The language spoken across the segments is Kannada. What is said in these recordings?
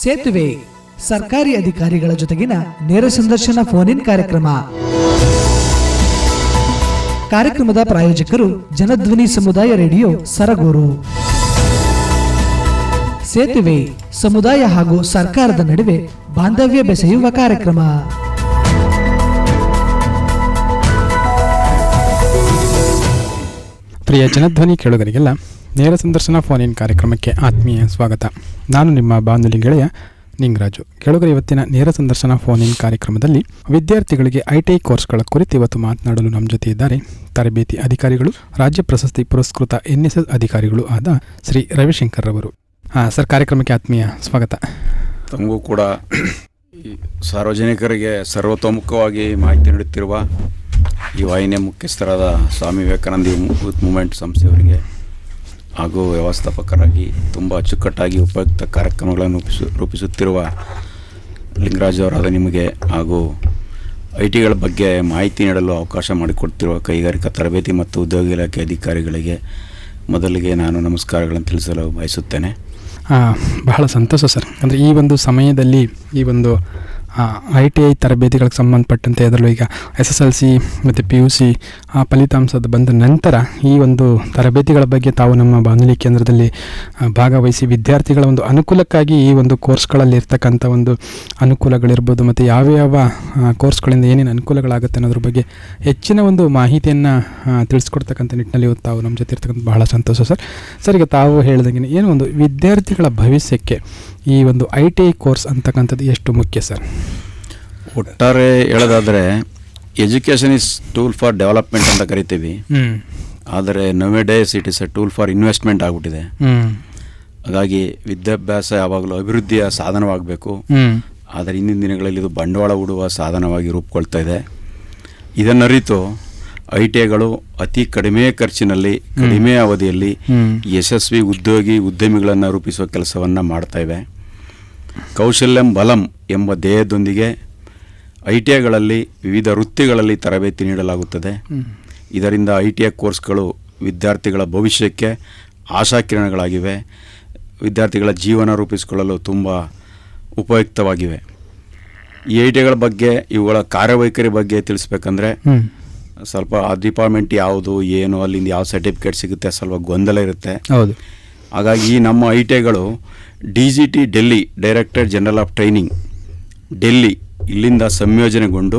ಸೇತುವೆ ಸರ್ಕಾರಿ ಅಧಿಕಾರಿಗಳ ಜೊತೆಗಿನ ನೇರ ಸಂದರ್ಶನ ಫೋನ್ ಇನ್ ಕಾರ್ಯಕ್ರಮದ ಪ್ರಾಯೋಜಕರು ಜನಧ್ವನಿ ಸಮುದಾಯ ರೇಡಿಯೋ ಸರಗೂರು. ಸೇತುವೆ ಸಮುದಾಯ ಹಾಗೂ ಸರ್ಕಾರದ ನಡುವೆ ಬಾಂಧವ್ಯ ಬೆಸೆಯುವ ಕಾರ್ಯಕ್ರಮ. ಪ್ರಿಯ ಜನಧ್ವನಿ ಕೇಳುಗರಿಗೆಲ್ಲ ನೇರ ಸಂದರ್ಶನ ಫೋನ್ ಇನ್ ಕಾರ್ಯಕ್ರಮಕ್ಕೆ ಆತ್ಮೀಯ ಸ್ವಾಗತ. ನಾನು ನಿಮ್ಮ ಬಾನುಲಿ ಗೆಳೆಯ ನಿಂಗರಾಜು. ಕೇಳುಗರ ಇವತ್ತಿನ ನೇರ ಸಂದರ್ಶನ ಫೋನ್ ಇನ್ ಕಾರ್ಯಕ್ರಮದಲ್ಲಿ ವಿದ್ಯಾರ್ಥಿಗಳಿಗೆ ಐಟಿಐ ಕೋರ್ಸ್ಗಳ ಕುರಿತು ಇವತ್ತು ಮಾತನಾಡಲು ನಮ್ಮ ಜೊತೆ ಇದ್ದಾರೆ ತರಬೇತಿ ಅಧಿಕಾರಿಗಳು, ರಾಜ್ಯ ಪ್ರಶಸ್ತಿ ಪುರಸ್ಕೃತ NSS ಅಧಿಕಾರಿಗಳು ಆದ ಶ್ರೀ ರವಿಶಂಕರ್ ಅವರು. ಸರ್, ಕಾರ್ಯಕ್ರಮಕ್ಕೆ ಆತ್ಮೀಯ ಸ್ವಾಗತ. ತಮಗೂ ಕೂಡ ಸಾರ್ವಜನಿಕರಿಗೆ ಸರ್ವತೋಮುಖವಾಗಿ ಮಾಹಿತಿ ನೀಡುತ್ತಿರುವ ಈ ವಾಹಿನಿಯ ಮುಖ್ಯಸ್ಥರಾದ ಸ್ವಾಮಿ ವಿವೇಕಾನಂದ ಯೂತ್ ಮೂವ್ಮೆಂಟ್ ಸಂಸ್ಥೆಯವರಿಗೆ ಹಾಗೂ ವ್ಯವಸ್ಥಾಪಕರಾಗಿ ತುಂಬ ಅಚ್ಚುಕಟ್ಟಾಗಿ ಉಪಯುಕ್ತ ಕಾರ್ಯಕ್ರಮಗಳನ್ನು ರೂಪಿಸುತ್ತಿರುವ ಲಿಂಗರಾಜ್ ಅವರಾದ ನಿಮಗೆ ಹಾಗೂ ಐಟಿಗಳ ಬಗ್ಗೆ ಮಾಹಿತಿ ನೀಡಲು ಅವಕಾಶ ಮಾಡಿಕೊಡ್ತಿರುವ ಕೈಗಾರಿಕಾ ತರಬೇತಿ ಮತ್ತು ಉದ್ಯೋಗ ಇಲಾಖೆ ಅಧಿಕಾರಿಗಳಿಗೆ ಮೊದಲಿಗೆ ನಾನು ನಮಸ್ಕಾರಗಳನ್ನು ತಿಳಿಸಲು ಬಯಸುತ್ತೇನೆ. ಬಹಳ ಸಂತೋಷ ಸರ್. ಅಂದರೆ ಈ ಒಂದು ಸಮಯದಲ್ಲಿ ಈ ಒಂದು ITI ತರಬೇತಿಗಳಿಗೆ ಸಂಬಂಧಪಟ್ಟಂತೆ ಅದರಲ್ಲೂ ಈಗ SSLC ಮತ್ತು PUC ಫಲಿತಾಂಶದ ಬಂದ ನಂತರ ಈ ಒಂದು ತರಬೇತಿಗಳ ಬಗ್ಗೆ ತಾವು ನಮ್ಮ ಬಾನುಲಿ ಕೇಂದ್ರದಲ್ಲಿ ಭಾಗವಹಿಸಿ ವಿದ್ಯಾರ್ಥಿಗಳ ಒಂದು ಅನುಕೂಲಕ್ಕಾಗಿ ಈ ಒಂದು ಕೋರ್ಸ್ಗಳಲ್ಲಿ ಇರ್ತಕ್ಕಂಥ ಒಂದು ಅನುಕೂಲಗಳಿರ್ಬೋದು ಮತ್ತು ಯಾವ್ಯಾವ ಕೋರ್ಸ್ಗಳಿಂದ ಏನೇನು ಅನುಕೂಲಗಳಾಗುತ್ತೆ ಅನ್ನೋದ್ರ ಬಗ್ಗೆ ಹೆಚ್ಚಿನ ಒಂದು ಮಾಹಿತಿಯನ್ನು ತಿಳಿಸ್ಕೊಡ್ತಕ್ಕಂಥ ನಿಟ್ಟಿನಲ್ಲಿ ತಾವು ನಮ್ಮ ಜೊತೆ ಇರ್ತಕ್ಕಂಥ ಬಹಳ ಸಂತೋಷ ಸರ್. ಸರ್, ಈಗ ತಾವು ಹೇಳಿದಂಗೆ ಏನು ಒಂದು ವಿದ್ಯಾರ್ಥಿಗಳ ಭವಿಷ್ಯಕ್ಕೆ ಈ ಒಂದು ITI ಕೋರ್ಸ್ ಅಂತಕ್ಕಂಥದ್ದು ಎಷ್ಟು ಮುಖ್ಯ ಸರ್? ಒಟ್ಟಾರೆ ಹೇಳೋದಾದರೆ education is tool for development ಅಂತ ಕರಿತೀವಿ. ಆದರೆ ನವೆ days it is A tool for investment ಆಗಿಬಿಟ್ಟಿದೆ. ಹಾಗಾಗಿ ವಿದ್ಯಾಭ್ಯಾಸ ಯಾವಾಗಲೂ ಅಭಿವೃದ್ಧಿಯ ಸಾಧನವಾಗಬೇಕು. ಆದರೆ ಇಂದಿನ ದಿನಗಳಲ್ಲಿ ಇದು ಬಂಡವಾಳ ಹೂಡುವ ಸಾಧನವಾಗಿ ರೂಪುಗೊಳ್ತಾ ಇದೆ. ಇದನ್ನರಿತು ITIಗಳು ಅತಿ ಕಡಿಮೆ ಖರ್ಚಿನಲ್ಲಿ ಕಡಿಮೆ ಅವಧಿಯಲ್ಲಿ ಯಶಸ್ವಿ ಉದ್ಯಮಿಗಳನ್ನು ರೂಪಿಸುವ ಕೆಲಸವನ್ನು ಮಾಡ್ತಾ ಇವೆ. ಕೌಶಲ್ಯಂ ಬಲಂ ಎಂಬ ಧ್ಯೇಯದೊಂದಿಗೆ ITIಗಳಲ್ಲಿ ವಿವಿಧ ವೃತ್ತಿಗಳಲ್ಲಿ ತರಬೇತಿ ನೀಡಲಾಗುತ್ತದೆ. ಇದರಿಂದ ITI ಕೋರ್ಸ್ಗಳು ವಿದ್ಯಾರ್ಥಿಗಳ ಭವಿಷ್ಯಕ್ಕೆ ಆಶಾಕಿರಣಗಳಾಗಿವೆ. ವಿದ್ಯಾರ್ಥಿಗಳ ಜೀವನ ರೂಪಿಸಿಕೊಳ್ಳಲು ತುಂಬ ಉಪಯುಕ್ತವಾಗಿವೆ. ಈ ITIಗಳ ಬಗ್ಗೆ, ಇವುಗಳ ಕಾರ್ಯವೈಖರಿ ಬಗ್ಗೆ ತಿಳಿಸ್ಬೇಕಂದ್ರೆ ಸ್ವಲ್ಪ ಆ ಡಿಪಾರ್ಟ್ಮೆಂಟ್ ಯಾವುದು, ಏನು, ಅಲ್ಲಿಂದ ಯಾವ ಸರ್ಟಿಫಿಕೇಟ್ ಸಿಗುತ್ತೆ, ಸ್ವಲ್ಪ ಗೊಂದಲ ಇರುತ್ತೆ. ಹೌದು. ಹಾಗಾಗಿ ನಮ್ಮ ITIಗಳು DGT Delhi, director general of training Delhi, ಇಲ್ಲಿಂದ ಸಂಯೋಜನೆಗೊಂಡು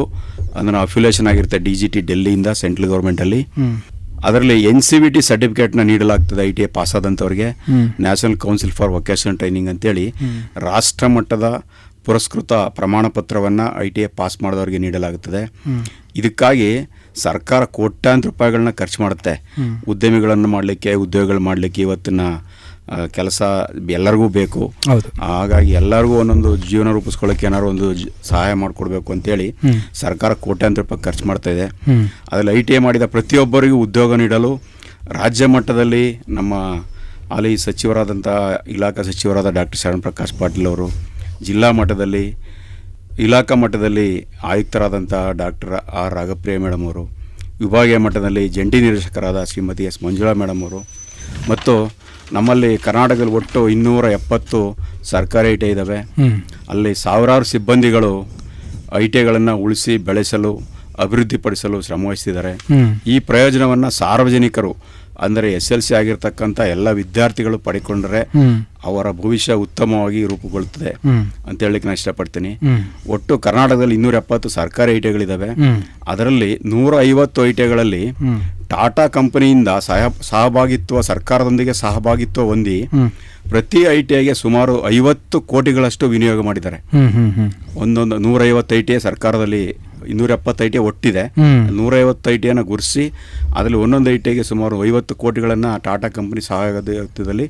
ಅದನ್ನು ಅಫಿಲಿಯೇಷನ್ ಆಗಿರುತ್ತೆ DGT ಡೆಲ್ಲಿಯಿಂದ ಸೆಂಟ್ರಲ್ ಗೌರ್ಮೆಂಟಲ್ಲಿ. ಅದರಲ್ಲಿ NCVT ಸರ್ಟಿಫಿಕೇಟ್ನ ನೀಡಲಾಗ್ತದೆ ITI ಪಾಸ್ ಆದಂಥವ್ರಿಗೆ. National council for vocational training ಅಂತೇಳಿ ರಾಷ್ಟ್ರ ಮಟ್ಟದ ಪುರಸ್ಕೃತ ಪ್ರಮಾಣ ಪತ್ರವನ್ನು ITI ಪಾಸ್ ಮಾಡಿದವರಿಗೆ ನೀಡಲಾಗುತ್ತದೆ. ಇದಕ್ಕಾಗಿ ಸರ್ಕಾರ ಕೋಟ್ಯಾಂತರ ರೂಪಾಯಿಗಳನ್ನ ಖರ್ಚು ಮಾಡುತ್ತೆ ಉದ್ಯಮಿಗಳನ್ನು ಮಾಡಲಿಕ್ಕೆ, ಉದ್ಯೋಗಗಳು ಮಾಡಲಿಕ್ಕೆ. ಇವತ್ತಿನ ಕೆಲಸ ಎಲ್ಲರಿಗೂ ಬೇಕು. ಹಾಗಾಗಿ ಎಲ್ಲರಿಗೂ ಒಂದೊಂದು ಜೀವನ ರೂಪಿಸ್ಕೊಳ್ಳೋಕೆ ಏನಾದ್ರು ಒಂದು ಸಹಾಯ ಮಾಡಿಕೊಡ್ಬೇಕು ಅಂತೇಳಿ ಸರ್ಕಾರ ಕೋಟ್ಯಾಂತರ ರೂಪಾಯಿ ಖರ್ಚು ಮಾಡ್ತಾ ಇದೆ. ಅದರಲ್ಲಿ ITI ಮಾಡಿದ ಪ್ರತಿಯೊಬ್ಬರಿಗೂ ಉದ್ಯೋಗ ನೀಡಲು ರಾಜ್ಯ ಮಟ್ಟದಲ್ಲಿ ನಮ್ಮ ಹಾಲಿ ಸಚಿವರಾದಂಥ ಇಲಾಖಾ ಸಚಿವರಾದ ಡಾಕ್ಟರ್ ಶರಣ್ ಪ್ರಕಾಶ್ ಪಾಟೀಲ್ ಅವರು, ಜಿಲ್ಲಾ ಮಟ್ಟದಲ್ಲಿ ಇಲಾಖಾ ಮಟ್ಟದಲ್ಲಿ ಆಯುಕ್ತರಾದಂಥ ಡಾಕ್ಟರ್ R ರಾಘಪ್ರಿಯ ಮೇಡಮ್ ಅವರು, ವಿಭಾಗೀಯ ಮಟ್ಟದಲ್ಲಿ ಜಂಟಿ ನಿರ್ದೇಶಕರಾದ ಶ್ರೀಮತಿ S ಮಂಜುಳಾ ಮೇಡಮ್ ಅವರು, ಮತ್ತು ನಮ್ಮಲ್ಲಿ ಕರ್ನಾಟಕದಲ್ಲಿ ಒಟ್ಟು 270 ಸರ್ಕಾರಿ ITI ಇದ್ದಾವೆ. ಅಲ್ಲಿ ಸಾವಿರಾರು ಸಿಬ್ಬಂದಿಗಳು ITIಗಳನ್ನು ಉಳಿಸಿ ಬೆಳೆಸಲು, ಅಭಿವೃದ್ಧಿಪಡಿಸಲು ಶ್ರಮವಹಿಸಿದ್ದಾರೆ. ಈ ಪ್ರಯೋಜನವನ್ನು ಸಾರ್ವಜನಿಕರು ಅಂದರೆ SLC ಆಗಿರ್ತಕ್ಕಂಥ ಎಲ್ಲ ವಿದ್ಯಾರ್ಥಿಗಳು ಪಡೆಕೊಂಡ್ರೆ ಅವರ ಭವಿಷ್ಯ ಉತ್ತಮವಾಗಿ ರೂಪುಗೊಳ್ಳುತ್ತದೆ ಅಂತ ಹೇಳಲಿಕ್ಕೆ ನಾನು ಇಷ್ಟಪಡ್ತೀನಿ. ಒಟ್ಟು ಕರ್ನಾಟಕದಲ್ಲಿ 270 ಸರ್ಕಾರಿ ITIಗಳಿದ್ದಾವೆ. ಅದರಲ್ಲಿ 150 ITIಗಳಲ್ಲಿ ಟಾಟಾ ಕಂಪನಿಯಿಂದ ಸಹಭಾಗಿತ್ವ, ಸರ್ಕಾರದೊಂದಿಗೆ ಸಹಭಾಗಿತ್ವ ಹೊಂದಿ ಪ್ರತಿ ITIಗೆ ಸುಮಾರು 50 ಕೋಟಿಗಳಷ್ಟು ವಿನಿಯೋಗ ಮಾಡಿದ್ದಾರೆ. ಒಂದೊಂದು 150 ITI ಸರ್ಕಾರದಲ್ಲಿ 270 ITI ಒಟ್ಟಿದೆ. 150 ITIಯನ್ನು ಗುರುತಿಸಿ ಅದರಲ್ಲಿ ಒಂದೊಂದು ITIಗೆ ಸುಮಾರು 50 ಕೋಟಿಗಳನ್ನು ಟಾಟಾ ಕಂಪನಿ ಸಹಯೋಗದಲ್ಲಿ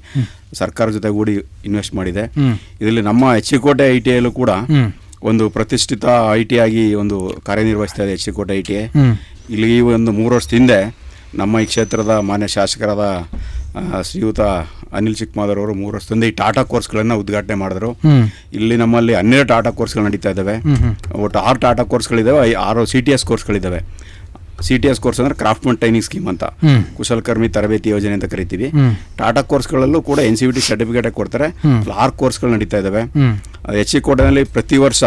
ಸರ್ಕಾರ ಜೊತೆ ಕೂಡಿ ಇನ್ವೆಸ್ಟ್ ಮಾಡಿದೆ. ಇದರಲ್ಲಿ ನಮ್ಮ HCಕೋಟೆ ITIಯಲ್ಲೂ ಕೂಡ ಒಂದು ಪ್ರತಿಷ್ಠಿತ ITI ಆಗಿ ಒಂದು ಕಾರ್ಯನಿರ್ವಹಿಸ್ತಾ ಇದೆ HCಕೋಟೆ ITI. ಇಲ್ಲಿ ಈ ಒಂದು 3 ವರ್ಷದ ಹಿಂದೆ ನಮ್ಮ ಈ ಕ್ಷೇತ್ರದ ಮಾನ್ಯ ಶಾಸಕರಾದ ಶ್ರೀಯುತ ಅನಿಲ್ ಚಿಕ್ಕಮಾದರ್ ಅವರು 3 ವರ್ಷದಿಂದ ಈ ಟಾಟಾ ಕೋರ್ಸ್ಗಳನ್ನು ಉದ್ಘಾಟನೆ ಮಾಡಿದ್ರು. ಇಲ್ಲಿ ನಮ್ಮಲ್ಲಿ 12 ಟಾಟಾ ಕೋರ್ಸ್ಗಳು ನಡೀತಾ ಇದ್ದಾವೆ. ಒಟ್ಟು 6 ಟಾಟಾ ಕೋರ್ಸ್ಗಳಿದ್ದಾವೆ, 6 CTS ಕೋರ್ಸ್ಗಳಿದ್ದಾವೆ. CTS ಕೋರ್ಸ್ ಅಂದರೆ ಕ್ರಾಫ್ಟ್ಮನ್ ಟ್ರೈನಿಂಗ್ ಸ್ಕೀಮ್ ಅಂತ, ಕುಶಲಕರ್ಮಿ ತರಬೇತಿ ಯೋಜನೆ ಅಂತ ಕರಿತೀವಿ. ಟಾಟಾ ಕೋರ್ಸ್ಗಳಲ್ಲೂ ಕೂಡ NCVT ಸರ್ಟಿಫಿಕೇಟ್ ಕೊಡ್ತಾರೆ. 6 ಕೋರ್ಸ್ಗಳು ನಡೀತಾ ಇದ್ದಾವೆ. HE ಕೋಟೆನಲ್ಲಿ ಪ್ರತಿ ವರ್ಷ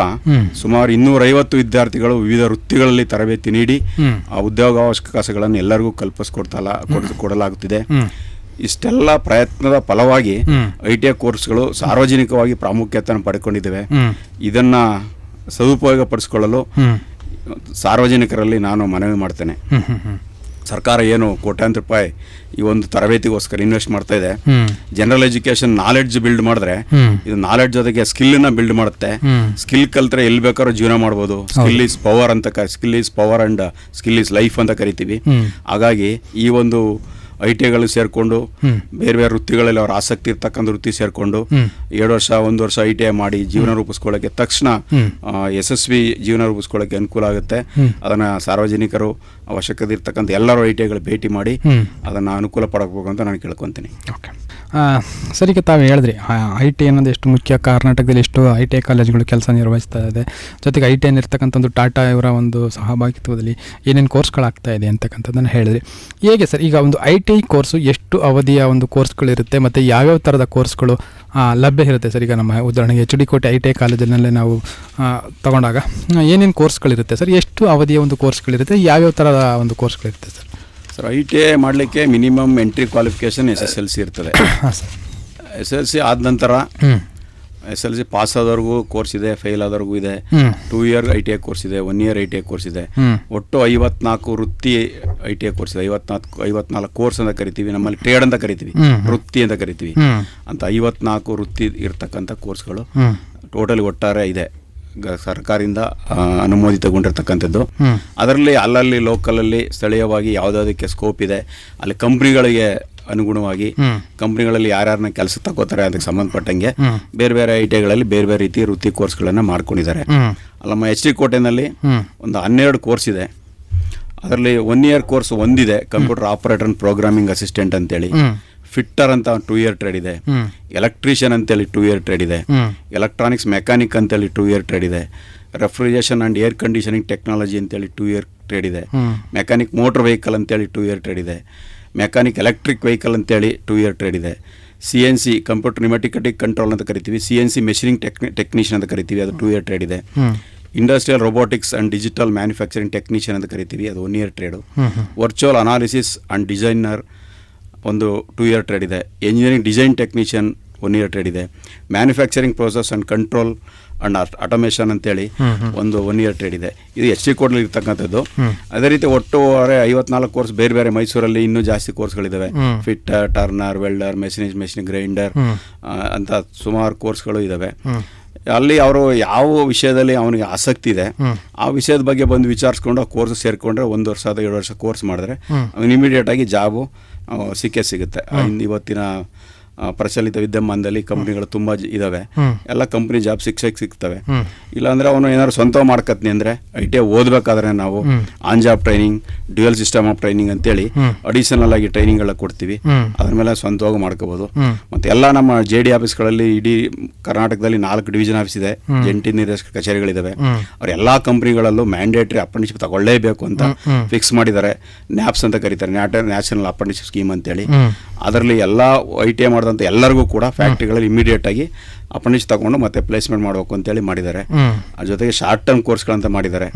ಸುಮಾರು 250 ವಿದ್ಯಾರ್ಥಿಗಳು ವಿವಿಧ ವೃತ್ತಿಗಳಲ್ಲಿ ತರಬೇತಿ ನೀಡಿ ಆ ಉದ್ಯೋಗಾವಕಾಶಗಳನ್ನು ಎಲ್ಲರಿಗೂ ಕೊಡಲಾಗುತ್ತಿದೆ. ಇಷ್ಟೆಲ್ಲ ಪ್ರಯತ್ನದ ಫಲವಾಗಿ ITI ಕೋರ್ಸ್ಗಳು ಸಾರ್ವಜನಿಕವಾಗಿ ಪ್ರಾಮುಖ್ಯತೆಯನ್ನು ಪಡ್ಕೊಂಡಿದ್ದೇವೆ. ಇದನ್ನ ಸದುಪಯೋಗ ಪಡಿಸಿಕೊಳ್ಳಲು ಸಾರ್ವಜನಿಕರಲ್ಲಿ ನಾನು ಮನವಿ ಮಾಡ್ತೇನೆ. ಸರ್ಕಾರ ಏನು ಕೋಟ್ಯಾಂತರ ರೂಪಾಯಿ ಈ ಒಂದು ತರಬೇತಿಗೋಸ್ಕರ ಇನ್ವೆಸ್ಟ್ ಮಾಡ್ತಾ ಇದೆ. ಜನರಲ್ ಎಜುಕೇಶನ್ ನಾಲೆಡ್ಜ್ ಬಿಲ್ಡ್ ಮಾಡಿದ್ರೆ ಇದು ನಾಲೆಡ್ಜ್ ಜೊತೆಗೆ ಸ್ಕಿಲ್ ಬಿಲ್ಡ್ ಮಾಡುತ್ತೆ. ಸ್ಕಿಲ್ ಕಲ್ತ್ರೆ ಎಲ್ಲಿ ಬೇಕಾದ್ರೂ ಜೀವನ ಮಾಡ್ಬೋದು. ಸ್ಕಿಲ್ ಈಸ್ ಪವರ್ ಅಂತ, skill is power and skill is life ಅಂತ ಕರಿತೀವಿ. ಹಾಗಾಗಿ ಈ ಒಂದು ITIಗಳು ಸೇರಿಕೊಂಡು ಬೇರೆ ಬೇರೆ ವೃತ್ತಿಗಳಲ್ಲಿ ಅವ್ರ ಆಸಕ್ತಿ ಇರ್ತಕ್ಕಂಥ ವೃತ್ತಿ ಸೇರಿಕೊಂಡು 2 ವರ್ಷ 1 ವರ್ಷ ITI ಮಾಡಿ ಜೀವನ ರೂಪಿಸ್ಕೊಳ್ಳೋಕ್ಕೆ ತಕ್ಷಣ ಯಶಸ್ವಿ ಜೀವನ ರೂಪಿಸ್ಕೊಳ್ಳೋಕ್ಕೆ ಅನುಕೂಲ ಆಗುತ್ತೆ. ಅದನ್ನು ಸಾರ್ವಜನಿಕರು ಅವಶ್ಯಕತೆ ಇರ್ತಕ್ಕಂಥ ಎಲ್ಲರೂ ITIಗಳು ಭೇಟಿ ಮಾಡಿ ಅದನ್ನು ಅನುಕೂಲ ಪಡಬೇಕು ಅಂತ ನಾನು ಕೇಳ್ಕೊತೀನಿ. ಓಕೆ ಸರ್, ಈಗ ತಾವು ಹೇಳಿದ್ರಿ ITI ಅನ್ನೋದು ಎಷ್ಟು ಮುಖ್ಯ, ಕರ್ನಾಟಕದಲ್ಲಿ ಎಷ್ಟು ITI ಕಾಲೇಜುಗಳು ಕೆಲಸ ನಿರ್ವಹಿಸ್ತಾ ಇದೆ, ಜೊತೆಗೆ ITI ಇರ್ತಕ್ಕಂಥ ಒಂದು ಟಾಟಾ ಇವರ ಒಂದು ಸಹಭಾಗಿತ್ವದಲ್ಲಿ ಏನೇನು ಕೋರ್ಸ್ಗಳಾಗ್ತಾ ಇದೆ ಅಂತಕ್ಕಂಥದ್ದನ್ನು ಹೇಳಿದ್ರಿ. ಹೇಗೆ ಸರ್ ಈಗ ಒಂದು ITI ಕೋರ್ಸು ಎಷ್ಟು ಅವಧಿಯ ಒಂದು ಕೋರ್ಸ್ಗಳಿರುತ್ತೆ ಮತ್ತು ಯಾವ್ಯಾವ ಥರದ ಕೋರ್ಸ್ಗಳು ಲಭ್ಯ ಇರುತ್ತೆ ಸರ್? ಈಗ ನಮ್ಮ ಉದಾಹರಣೆಗೆ HD ಕೋಟೆ ITI ಕಾಲೇಜಿನಲ್ಲೇ ನಾವು ತಗೊಂಡಾಗ ಏನೇನು ಕೋರ್ಸ್ಗಳಿರುತ್ತೆ ಸರ್, ಎಷ್ಟು ಅವಧಿಯ ಒಂದು ಕೋರ್ಸ್ಗಳಿರುತ್ತೆ, ಯಾವ್ಯಾವ ಥರದ ಒಂದು ಕೋರ್ಸ್ಗಳಿರುತ್ತೆ ಸರ್? ಸರ್, ITI ಮಾಡಲಿಕ್ಕೆ ಮಿನಿಮಮ್ ಎಂಟ್ರಿ ಕ್ವಾಲಿಫಿಕೇಷನ್ SSLC ಇರ್ತದೆ. SSLC ಆದ ನಂತರ SSLC ಪಾಸ್ ಆದವ್ರಿಗೂ ಕೋರ್ಸ್ ಇದೆ, ಫೇಲ್ ಆದವ್ರಿಗೂ ಇದೆ. 2 ಇಯರ್ ITI ಕೋರ್ಸ್ ಇದೆ, 1 ಇಯರ್ ITI ಕೋರ್ಸ್ ಇದೆ. ಒಟ್ಟು 54 ವೃತ್ತಿ ITI ಕೋರ್ಸ್ ಇದೆ. 54 ಕೋರ್ಸ್ ಅಂತ ಕರಿತೀವಿ, ನಮ್ಮಲ್ಲಿ ಟ್ರೇಡ್ ಅಂತ ಕರಿತೀವಿ, ವೃತ್ತಿ ಅಂತ ಕರಿತೀವಿ. ಅಂತ 54 ವೃತ್ತಿ ಇರ್ತಕ್ಕಂಥ ಕೋರ್ಸ್ಗಳು ಟೋಟಲಿ ಒಟ್ಟಾರೆ ಇದೆ, ಸರ್ಕಾರದಿಂದ ಅನುಮೋದಿತಗೊಂಡಿರ್ತಕ್ಕಂಥದ್ದು. ಅದರಲ್ಲಿ ಅಲ್ಲಲ್ಲಿ ಲೋಕಲಲ್ಲಿ ಸ್ಥಳೀಯವಾಗಿ ಯಾವುದಕ್ಕೆ ಸ್ಕೋಪ್ ಇದೆ ಅಲ್ಲಿ ಕಂಪ್ನಿಗಳಿಗೆ ಅನುಗುಣವಾಗಿ ಕಂಪ್ನಿಗಳಲ್ಲಿ ಯಾರ್ಯಾರನ್ನ ಕೆಲಸ ತಗೋತಾರೆ ಅದಕ್ಕೆ ಸಂಬಂಧಪಟ್ಟಂಗೆ ಬೇರೆ ಬೇರೆ ITIಗಳಲ್ಲಿ ಬೇರೆ ಬೇರೆ ರೀತಿಯ ವೃತ್ತಿ ಕೋರ್ಸ್ಗಳನ್ನು ಮಾಡ್ಕೊಂಡಿದ್ದಾರೆ. ನಮ್ಮ HD ಕೋಟೆನಲ್ಲಿ ಒಂದು 12 ಕೋರ್ಸ್ ಇದೆ. ಅದರಲ್ಲಿ 1 ಇಯರ್ ಕೋರ್ಸ್ ಒಂದಿದೆ, computer operator and programming assistant ಅಂತೇಳಿ. ಫಿಟ್ಟರ್ ಅಂತ 2 ಇಯರ್ ಟ್ರೇಡ್ ಇದೆ. ಎಲೆಕ್ಟ್ರಿಷಿಯನ್ ಅಂತೇಳಿ 2 ಇಯರ್ ಟ್ರೇಡ್ ಇದೆ. ಎಲೆಕ್ಟ್ರಾನಿಕ್ಸ್ ಮೆಕ್ಯಾನಿಕ್ ಅಂತೇಳಿ 2 ಇಯರ್ ಟ್ರೇಡ್ ಇದೆ. Refrigeration and air conditioning technology ಅಂತೇಳಿ 2 ಇಯರ್ ಟ್ರೇಡ್ ಇದೆ. ಮೆಕ್ಯಾನಿಕ್ ಮೋಟರ್ ವೆಹಿಕಲ್ ಅಂತೇಳಿ 2 ಇಯರ್ ಟ್ರೇಡ್ ಇದೆ. ಮೆಕ್ಯಾನಿಕ್ ಎಲೆಕ್ಟ್ರಿಕ್ ವೆಹಿಕಲ್ ಅಂತೇಳಿ 2 ಇಯರ್ ಟ್ರೇಡ್ ಇದೆ. CNC ಕಂಪ್ಯೂಟರ್ ನ್ಯೂಮ್ಯಾಟಿಕ್ ಕಂಟ್ರೋಲ್ ಅಂತ ಕರಿತೀವಿ, CNC ಮೆಷಿನಿಂಗ್ ಟೆಕ್ನಿಷಿಯನ್ ಅಂತ ಕರಿತೀವಿ, ಅದು 2 ಇಯರ್ ಟ್ರೇಡ್ ಇದೆ. Industrial robotics and digital manufacturing technician ಅಂತ ಕರಿತೀವಿ, ಅದು 1 year trade. Virtual analysis and designer ಒಂದು 2 ಇಯರ್ ಟ್ರೇಡ್ ಇದೆ. Engineering design technician 1 year trade ಇದೆ. Manufacturing process and control and automation ಅಂತೇಳಿ ಒಂದು 1 ಇಯರ್ ಟ್ರೇಡ್ ಇದೆ. ಇದು HD ಕೋಟೆಯಲ್ಲಿ ಇರ್ತಕ್ಕಂಥದ್ದು. ಅದೇ ರೀತಿ ಒಟ್ಟುವರೆ 54 ಕೋರ್ಸ್ ಬೇರೆ ಬೇರೆ ಮೈಸೂರಲ್ಲಿ ಇನ್ನೂ ಜಾಸ್ತಿ ಕೋರ್ಸ್ಗಳಿದ್ದಾವೆ. Fitter, turner, welder, machine grinder ಅಂತ ಸುಮಾರು ಕೋರ್ಸ್ಗಳು ಇದ್ದಾವೆ. ಅಲ್ಲಿ ಅವರು ಯಾವ ವಿಷಯದಲ್ಲಿ ಅವನಿಗೆ ಆಸಕ್ತಿ ಇದೆ ಆ ವಿಷಯದ ಬಗ್ಗೆ ಬಂದು ವಿಚಾರಿಸ್ಕೊಂಡು ಆ ಕೋರ್ಸ್ ಸೇರಿಕೊಂಡ್ರೆ 1 ವರ್ಷ 2 ವರ್ಷ ಕೋರ್ಸ್ ಮಾಡಿದ್ರೆ ಅವನು ಇಮಿಡಿಯೇಟ್ ಆಗಿ ಜಾಬು ಸಿಗುತ್ತೆ. ಇವತ್ತಿನ ಪ್ರಚಲಿತ ವಿದ್ಯಮಾನದಲ್ಲಿ ಕಂಪ್ನಿಗಳು ತುಂಬ ಇದ್ದಾವೆ. ಎಲ್ಲ ಕಂಪ್ನಿ ಜಾಬ್ ಸಿಗ್ತವೆ. ಇಲ್ಲಾಂದರೆ ಅವನು ಏನಾದ್ರು ಸ್ವಂತ ಮಾಡ್ಕತ್ನಿ ಅಂದರೆ ITI ಓದಬೇಕಾದ್ರೆ ನಾವು on job training, dual system of training ಅಂತೇಳಿ ಅಡಿಷನಲ್ ಆಗಿ ಟ್ರೈನಿಂಗ್ ಎಲ್ಲ ಕೊಡ್ತೀವಿ. ಅದ್ರ ಮೇಲೆ ಸ್ವಂತವಾಗಿ ಮಾಡ್ಕೋಬೋದು. ಮತ್ತು ಎಲ್ಲ ನಮ್ಮ JD ಆಫೀಸ್ಗಳಲ್ಲಿ ಇಡೀ ಕರ್ನಾಟಕದಲ್ಲಿ 4 ಡಿವಿಷನ್ ಆಫೀಸ್ ಇದೆ, ಜಂಟಿ ನಿರ್ದೇಶಕ ಕಚೇರಿಗಳಿದ್ದಾವೆ. ಅವ್ರು ಎಲ್ಲ ಕಂಪ್ನಿಗಳಲ್ಲೂ ಮ್ಯಾಂಡೇಟ್ರಿ ಅಪ್ರೆಂಟಿಸ್ಶಿಪ್ ತಗೊಳ್ಳೇಬೇಕು ಅಂತ ಫಿಕ್ಸ್ ಮಾಡಿದ್ದಾರೆ. NAPS ಅಂತ ಕರೀತಾರೆ, ನ್ಯಾಷನಲ್ ಅಪ್ರೆಂಟಿಸ್ಶಿಪ್ ಸ್ಕೀಮ್ ಅಂತೇಳಿ. ಅದರಲ್ಲಿ ಎಲ್ಲ ITI ಮಾಡಿದಂಥ ಎಲ್ಲರಿಗೂ ಕೂಡ ಫ್ಯಾಕ್ಟ್ರಿಗಳಲ್ಲಿ ಇಮಿಡಿಯೇಟ್ ಆಗಿ ಅಪ್ರೆಂಟಿಸ್ ತಗೊಂಡು ಮತ್ತೆ ಪ್ಲೇಸ್ಮೆಂಟ್ ಮಾಡಬೇಕು ಅಂತೇಳಿ ಮಾಡಿದ್ದಾರೆ. ಅದ್ರ ಜೊತೆಗೆ ಶಾರ್ಟ್ ಟರ್ಮ್ ಕೋರ್ಸ್ಗಳಂತ ಮಾಡಿದ್ದಾರೆ.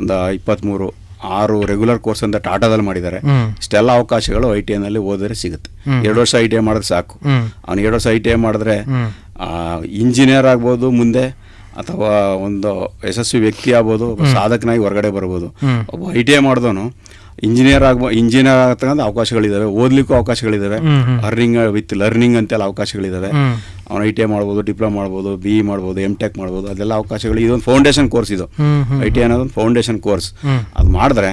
ಒಂದು 23 ರೆಗ್ಯುಲರ್ ಕೋರ್ಸ್ ಅಂತ ಟಾಟಾದಲ್ಲಿ ಮಾಡಿದ್ದಾರೆ. ಇಷ್ಟೆಲ್ಲ ಅವಕಾಶಗಳು ITIನಲ್ಲಿ ಓದಿದ್ರೆ ಸಿಗುತ್ತೆ. 2 ವರ್ಷ ITI ಮಾಡಿದ್ರೆ ಸಾಕು. ಅವ್ನು 2 ವರ್ಷ ITI ಮಾಡಿದ್ರೆ ಇಂಜಿನಿಯರ್ ಆಗ್ಬೋದು ಮುಂದೆ, ಅಥವಾ ಒಂದು ಯಶಸ್ವಿ ವ್ಯಕ್ತಿ ಆಗ್ಬೋದು, ಸಾಧಕನಾಗಿ ಹೊರಗಡೆ ಬರ್ಬೋದು. ಒಬ್ಬ ITI ಮಾಡಿದವನು ಇಂಜಿನಿಯರ್ ಆಗತಕ್ಕಂಥ ಅವಕಾಶಗಳಿದ್ದಾವೆ, ಓದ್ಲಿಕ್ಕೂ ಅವಕಾಶಗಳಿದ್ದಾವೆ. ವಿತ್ ಲರ್ನಿಂಗ್ ಅಂತೆಲ್ಲ ಅವಕಾಶಗಳಿದ್ದಾವೆ. ಅವನು ITI ಮಾಡ್ಬೋದು, ಡಿಪ್ಲೊಮಾ ಮಾಡ್ಬೋದು, BE ಮಾಡ್ಬೋದು, MTech ಮಾಡ್ಬೋದು, ಅದೆಲ್ಲ ಅವಕಾಶಗಳು. ಇದೊಂದು ಫೌಂಡೇಶನ್ ಕೋರ್ಸ್. ಇದು ITI ಅನ್ನೋದೊಂದು ಫೌಂಡೇಶನ್ ಕೋರ್ಸ್. ಅದು ಮಾಡಿದ್ರೆ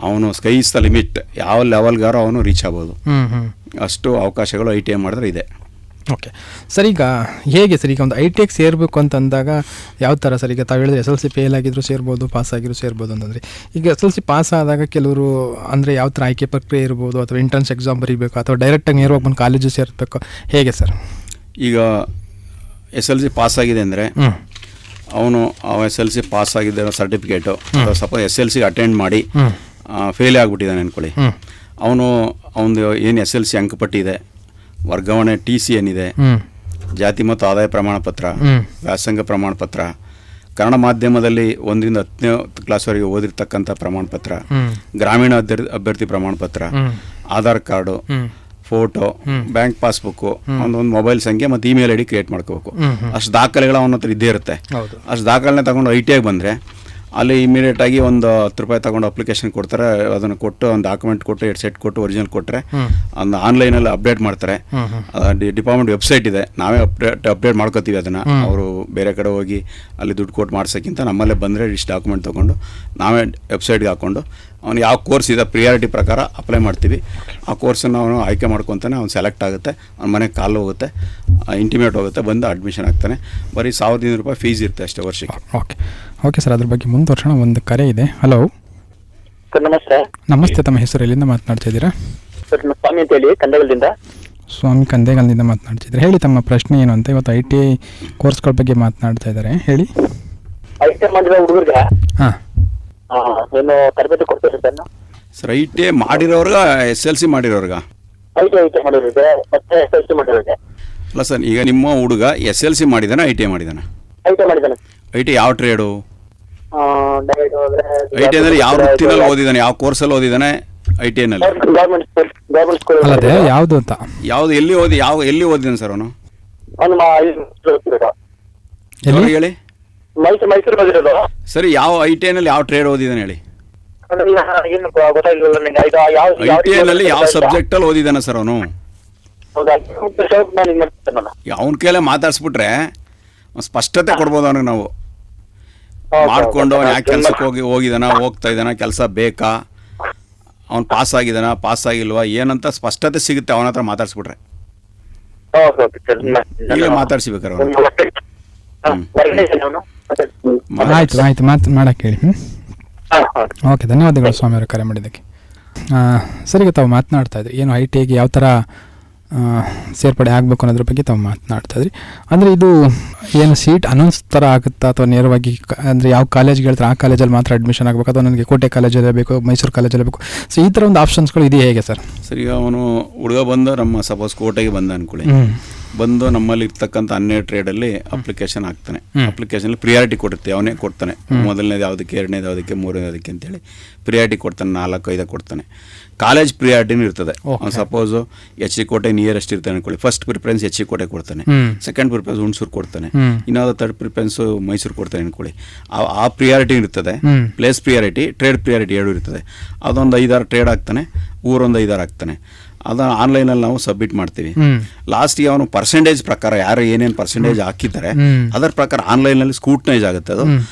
ಅವನು ಸ್ಕೈ ಇಸ್ ದ ಲಿಮಿಟ್, ಯಾವ ಲೆವೆಲ್ಗಾರು ಅವನು ರೀಚ್ ಆಗ್ಬೋದು. ಅಷ್ಟು ಅವಕಾಶಗಳು ITI ಮಾಡಿದ್ರೆ ಇದೆ. ಓಕೆ ಸರ್, ಈಗ ಹೇಗೆ ಸರ್ ಈಗ ಒಂದು ITIಗೆ ಸೇರಬೇಕು ಅಂತಂದಾಗ ಯಾವ ಥರ ಸರ್? ಈಗ ತಾವು ಹೇಳಿದ್ರೆ SLC ಫೇಲ್ ಆಗಿದ್ರು ಸೇರ್ಬೋದು, ಪಾಸ್ ಆಗಿದ್ರು ಸೇರ್ಬೋದು ಅಂತಂದರೆ, ಈಗ SLC ಪಾಸ್ ಆದಾಗ ಕೆಲವರು ಅಂದರೆ ಯಾವ ಥರ ಆಯ್ಕೆ ಪ್ರಕ್ರಿಯೆ ಇರ್ಬೋದು, ಅಥವಾ ಎಂಟ್ರೆನ್ಸ್ ಎಕ್ಸಾಮ್ ಬರೀಬೇಕು, ಅಥವಾ ಡೈರೆಕ್ಟಾಗಿ ನೇರವಾಗಿ ಬಂದು ಕಾಲೇಜು ಸೇರಬೇಕು, ಹೇಗೆ ಸರ್? ಈಗ SLC ಪಾಸ್ ಆಗಿದೆ ಅಂದರೆ ಅವನು SLC ಪಾಸ್ ಆಗಿದ್ದ ಸರ್ಟಿಫಿಕೇಟು, ಸಪೋಸ್ SLC ಅಟೆಂಡ್ ಮಾಡಿ ಫೇಲ್ ಆಗಿಬಿಟ್ಟಿದ್ದಾನೆ ಅಂದ್ಕೊಳ್ಳಿ, ಅವನು ಏನು SLC ಅಂಕಪಟ್ಟಿ ಇದೆ, ವರ್ಗಾವಣೆ TC ಏನಿದೆ, ಜಾತಿ ಮತ್ತು ಆದಾಯ ಪ್ರಮಾಣ ಪತ್ರ, ವ್ಯಾಸಂಗ ಪ್ರಮಾಣ ಪತ್ರ, ಕನ್ನಡ ಮಾಧ್ಯಮದಲ್ಲಿ 1ರಿಂದ 10ನೇ ಕ್ಲಾಸ್ವರೆಗೆ ಓದಿರ್ತಕ್ಕಂಥ ಪ್ರಮಾಣ ಪತ್ರ, ಗ್ರಾಮೀಣ ಅಭ್ಯರ್ಥಿ ಪ್ರಮಾಣ ಪತ್ರ, Aadhaar card, photo, bank passbook, ಒಂದು ಮೊಬೈಲ್ ಸಂಖ್ಯೆ ಮತ್ತು ಇಮೇಲ್ ID ಕ್ರಿಯೇಟ್ ಮಾಡ್ಕೋಬೇಕು. ಅಷ್ಟು ದಾಖಲೆಗಳು ಅವನ ಹತ್ರ ಇದ್ದೇ ಇರುತ್ತೆ. ಅಷ್ಟು ದಾಖಲೆನ ತಗೊಂಡು ITIಗೆ ಬಂದರೆ ಅಲ್ಲಿ ಇಮಿಡಿಯೇಟಾಗಿ ಒಂದು 10 ರೂಪಾಯಿ ತಗೊಂಡು ಅಪ್ಲಿಕೇಶನ್ ಕೊಡ್ತಾರೆ. ಅದನ್ನು ಕೊಟ್ಟು ಒಂದು ಡಾಕ್ಯುಮೆಂಟ್ ಕೊಟ್ಟು 2 ಸೆಟ್ ಕೊಟ್ಟು ಒರಿಜಿನಲ್ ಕೊಟ್ಟರೆ ಒಂದು ಆನ್ಲೈನಲ್ಲಿ ಅಪ್ಡೇಟ್ ಮಾಡ್ತಾರೆ. ಡಿಪಾರ್ಟ್ಮೆಂಟ್ ವೆಬ್ಸೈಟ್ ಇದೆ, ನಾವೇ ಅಪ್ಡೇಟ್ ಮಾಡ್ಕೋತೀವಿ ಅದನ್ನು. ಅವರು ಬೇರೆ ಕಡೆ ಹೋಗಿ ಅಲ್ಲಿ ದುಡ್ಡು ಕೊಟ್ಟು ಮಾಡ್ಸೋಕ್ಕಿಂತ ನಮ್ಮಲ್ಲೇ ಬಂದರೆ ಇಷ್ಟು ಡಾಕ್ಯುಮೆಂಟ್ ತೊಗೊಂಡು ನಾವೇ ವೆಬ್ಸೈಟ್ಗೆ ಹಾಕ್ಕೊಂಡು ಅವ್ನು ಯಾವ ಕೋರ್ಸ್ ಇದೆ ಪ್ರಿಯಾರಿಟಿ ಪ್ರಕಾರ ಅಪ್ಲೈ ಮಾಡ್ತೀವಿ. ಆ ಕೋರ್ಸನ್ನು ಅವನು ಆಯ್ಕೆ ಮಾಡ್ಕೊತಾನೆ, ಅವ್ನು ಸೆಲೆಕ್ಟ್ ಆಗುತ್ತೆ, ಅವ್ನ ಮನೆಗೆ ಕಾಲು ಹೋಗುತ್ತೆ, ಇಂಟಿಮೇಟ್ ಹೋಗುತ್ತೆ, ಬಂದು ಅಡ್ಮಿಷನ್ ಆಗ್ತಾನೆ. ಬರೀ 1,500 ರೂಪಾಯಿ ಫೀಸ್ ಇರುತ್ತೆ ಅಷ್ಟೇ ವರ್ಷಕ್ಕೆ. ಓಕೆ ಸರ್, ಅದ್ರ ಬಗ್ಗೆ ಮುಂದುವರ್ಸೋಣ. ಒಂದು ಕರೆ ಇದೆ. ಹಲೋ ಸರ್, ನಮಸ್ತೆ. ನಮಸ್ತೆ, ತಮ್ಮ ಹೆಸರು ಎಲ್ಲಿಂದ ಮಾತನಾಡ್ತಾ ಇದ್ದೀರಾ? ಸರ್, ನಾನು ಸ್ವಾಮಿ ಅಂತ ಹೇಳಿ ಕಂದಗಲದಿಂದ. ಸ್ವಾಮಿ ಕಂದೇಗಲ್ನಿಂದ ಮಾತನಾಡ್ತಿದ್ದಾರೆ. ಹೇಳಿ ತಮ್ಮ ಪ್ರಶ್ನೆ ಏನು ಅಂತ. ಇವತ್ತು ITI ಕೋರ್ಸ್ಗಳ ಬಗ್ಗೆ ಮಾತನಾಡ್ತಾ ಇದ್ದಾರೆ, ಹೇಳಿ. ITI ಮಾಡಿರೋ ಹುಡುಗರಿಗೆ ಹಾಂ ಏನು ತರಬೇತಿ ಕೊಡ್ತೀರಿ ಸರ್? ITI ಮಾಡಿರೋರ್ಗ SLC ಮಾಡಿರೋರ್ಗ? ITI ಮಾಡಿರೋರಿಗೆ ಮತ್ತೆ SLC ಮಾಡಿರೋರಿಗೆ. ಅಲ್ಲ ಸರ್, ಈಗ ನಿಮ್ಮ ಹುಡುಗ SLC ಮಾಡಿದಾನ ITI ಮಾಡಿದಾನ? ITI ಮಾಡಿದ್ದಾನೆ. ITI ಯಾವ ಟ್ರೇಡು? ITI ಅಂದರೆ ಯಾವ ವೃತ್ತಿನಲ್ಲಿ ಓದಿದ್ದಾನೆ, ಯಾವ ಕೋರ್ಸಲ್ಲಿ ಓದಿದ್ದಾನೆ ITIನಲ್ಲಿ? Government school. ಅಲ್ಲದೆ ಯಾವುದು ಅಂತ? ಯಾವುದು ಎಲ್ಲಿ ಓದಿದ್ದಾನೆ ಸರ್ ಅವನು? ಎಲ್ಲಿ ಹೇಳಿ. ಮೈಸೂರು ಓದಿರೋದು. ಸರಿ, ಯಾವ ITIನಲ್ಲಿ ಯಾವ ಟ್ರೇಡ್ ಓದಿದ್ದಾನೆ ಹೇಳಿ? ಏನು ಗೊತ್ತಾಗಿಲ್ಲ ನನಗೆ. ITIನಲ್ಲಿ ಯಾವ ಸಬ್ಜೆಕ್ಟಲ್ಲಿ ಓದಿದ್ದಾನೆ ಸರ್ ಅವನು? ಅವನ ಕೈಲೇ ಮಾತಾಡ್ಸ್ಬಿಟ್ರೆ ಸ್ಪಷ್ಟತೆ ಕೊಡ್ಬೋದು ಅವನಿಗೆ ನಾವು. ಮಾಡ್ಕೊಂಡು ಅವ್ನು ಯಾಕೆ ಕೆಲಸಕ್ಕೆ ಹೋಗ್ತಾ ಇದ್ದಾನ, ಕೆಲಸ ಬೇಕಾ, ಅವ್ನು ಪಾಸ್ ಆಗಿಲ್ವಾ ಏನಂತ ಸ್ಪಷ್ಟತೆ ಸಿಗುತ್ತೆ ಅವನ ಹತ್ರ ಮಾತಾಡ್ಸ್ಬಿಟ್ರೆ. ಈಗಲೇ ಮಾತಾಡ್ಸಿಬೇಕಾರೆ ಅವನು. ಆಯ್ತು ಮಾಡಕ್ಕೆ ಹೇಳಿ. ಓಕೆ, ಧನ್ಯವಾದಗಳು ಸ್ವಾಮಿ ಅವರು ಕರೆ ಮಾಡಿದ್ದಕ್ಕೆ. ಸರಿಗೆ ತಾವು ಮಾತನಾಡ್ತಾ ಇದ್ರಿ, ಏನು ITIಗೆ ಯಾವ ಥರ ಸೇರ್ಪಡೆ ಆಗಬೇಕು ಅನ್ನೋದ್ರ ಬಗ್ಗೆ ತಾವು ಮಾತನಾಡ್ತಾ ಇದ್ರಿ. ಅಂದರೆ ಇದು ಏನು ಸೀಟ್ ಅನೌನ್ಸ್ ಥರ ಆಗುತ್ತಾ ಅಥವಾ ನೇರವಾಗಿ ಅಂದರೆ ಯಾವ ಕಾಲೇಜ್ಗೆ ಹೇಳ್ತಾರೆ ಆ ಕಾಲೇಜಲ್ಲಿ ಮಾತ್ರ ಅಡ್ಮಿಷನ್ ಆಗಬೇಕು, ಅಥವಾ ನನಗೆ ಕೋಟೆ ಕಾಲೇಜಲ್ಲೇ ಬೇಕು, ಮೈಸೂರು ಕಾಲೇಜಲ್ಲೇ ಬೇಕು, ಸೊ ಈ ಥರ ಒಂದು ಆಪ್ಷನ್ಸ್ಗಳು ಇದೆಯಾ ಹೇಗೆ ಸರ್? ಸರ್, ಈಗ ಅವನು ಹುಡುಗ ಬಂದು ನಮ್ಮ ಸಪೋಸ್ ಕೋಟೆಗೆ ಬಂದ ಅಂದ್ಕೊಳ್ಳಿ, ಬಂದು ನಮ್ಮಲ್ಲಿ ಇರ್ತಕ್ಕಂಥ 12 ಟ್ರೇಡಲ್ಲಿ ಅಪ್ಲಿಕೇಶನ್ ಹಾಕ್ತಾನೆ. ಅಪ್ಲಿಕೇಶನಲ್ಲಿ ಪ್ರಿಯಾರಿಟಿ ಕೊಡುತ್ತೆ, ಅವನೇ ಕೊಡ್ತಾನೆ. ಮೊದಲನೇದು ಯಾವುದಕ್ಕೆ, ಎರಡನೇದು ಯಾವುದಕ್ಕೆ, ಮೂರನೇದು ಯಾವುದಕ್ಕೆ ಅಂತೇಳಿ ಪ್ರಿಯಾರಿಟಿ ಕೊಡ್ತಾನೆ. 4-5 ಕೊಡ್ತಾನೆ. ಕಾಲೇಜ್ ಪ್ರಿಯಾರಿಟಿನೂ ಇರ್ತದೆ. ಸಪೋಸು HC ಕೋಟೆ ನಿಯರೆಸ್ಟ್ ಇರ್ತಾನೆ ಅನ್ಕೊಳ್ಳಿ, ಫಸ್ಟ್ ಪ್ರಿಫರೆನ್ಸ್ HC ಕೋಟೆ ಕೊಡ್ತಾನೆ, ಸೆಕೆಂಡ್ ಪ್ರಿಫರೆನ್ಸ್ ಹುಣಸೂರು ಕೊಡ್ತಾನೆ, ಇನ್ನಾவது ಥರ್ಡ್ ಪ್ರಿಫರೆನ್ಸು ಮೈಸೂರು ಕೊಡ್ತಾನೆ ಅನ್ಕೊಳ್ಳಿ. ಆ ಪ್ರಿಯಾರಿಟಿ ಇರ್ತದೆ. ಪ್ಲೇಸ್ ಪ್ರಿಯಾರಿಟಿ, ಟ್ರೇಡ್ ಪ್ರಿಯಾರಿಟಿ 2 ಇರ್ತದೆ. ಅದೊಂದು 5-6 ಟ್ರೇಡ್ ಆಗ್ತಾನೆ, ಊರೊಂದು 5-6 ಆಗ್ತಾನೆ. ಅದನ್ನು ಆನ್ಲೈನಲ್ಲಿ ನಾವು ಸಬ್ಮಿಟ್ ಮಾಡ್ತೀವಿ. ಲಾಸ್ಟಿಗೆ ಅವನು ಪರ್ಸೆಂಟೇಜ್ ಪ್ರಕಾರ ಯಾರು ಏನೇನು ಪರ್ಸೆಂಟೇಜ್ ಹಾಕಿದ್ದಾರೆ ಅದರ ಪ್ರಕಾರ ಆನ್ಲೈನಲ್ಲಿ ಸ್ಕೂಟ್ನೈಸ್ ಆಗುತ್ತೆ. ಅದು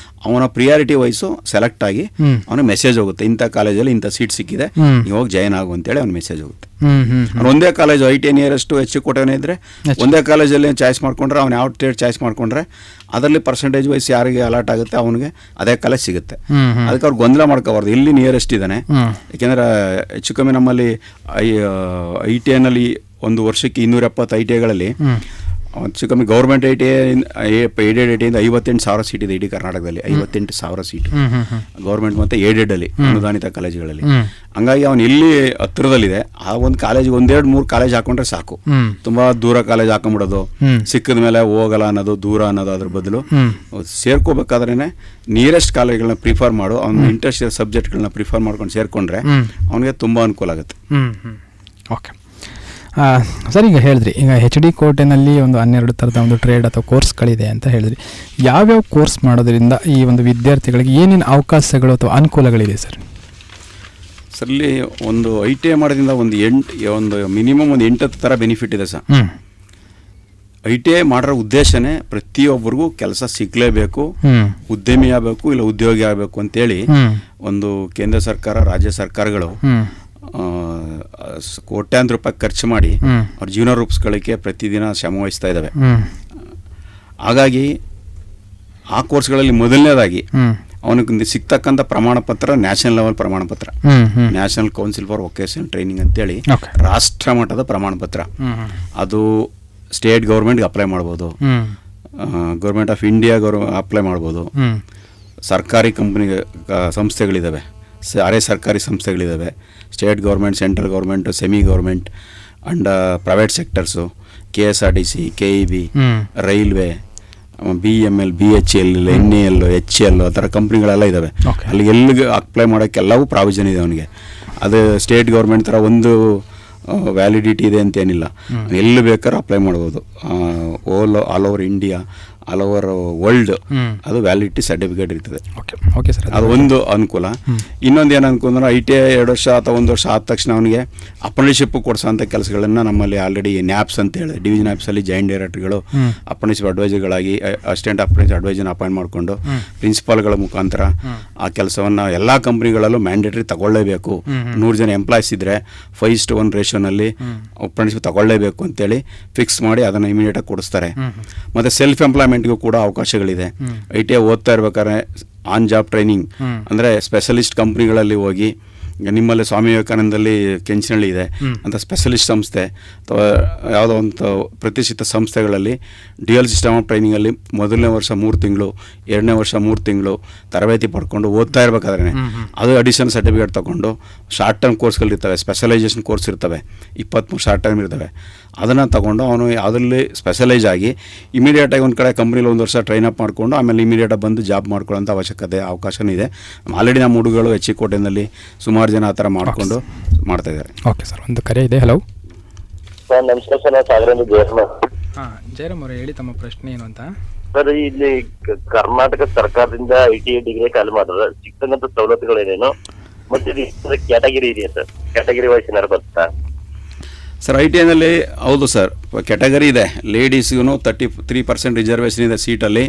ಅವನ ಪ್ರಿಯಾರಿಟಿ ವೈಸು ಸೆಲೆಕ್ಟ್ ಆಗಿ ಅವನಿಗೆ ಮೆಸೇಜ್ ಹೋಗುತ್ತೆ, ಇಂಥ ಕಾಲೇಜಲ್ಲಿ ಇಂಥ ಸೀಟ್ ಸಿಕ್ಕಿದೆ, ನೀವು ಹೋಗಿ ಜಾಯ್ನ್ ಆಗು ಅಂತೇಳಿ ಅವ್ನ ಮೆಸೇಜ್ ಹೋಗುತ್ತೆ. ಒಂದೇ ಕಾಲೇಜು ITI ನಿಯರೆಸ್ಟು HC ಕೋಟೆನೇ ಇದ್ದರೆ ಒಂದೇ ಕಾಲೇಜಲ್ಲಿ ಚಾಯ್ಸ್ ಮಾಡ್ಕೊಂಡ್ರೆ, ಅವ್ನು ಯಾವ ಟ್ರೇಡ್ ಚಾಯ್ಸ್ ಮಾಡ್ಕೊಂಡ್ರೆ ಅದರಲ್ಲಿ ಪರ್ಸೆಂಟೇಜ್ ವೈಸ್ ಯಾರಿಗೆ ಅಲಾಟ್ ಆಗುತ್ತೆ ಅವನಿಗೆ ಅದೇ ಕಾಲೇಜ್ ಸಿಗುತ್ತೆ. ಅದಕ್ಕೆ ಅವ್ರು ಗೊಂದಲ ಮಾಡ್ಕೋಬಾರ್ದು ಎಲ್ಲಿ ನಿಯರೆಸ್ಟ್ ಇದ್ದಾನೆ. ಯಾಕೆಂದರೆ ಹೆಚ್ಚು ಕಮ್ಮಿ ನಮ್ಮಲ್ಲಿ ITIನಲ್ಲಿ ಒಂದು ವರ್ಷಕ್ಕೆ 270 ITIಗಳಲ್ಲಿ ಹೆಚ್ಚು ಕಮ್ಮಿ government ITI aided ITI 58,000 seat ಇದೆ ಇಡೀ ಕರ್ನಾಟಕದಲ್ಲಿ. 58,000 ಸೀಟು ಗೌರ್ಮೆಂಟ್ ಮತ್ತು ಏಡೆಡಲ್ಲಿ ಅನುದಾನಿತ ಕಾಲೇಜುಗಳಲ್ಲಿ. ಹಂಗಾಗಿ ಅವನು ಎಲ್ಲಿ ಹತ್ತಿರದಲ್ಲಿದೆ ಆ ಒಂದು ಕಾಲೇಜಿಗೆ 1-2-3 ಕಾಲೇಜ್ ಹಾಕೊಂಡ್ರೆ ಸಾಕು. ತುಂಬ ದೂರ ಕಾಲೇಜ್ ಹಾಕೊಂಡ್ಬಿಡೋದು, ಸಿಕ್ಕಿದ ಮೇಲೆ ಹೋಗಲ್ಲ ಅನ್ನೋದು, ದೂರ ಅನ್ನೋದು, ಅದ್ರ ಬದಲು ಸೇರ್ಕೋಬೇಕಾದ್ರೇ ನಿಯರೆಸ್ಟ್ ಕಾಲೇಜ್ಗಳನ್ನ ಪ್ರಿಫರ್ ಮಾಡು. ಅವ್ನ ಇಂಟ್ರೆಸ್ಟ್ ಇರೋ ಸಬ್ಜೆಕ್ಟ್ಗಳನ್ನ ಪ್ರಿಫರ್ ಮಾಡ್ಕೊಂಡು ಸೇರಿಕೊಂಡ್ರೆ ಅವನಿಗೆ ತುಂಬ ಅನುಕೂಲ ಆಗುತ್ತೆ. ಓಕೆ ಸರ್, ಈಗ ಹೇಳಿದ್ರಿ, ಈಗ HD ಕೋಟೆನಲ್ಲಿ ಒಂದು 12 ಥರದ ಒಂದು ಟ್ರೇಡ್ ಅಥವಾ ಕೋರ್ಸ್ಗಳಿದೆ ಅಂತ ಹೇಳಿದ್ರಿ. ಯಾವ್ಯಾವ ಕೋರ್ಸ್ ಮಾಡೋದ್ರಿಂದ ಈ ಒಂದು ವಿದ್ಯಾರ್ಥಿಗಳಿಗೆ ಏನೇನು ಅವಕಾಶಗಳು ಅಥವಾ ಅನುಕೂಲಗಳಿದೆ ಸರ್? ಸರ್, ಇಲ್ಲಿ ಒಂದು ITI ಮಾಡೋದ್ರಿಂದ ಒಂದು ಮಿನಿಮಮ್ ಒಂದು 8 ಥರ ಬೆನಿಫಿಟ್ ಇದೆ ಸರ್. ITI ಮಾಡಿರೋ ಉದ್ದೇಶನೇ ಪ್ರತಿಯೊಬ್ಬರಿಗೂ ಕೆಲಸ ಸಿಗಲೇಬೇಕು, ಉದ್ಯಮಿ ಆಗಬೇಕು, ಇಲ್ಲ ಉದ್ಯೋಗಿ ಆಗಬೇಕು ಅಂತೇಳಿ ಒಂದು ಕೇಂದ್ರ ಸರ್ಕಾರ, ರಾಜ್ಯ ಸರ್ಕಾರಗಳು ಕೋಟ್ಯಾಂತರ ರೂಪಾಯಿ ಖರ್ಚು ಮಾಡಿ ಅವ್ರ ಜೀವನ ರೂಪಿಸ್ಕೊಳ್ಳಿಕ್ಕೆ ಪ್ರತಿದಿನ ಶ್ರಮ ವಹಿಸ್ತಾ ಇದ್ದಾವೆ. ಹಾಗಾಗಿ ಆ ಕೋರ್ಸ್ಗಳಲ್ಲಿ ಮೊದಲನೇದಾಗಿ ಅವನಿಗೆ ಸಿಗ್ತಕ್ಕಂಥ ಪ್ರಮಾಣ ಪತ್ರ ನ್ಯಾಷನಲ್ ಲೆವೆಲ್ ಪ್ರಮಾಣ ಪತ್ರ, national council for vocational training ಅಂತೇಳಿ ರಾಷ್ಟ್ರ ಮಟ್ಟದ ಪ್ರಮಾಣ ಪತ್ರ. ಅದು ಸ್ಟೇಟ್ ಗೌರ್ಮೆಂಟ್ಗೆ ಅಪ್ಲೈ ಮಾಡ್ಬೋದು, ಗೌರ್ಮೆಂಟ್ ಆಫ್ ಇಂಡಿಯಾ ಅಪ್ಲೈ ಮಾಡ್ಬೋದು, ಸರ್ಕಾರಿ ಕಂಪ್ನಿಗೆ ಸಂಸ್ಥೆಗಳಿದ್ದಾವೆ ಅರೆ ಸರ್ಕಾರಿ ಸಂಸ್ಥೆಗಳಿದ್ದಾವೆ, state government, central government, semi government and private sectors, KSRTC, KEB, railway, BML, BHEL, NAL, HCL ಆ ಥರ ಕಂಪ್ನಿಗಳೆಲ್ಲ ಇದ್ದಾವೆ. ಅಲ್ಲಿ ಎಲ್ಲಿಗೆ ಅಪ್ಲೈ ಮಾಡೋಕ್ಕೆ ಎಲ್ಲವೂ ಪ್ರಾವಿಷನ್ ಇದೆ ಅವನಿಗೆ. ಅದು ಸ್ಟೇಟ್ ಗೌರ್ಮೆಂಟ್ ಥರ ಒಂದು ವ್ಯಾಲಿಡಿಟಿ ಇದೆ ಅಂತೇನಿಲ್ಲ, ಎಲ್ಲಿ ಬೇಕಾದ್ರೂ ಅಪ್ಲೈ ಮಾಡ್ಬೋದು. All over India, all over world ಅದು ವ್ಯಾಲಿಡಿಟಿ ಸರ್ಟಿಫಿಕೇಟ್ ಇರ್ತದೆ. ಓಕೆ ಸರ್, ಅದು ಒಂದು ಅನುಕೂಲ. ಇನ್ನೊಂದು ಏನು ಅನುಕೂಲ ಅಂದ್ರೆ ITI 2 ವರ್ಷ ಅಥವಾ 1 ವರ್ಷ ಆದ ತಕ್ಷಣ ಅವನಿಗೆ ಅಪ್ರೆಂಟಿಸ್ಶಿಪ್ ಕೊಡಿಸೋಂಥ ಕೆಲಸಗಳನ್ನು ನಮ್ಮಲ್ಲಿ ಆಲ್ರೆಡಿ NAPS ಅಂತ ಹೇಳಿದೆ, ಡಿವಿಷನ್ ಆಫೀಸಲ್ಲಿ ಜಾಯಿಂಟ್ ಡೈರೆಕ್ಟರ್ಗಳು ಅಪ್ರೆಂಟಿಸ್ಶಿಪ್ ಅಡ್ವೈಸರ್ಗಳಾಗಿ ಅಸಿಸ್ಟೆಂಟ್ ಅಪ್ರೆಂಟಿಸ್ ಅಡ್ವೈಸರ್ನ ಅಪಾಯಿಂಟ್ ಮಾಡಿಕೊಂಡು ಪ್ರಿನ್ಸಿಪಾಲ್ಗಳ ಮುಖಾಂತರ ಆ ಕೆಲಸವನ್ನು ಎಲ್ಲ ಕಂಪ್ನಿಗಳಲ್ಲೂ ಮ್ಯಾಂಡೇಟರಿ ತಗೊಳ್ಳೇಬೇಕು. 100 ಜನ ಎಂಪ್ಲಾಯ್ಸ್ ಇದ್ದರೆ 5:1 ರೇಷಿಯೋನಲ್ಲಿ ಅಪ್ರೆಂಟಿಸ್ಶಿಪ್ ತಗೊಳ್ಳೇಬೇಕು ಅಂತೇಳಿ ಫಿಕ್ಸ್ ಮಾಡಿ ಅದನ್ನು ಇಮಿಡಿಯೇಟಾಗಿ ಕೊಡಿಸ್ತಾರೆ. ಮತ್ತು ಸೆಲ್ಫ್ ಎಂಪ್ಲಾಯ್ಮೆಂಟ್ಗೂ ಕೂಡ ಅವಕಾಶಗಳಿದೆ. ITI ಓದ್ತಾ ಇರ್ಬೇಕಾದ್ರೆ ಆನ್ ಜಾಬ್ ಟ್ರೈನಿಂಗ್ ಅಂದರೆ ಸ್ಪೆಷಲಿಸ್ಟ್ ಕಂಪ್ನಿಗಳಲ್ಲಿ ಹೋಗಿ, ನಿಮ್ಮಲ್ಲಿ ಸ್ವಾಮಿ ವಿವೇಕಾನಂದಲ್ಲಿ ಕೆಂಚನಹಳ್ಳಿ ಇದೆ ಅಂತ ಸ್ಪೆಷಲಿಸ್ಟ್ ಸಂಸ್ಥೆ ಅಥವಾ ಯಾವುದೋ ಒಂದು ಪ್ರತಿಷ್ಠಿತ ಸಂಸ್ಥೆಗಳಲ್ಲಿ ಡ್ಯುಯಲ್ ಸಿಸ್ಟಮ್ ಆಫ್ ಟ್ರೈನಿಂಗಲ್ಲಿ 1ನೇ ವರ್ಷ 3 ತಿಂಗಳು, 2ನೇ ವರ್ಷ 3 ತಿಂಗಳು ತರಬೇತಿ ಪಡ್ಕೊಂಡು ಓದ್ತಾ ಇರಬೇಕಾದ್ರೆ ಅದು ಅಡಿಷನಲ್ ಸರ್ಟಿಫಿಕೇಟ್ ತೊಗೊಂಡು ಶಾರ್ಟ್ ಟರ್ಮ್ ಕೋರ್ಸ್ಗಳಿರ್ತವೆ, ಸ್ಪೆಷಲೈಸೇಷನ್ ಕೋರ್ಸ್ ಇರ್ತವೆ, 23 ಶಾರ್ಟ್ ಟರ್ಮ್ ಇರ್ತವೆ, ಅದನ್ನು ತಗೊಂಡು ಅವನು ಯಾವುದರಲ್ಲಿ ಸ್ಪೆಷಲೈಸ್ ಆಗಿ ಇಮಿಡಿಯೇಟಾಗಿ ಒಂದು ಕಡೆ ಕಂಪ್ನಿಲಿ 1 ವರ್ಷ ಟ್ರೈನ್ ಅಪ್ ಮಾಡಿಕೊಂಡು ಆಮೇಲೆ ಇಮಿಡಿಯೇಟಾಗಿ ಬಂದು ಜಾಬ್ ಮಾಡ್ಕೊಳ್ಳೋಂಥ ಅವಶ್ಯಕತೆ ಅವಕಾಶವೂ ಇದೆ. ಆಲ್ರೆಡಿ ನಮ್ಮ ಹುಡುಗಗಳು HCಕೋಟೆನಲ್ಲಿ ಸುಮಾರು ಜನ ಆ ಥರ ಮಾಡಿಕೊಂಡು ಮಾಡ್ತಾ ಇದ್ದಾರೆ. ಓಕೆ ಸರ್, ಒಂದು ಕರೆ ಇದೆ. ಹಲೋ ಸರ್, ನಮಸ್ಕಾರ ಸರ್. ನಾನು ಸಾಗರದಿಂದ ಜಯರಾಮ್. ಜಯರಾಮ್ ಅವರೇ, ಹೇಳಿ ತಮ್ಮ ಪ್ರಶ್ನೆ ಏನು ಅಂತ. ಸರ್, ಇಲ್ಲಿ ಕರ್ನಾಟಕ ಸರ್ಕಾರದಿಂದ ITI ಡಿಗ್ರಿ ಖಾಲಿ ಮಾಡಿದ್ರೆ ಸಿಗ್ತಕ್ಕಂಥ ಸವಲತ್ತುಗಳೇನೇನು, ಮತ್ತೆ ಕ್ಯಾಟಗಿರಿ ಇದೆಯಾ ಸರ್? ಕ್ಯಾಟಗಿರಿ ವೈಸ್ ಏನಾರು ಬರುತ್ತಾ ಸರ್? ITIನಲ್ಲಿ ಹೌದು ಸರ್, ಕ್ಯಾಟಗರಿ ಇದೆ. ಲೇಡೀಸ್ಗೂ 33% ರಿಸರ್ವೇಷನ್ ಇದೆ ಸೀಟಲ್ಲಿ.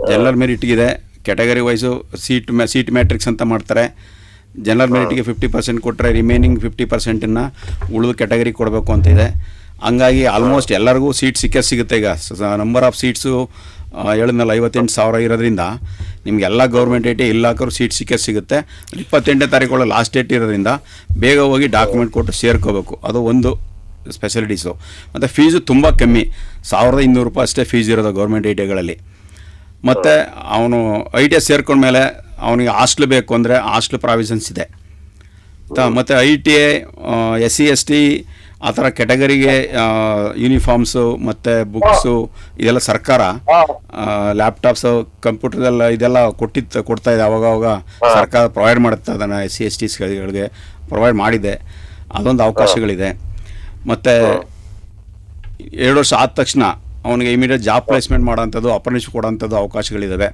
ಜನರಲ್ ಮೆರಿಟ್ಗಿದೆ. ಕ್ಯಾಟಗರಿ ವೈಸು ಸೀಟ್ ಮ್ಯಾಟ್ರಿಕ್ಸ್ ಅಂತ ಮಾಡ್ತಾರೆ. ಜನರಲ್ ಮೆರಿಟಿಗೆ 50% ಕೊಟ್ಟರೆ ರಿಮೈನಿಂಗ್ 50%ನ್ನು ಉಳಿದ ಕ್ಯಾಟಗರಿ ಕೊಡಬೇಕು ಅಂತ ಇದೆ. ಹಂಗಾಗಿ ಆಲ್ಮೋಸ್ಟ್ ಎಲ್ಲರಿಗೂ ಸೀಟ್ ಸಿಗುತ್ತೆ. ಈಗ ನಂಬರ್ ಆಫ್ ಸೀಟ್ಸು ಹೇಳಿದ್ನಲ್ಲ 58,000 ಇರೋದ್ರಿಂದ ನಿಮಗೆಲ್ಲ ಗೌರ್ಮೆಂಟ್ ITI ಇಲ್ಲ ಹಾಕೋರು ಸೀಟ್ ಸಿಗುತ್ತೆ. 28ನೇ ತಾರೀಕು ಲಾಸ್ಟ್ ಡೇಟ್ ಇರೋದ್ರಿಂದ ಬೇಗ ಹೋಗಿ ಡಾಕ್ಯುಮೆಂಟ್ ಕೊಟ್ಟು ಸೇರ್ಕೋಬೇಕು. ಅದು ಒಂದು ಸ್ಪೆಷಲಿಟೀಸು. ಮತ್ತು ಫೀಸು ತುಂಬ ಕಮ್ಮಿ, 1,200 ರೂಪಾಯಿ ಅಷ್ಟೇ ಫೀಸ್ ಇರೋದು ಗೌರ್ಮೆಂಟ್ ITIಗಳಲ್ಲಿ. ಮತ್ತು ಅವನು ITI ಸೇರ್ಕೊಂಡ್ಮೇಲೆ ಅವನಿಗೆ ಹಾಸ್ಟ್ಲ್ ಬೇಕು ಅಂದರೆ ಹಾಸ್ಟ್ಲ್ ಪ್ರಾವಿಷನ್ಸ್ ಇದೆ. ಮತ್ತು ITI SC ST ಆ ಥರ ಕ್ಯಾಟಗರಿಗೆ ಯೂನಿಫಾರ್ಮ್ಸು ಮತ್ತು ಬುಕ್ಸು ಇದೆಲ್ಲ ಸರ್ಕಾರ, ಲ್ಯಾಪ್ಟಾಪ್ಸು, ಕಂಪ್ಯೂಟರ್ದೆಲ್ಲ ಇದೆಲ್ಲ ಕೊಡ್ತಾ ಇದೆ. ಅವಾಗ ಸರ್ಕಾರ ಪ್ರೊವೈಡ್ ಮಾಡುತ್ತೆ. ಅದನ್ನು SC STಗಳಿಗೆ ಪ್ರೊವೈಡ್ ಮಾಡಿದೆ. ಅದೊಂದು ಅವಕಾಶಗಳಿದೆ. ಮತ್ತು 2 ವರ್ಷ ಆದ ತಕ್ಷಣ ಅವನಿಗೆ ಇಮಿಡಿಯೇಟ್ ಜಾಬ್ ಪ್ಲೇಸ್ಮೆಂಟ್ ಮಾಡೋಂಥದ್ದು, ಅಪ್ರೆಂಟಿಸ್ಶಿಪ್ ಕೊಡೋಂಥದ್ದು ಅವಕಾಶಗಳಿದ್ದಾವೆ.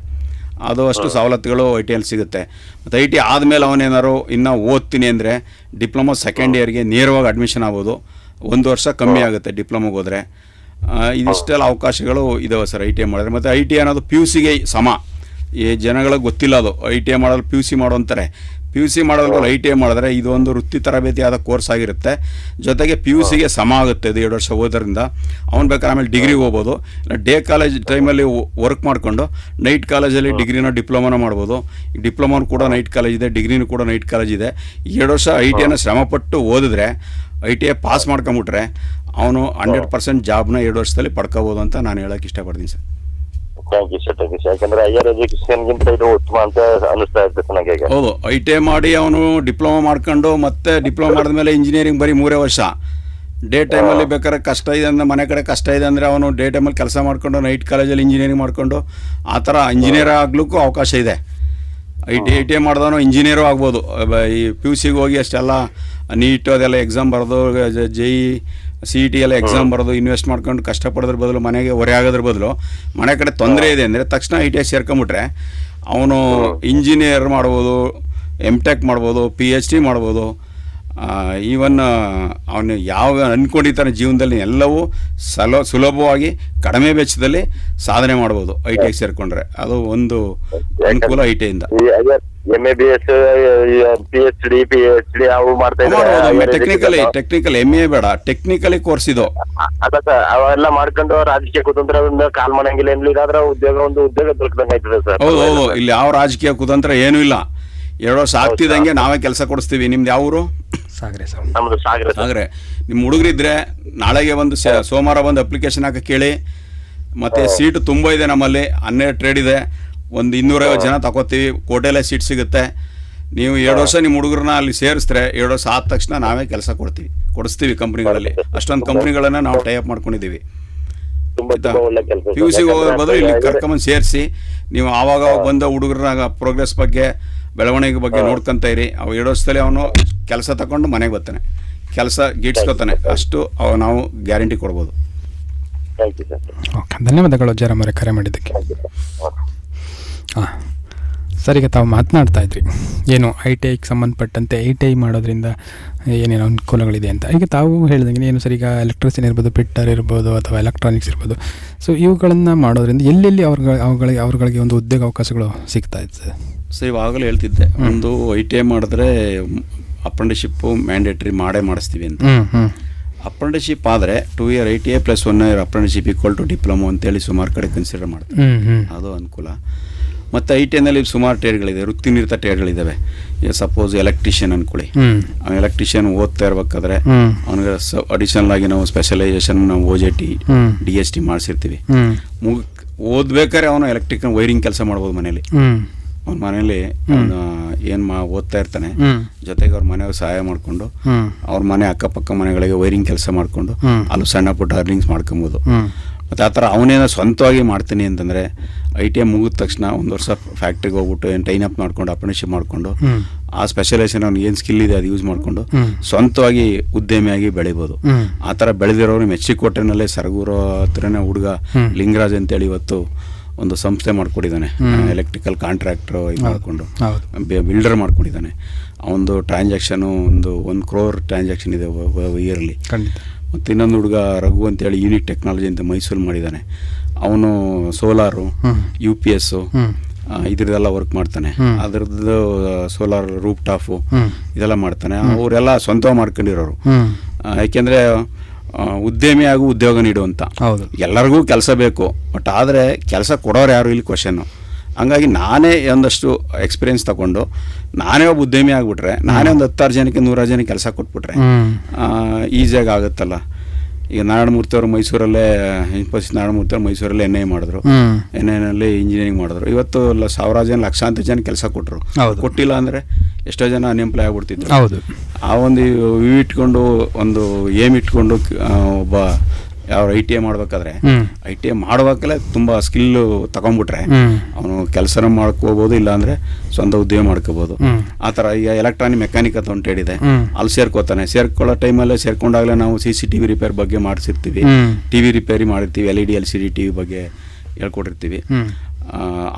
ಅದು ಅಷ್ಟು ಸವಲತ್ತುಗಳು ITIಯಲ್ಲಿ ಸಿಗುತ್ತೆ. ಮತ್ತು ITI ಆದಮೇಲೆ ಅವನೇನಾದ್ರು ಇನ್ನೂ ಓದ್ತೀನಿ ಅಂದರೆ ಡಿಪ್ಲೊಮಾ ಸೆಕೆಂಡ್ ಇಯರ್ಗೆ ನೇರವಾಗಿ ಅಡ್ಮಿಷನ್ ಆಗ್ಬೋದು. 1 ವರ್ಷ ಕಮ್ಮಿ ಆಗುತ್ತೆ ಡಿಪ್ಲೊಮಾಗೆ ಹೋದರೆ. ಇದಿಷ್ಟೆಲ್ಲ ಅವಕಾಶಗಳು ಇದಾವೆ ಸರ್ ITI ಮಾಡಿದ್ರೆ. ಮತ್ತು ITI ಅನ್ನೋದು PUCಗೆ ಸಮ. ಈ ಜನಗಳಿಗೆ ಗೊತ್ತಿಲ್ಲ ಅದು. ITI ಮಾಡಲು PUC ಮಾಡು ಅಂತಾರೆ. PUC ಮಾಡೋದ್ರಲ್ಲಿ ITI ಮಾಡಿದ್ರೆ ಇದೊಂದು ವೃತ್ತಿ ತರಬೇತಿಯಾದ ಕೋರ್ಸ್ ಆಗಿರುತ್ತೆ. ಜೊತೆಗೆ PUCಗೆ ಸಮ ಆಗುತ್ತೆ. ಇದು 2 ವರ್ಷ ಓದೋದ್ರಿಂದ ಅವ್ನು ಬೇಕಾದ್ರೆ ಆಮೇಲೆ ಡಿಗ್ರಿಗೆ ಹೋಗ್ಬೋದು. ಇಲ್ಲ ಡೇ ಕಾಲೇಜ್ ಟೈಮಲ್ಲಿ ವರ್ಕ್ ಮಾಡಿಕೊಂಡು ನೈಟ್ ಕಾಲೇಜಲ್ಲಿ ಡಿಗ್ರಿನೋ ಡಿಪ್ಲೊಮಾನೋ ಮಾಡ್ಬೋದು. ಈ ಡಿಪ್ಲೊಮಾನು ಕೂಡ ನೈಟ್ ಕಾಲೇಜ್ ಇದೆ, ಡಿಗ್ರಿನೂ ಕೂಡ ನೈಟ್ ಕಾಲೇಜ್ ಇದೆ. 2 ವರ್ಷ ITIನ ಶ್ರಮಪಟ್ಟು ಓದಿದ್ರೆ, ITI ಪಾಸ್ ಮಾಡ್ಕೊಂಬಿಟ್ರೆ ಅವನು 100% ಜಾಬ್ನ 2 ವರ್ಷದಲ್ಲಿ ಪಡ್ಕೋಬೋದು ಅಂತ ನಾನು ಹೇಳೋಕ್ಕೆ ಇಷ್ಟಪಡ್ತೀನಿ ಸರ್. Thank you sir. ಯಾಕಂದ್ರೆ ಹೈಯರ್ ಎಜುಕೇಶನ್ಗಿಂತ ಇದು ಉತ್ತಮ ಅಂತ ಅನಿಸ್ತಾ ಇರ್ತದೆ ನನಗೆ. ಹೌದು, ITI ಮಾಡಿ ಅವನು ಡಿಪ್ಲೊಮಾ ಮಾಡ್ಕೊಂಡು ಮತ್ತೆ ಡಿಪ್ಲೊಮಾ ಮಾಡಿದ್ಮೇಲೆ ಇಂಜಿನಿಯರಿಂಗ್ ಬರೀ 3 ವರ್ಷ. ಡೇ ಟೈಮಲ್ಲಿ ಬೇಕಾದ್ರೆ ಕಷ್ಟ ಇದೆ ಅಂದರೆ, ಮನೆ ಕಡೆ ಕಷ್ಟ ಇದೆ ಅಂದರೆ ಅವನು ಡೇ ಟೈಮಲ್ಲಿ ಕೆಲಸ ಮಾಡಿಕೊಂಡು ನೈಟ್ ಕಾಲೇಜಲ್ಲಿ ಇಂಜಿನಿಯರಿಂಗ್ ಮಾಡಿಕೊಂಡು ಆ ಥರ ಇಂಜಿನಿಯರ್ ಆಗ್ಲಿಕ್ಕೂ ಅವಕಾಶ ಇದೆ. ITI ಮಾಡಿದವನು ಇಂಜಿನಿಯರು ಆಗ್ಬೋದು. ಈ PUCಗೆ ಹೋಗಿ ಅಷ್ಟೆಲ್ಲ ನೀಟು ಅದೆಲ್ಲ ಎಕ್ಸಾಮ್ ಬರೆದು, JEE CET ಎಲ್ಲ ಎಕ್ಸಾಮ್ ಬರೋದು ಇನ್ವೆಸ್ಟ್ ಮಾಡ್ಕೊಂಡು ಕಷ್ಟಪಡೋದ್ರ ಬದಲು ಮನೆಗೆ ಹೊರೆ ಆಗೋದ್ರ ಬದಲು ಮನೆ ಕಡೆ ತೊಂದರೆ ಇದೆ ಅಂದರೆ ತಕ್ಷಣ ITI ಸೇರ್ಕೊಂಬಿಟ್ರೆ ಅವನು ಇಂಜಿನಿಯರ್ ಮಾಡ್ಬೋದು, MTech ಮಾಡ್ಬೋದು, PhD ಮಾಡ್ಬೋದು. ಈವನ್ ಅವನು ಯಾವ ಅಂದ್ಕೊಂಡಿರ್ತಾನೆ ಜೀವನದಲ್ಲಿ ಎಲ್ಲವೂ ಸುಲಭವಾಗಿ ಕಡಿಮೆ ವೆಚ್ಚದಲ್ಲಿ ಸಾಧನೆ ಮಾಡ್ಬೋದು ITI ಸೇರಿಕೊಂಡ್ರೆ. ಅದು ಒಂದು ಅನುಕೂಲ ITIಯಿಂದ. MABS, PhD ಅವು ಮಾಡ್ತಾ ಇದ್ದಾರೆ. ಟೆಕ್ನಿಕಲ್ MA ಬೇಡ, ಟೆಕ್ನಿಕಲಿ ಕೋರ್ಸ್ ಇದು. ಅವೆಲ್ಲ ಮಾಡ್ಕೊಂಡು ರಾಜಕೀಯ ಕುತಂತ್ರದಿಂದ ಕಾಲ್ ಮಾಡಂಗಿಲ್ಲ. ಏನಿಲ್ಲ ಉದ್ಯೋಗ ದೊರಕದಂಗೆ ಆಯ್ತದೆ ಸರ್. ಹೌದು, ಇಲ್ಲಿ ಯಾವ ರಾಜಕೀಯ ಕುತಂತ್ರ ಏನೂ ಇಲ್ಲ. 2 ವರ್ಷ ಆಗ್ತಿದ್ದಂಗೆ ನಾವೇ ಕೆಲಸ ಕೊಡಿಸ್ತೀವಿ. ನಿಮ್ದು ಯಾವ ಊರು? ಸಾಗರೆ ಸರ್. ನಮ್ದು ಸಾಗರೆ. ನಿಮ್ಮ ಹುಡುಗರಿದ್ರೆ ನಾಳೆಗೆ ಒಂದು ಸೋಮವಾರ ಬಂದು ಅಪ್ಲಿಕೇಶನ್ ಹಾಕಕ್ಕೆ ಹೇಳಿ. ಮತ್ತು ಸೀಟು ತುಂಬ ಇದೆ ನಮ್ಮಲ್ಲಿ. 12 ಟ್ರೇಡ್ ಇದೆ. ಒಂದು 250 ಜನ ತಗೋತೀವಿ. ಕೋಟೆಲ್ಲೇ ಸೀಟ್ ಸಿಗುತ್ತೆ. ನೀವು 2 ವರ್ಷ ನಿಮ್ಮ ಹುಡುಗರನ್ನ ಅಲ್ಲಿ ಸೇರಿಸಿದ್ರೆ 2 ವರ್ಷ ಆದ ತಕ್ಷಣ ನಾವೇ ಕೆಲಸ ಕೊಡಿಸ್ತೀವಿ ಕಂಪ್ನಿಗಳಲ್ಲಿ. ಅಷ್ಟೊಂದು ಕಂಪ್ನಿಗಳನ್ನ ನಾವು ಟೈ ಅಪ್ ಮಾಡ್ಕೊಂಡಿದ್ದೀವಿ. PUC ಹೋಗೋ ಬದಲು ಇಲ್ಲಿ ಕರ್ಕೊಂಬಂದು ಸೇರಿಸಿ ನೀವು ಆವಾಗ ಬಂದ ಹುಡುಗರನ್ನ ಪ್ರೋಗ್ರೆಸ್ ಬಗ್ಗೆ ಬೆಳವಣಿಗೆ ಬಗ್ಗೆ ನೋಡ್ಕೊಂತ ಇರಿ. ಅವು 2 ವರ್ಷದಲ್ಲಿ ಅವನು ಕೆಲಸ ತಗೊಂಡು ಮನೆಗೆ ಬರ್ತಾನೆ, ಕೆಲಸ ಗೀಡ್ಸ್ಕೊತಾನೆ, ಅಷ್ಟು ನಾವು ಗ್ಯಾರಂಟಿ ಕೊಡ್ಬೋದು. ಓಕೆ, ಧನ್ಯವಾದಗಳು ಜಯರಾಮ್ ಅವರೇ ಕರೆ ಮಾಡಿದ್ದಕ್ಕೆ. ಹಾಂ ಸರ್, ಈಗ ತಾವು ಮಾತನಾಡ್ತಾ ಇದ್ರಿ ಏನು ITIಗೆ ಸಂಬಂಧಪಟ್ಟಂತೆ ITI ಮಾಡೋದ್ರಿಂದ ಏನೇನು ಅನುಕೂಲಗಳಿದೆ ಅಂತ. ಈಗ ತಾವು ಹೇಳಿದಂಗೆ ಏನು ಸರ್, ಈಗ ಎಲೆಕ್ಟ್ರಿಷಿಯನ್ ಇರ್ಬೋದು, ಫಿಟ್ಟರ್ ಇರ್ಬೋದು, ಅಥವಾ ಎಲೆಕ್ಟ್ರಾನಿಕ್ಸ್ ಇರ್ಬೋದು, ಸೊ ಇವುಗಳನ್ನು ಮಾಡೋದ್ರಿಂದ ಎಲ್ಲೆಲ್ಲಿ ಅವ್ರುಗಳಿಗೆ ಒಂದು ಉದ್ಯೋಗ ಅವಕಾಶಗಳು ಸಿಗ್ತಾ ಇದೆ ಸರ್? ಸೊ ಇವಾಗಲೇ ಹೇಳ್ತಿದ್ದೆ, ಒಂದು ITI ಮಾಡಿದ್ರೆ ಅಪ್ರೆಂಟಿಸ್ಶಿಪ್ಪು ಮ್ಯಾಂಡೇಟ್ರಿ ಮಾಡಿಸ್ತೀವಿ ಅಂತ. ಅಪ್ರೆಂಟಿಸ್ಶಿಪ್ ಆದರೆ 2 year ITI + 1 year apprenticeship = diploma ಅಂತೇಳಿ ಸುಮಾರು ಕಡೆ ಕನ್ಸಿಡರ್ ಮಾಡ್ತಾರೆ. ಅದು ಅನುಕೂಲ. ಮತ್ತು ITIನಲ್ಲಿ ಸುಮಾರು ಟ್ರೇಡ್ಗಳಿದೆ, ವೃತ್ತಿನಿರತ ಟ್ರೇಡ್ಗಳಿದ್ದಾವೆ. ಈಗ ಸಪೋಸ್ ಎಲೆಕ್ಟ್ರಿಷಿಯನ್ ಅಂದ್ಕೊಳ್ಳಿ, ಎಲೆಕ್ಟ್ರಿಷಿಯನ್ ಓದ್ತಾ ಇರಬೇಕಾದ್ರೆ ಅವನಿಗೆ ಅಡಿಷನಲ್ ಆಗಿ ನಾವು ಸ್ಪೆಷಲೈಸೇಷನ್ ನಾವು OJT DST ಮಾಡಿಸಿರ್ತೀವಿ. ಓದ್ಬೇಕಾದ್ರೆ ಅವನು ಎಲೆಕ್ಟ್ರಿಕಲ್ ವೈರಿಂಗ್ ಕೆಲಸ ಮಾಡ್ಬೋದು ಮನೇಲಿ. ಅವ್ನ ಮನೇಲಿ ಓದ್ತಾ ಇರ್ತಾನೆ, ಜೊತೆಗೆ ಅವ್ರ ಮನೆಯವ್ರು ಸಹಾಯ ಮಾಡಿಕೊಂಡು ಅವ್ರ ಮನೆ ಅಕ್ಕಪಕ್ಕ ಮನೆಗಳಿಗೆ ವೈರಿಂಗ್ ಕೆಲಸ ಮಾಡಿಕೊಂಡು ಅಲ್ಲಿ ಸಣ್ಣ ಪುಟ್ಟ ಅರ್ನಿಂಗ್ಸ್ ಮಾಡ್ಕೊಬೋದು. ಮತ್ತು ಆ ಥರ ಅವನೇನೋ ಸ್ವಂತವಾಗಿ ಮಾಡ್ತೀನಿ ಅಂತಂದರೆ ITI ಮುಗಿದ ತಕ್ಷಣ 1 ವರ್ಷ ಫ್ಯಾಕ್ಟ್ರಿಗೆ ಹೋಗ್ಬಿಟ್ಟು ಏನು ಟೈನ್ ಅಪ್ ಮಾಡ್ಕೊಂಡು ಅಪ್ರೆಂಟಿಸ್ಶಿಪ್ ಮಾಡಿಕೊಂಡು ಆ ಸ್ಪೆಷಲೈಸೇಷನ್ ಅವ್ನಿಗೆ ಏನು ಸ್ಕಿಲ್ ಇದೆ ಅದು ಯೂಸ್ ಮಾಡಿಕೊಂಡು ಸ್ವಂತವಾಗಿ ಉದ್ಯಮಿಯಾಗಿ ಬೆಳಿಬೋದು. ಆ ಥರ ಬೆಳೆದಿರೋರು ಮೆಚ್ಚಿಕೋಟೆನಲ್ಲೇ ಸರಗೂರು ಹತ್ರನೇ ಹುಡುಗ ಲಿಂಗರಾಜ್ ಅಂತೇಳಿ ಇವತ್ತು ಒಂದು ಸಂಸ್ಥೆ ಮಾಡ್ಕೊಂಡಿದ್ದಾನೆ. ಎಲೆಕ್ಟ್ರಿಕಲ್ ಕಾಂಟ್ರಾಕ್ಟ್ರು ಇದು ಮಾಡಿಕೊಂಡು ಬಿಲ್ಡರ್ ಮಾಡ್ಕೊಂಡಿದ್ದಾನೆ. ಅವನದು ಟ್ರಾನ್ಸಾಕ್ಷನು 1 crore ಟ್ರಾನ್ಸಾಕ್ಷನ್ ಇದೆ ಇಯರ್ಲಿ. ಮತ್ತು ಇನ್ನೊಂದು ಹುಡುಗ ರಘು ಅಂತೇಳಿ ಯೂನಿಕ್ ಟೆಕ್ನಾಲಜಿ ಅಂತ ಮೈಸೂರು ಮಾಡಿದ್ದಾನೆ. ಅವನು ಸೋಲಾರು, UPS ಇದ್ರದ್ದೆಲ್ಲ ವರ್ಕ್ ಮಾಡ್ತಾನೆ. ಅದ್ರದ್ದು ಸೋಲಾರ್ ರೂಪ್ ಟಾಪು ಇದೆಲ್ಲ ಮಾಡ್ತಾನೆ. ಅವರೆಲ್ಲ ಸ್ವಂತ ಮಾಡ್ಕೊಂಡಿರೋರು. ಯಾಕೆಂದರೆ ಉದ್ಯಮಿ ಹಾಗೂ ಉದ್ಯೋಗ ನೀಡುವಂಥ ಎಲ್ಲರಿಗೂ ಕೆಲಸ ಬೇಕು, ಬಟ್ ಆದರೆ ಕೆಲಸ ಕೊಡೋರು ಯಾರು ಇಲ್ಲಿ ಕ್ವಶನ್ನು. ಹಂಗಾಗಿ ನಾನೇ ಒಂದಷ್ಟು ಎಕ್ಸ್ಪೀರಿಯೆನ್ಸ್ ತಗೊಂಡು ನಾನೇ ಒಬ್ಬ ಉದ್ಯಮಿ ಆಗಿಬಿಟ್ರೆ, ನಾನೇ ಒಂದು 10 ಜನಕ್ಕೆ 100 ಜನಕ್ಕೆ ಕೆಲಸ ಕೊಟ್ಬಿಟ್ರೆ ಈಸಿಯಾಗಿ ಆಗುತ್ತಲ್ಲ. ಈಗ ನಾರಾಯಣಮೂರ್ತಿ ಅವರು ಮೈಸೂರಲ್ಲೇ ಇನ್ಫೋಸಿಸ್ ನಾರಾಯಣಮೂರ್ತಿ ಅವರು ಮೈಸೂರಲ್ಲೇ NI ಮಾಡಿದ್ರು, NIನಲ್ಲಿ ಇಂಜಿನಿಯರಿಂಗ್ ಮಾಡಿದ್ರು. ಇವತ್ತು ಸಾವಿರಾರು ಜನ ಲಕ್ಷಾಂತರ ಜನ ಕೆಲಸ ಕೊಟ್ಟರು. ಕೊಟ್ಟಿಲ್ಲ ಅಂದರೆ ಎಷ್ಟೋ ಜನ ಅನ್ಎಂಪ್ಲಾಯ್ ಆಗ್ಬಿಡ್ತಿದ್ರು. ಆ ಒಂದು ಇಟ್ಕೊಂಡು ಒಂದು ಏಮ್ ಇಟ್ಕೊಂಡು ಒಬ್ಬ ಯಾವ ITI ಮಾಡಬೇಕಾದ್ರೆ ITI ಮಾಡುವಾಗಲೇ ತುಂಬ ಸ್ಕಿಲ್ಲು ತಗೊಂಡ್ಬಿಟ್ರೆ ಅವನು ಕೆಲಸನ ಮಾಡ್ಕೋಬೋದು, ಇಲ್ಲಾಂದರೆ ಸ್ವಂತ ಉದ್ಯೋಗ ಮಾಡ್ಕೋಬೋದು. ಆ ಥರ ಈಗ ಎಲೆಕ್ಟ್ರಾನಿಕ್ ಮೆಕ್ಯಾನಿಕ್ ಅಂತ ಒಂದು ಟ್ರೇಡ್ ಇದೆ, ಅಲ್ಲಿ ಸೇರ್ಕೋತಾನೆ. ಸೇರ್ಕೊಳ್ಳೋ ಟೈಮಲ್ಲೇ ಸೇರ್ಕೊಂಡಾಗಲೇ ನಾವು CCTV ರಿಪೇರ್ ಬಗ್ಗೆ ಮಾಡಿಸಿರ್ತೀವಿ, TV ರಿಪೇರಿ ಮಾಡಿರ್ತೀವಿ, LED LCD TV ಬಗ್ಗೆ ಹೇಳ್ಕೊಟ್ಟಿರ್ತೀವಿ.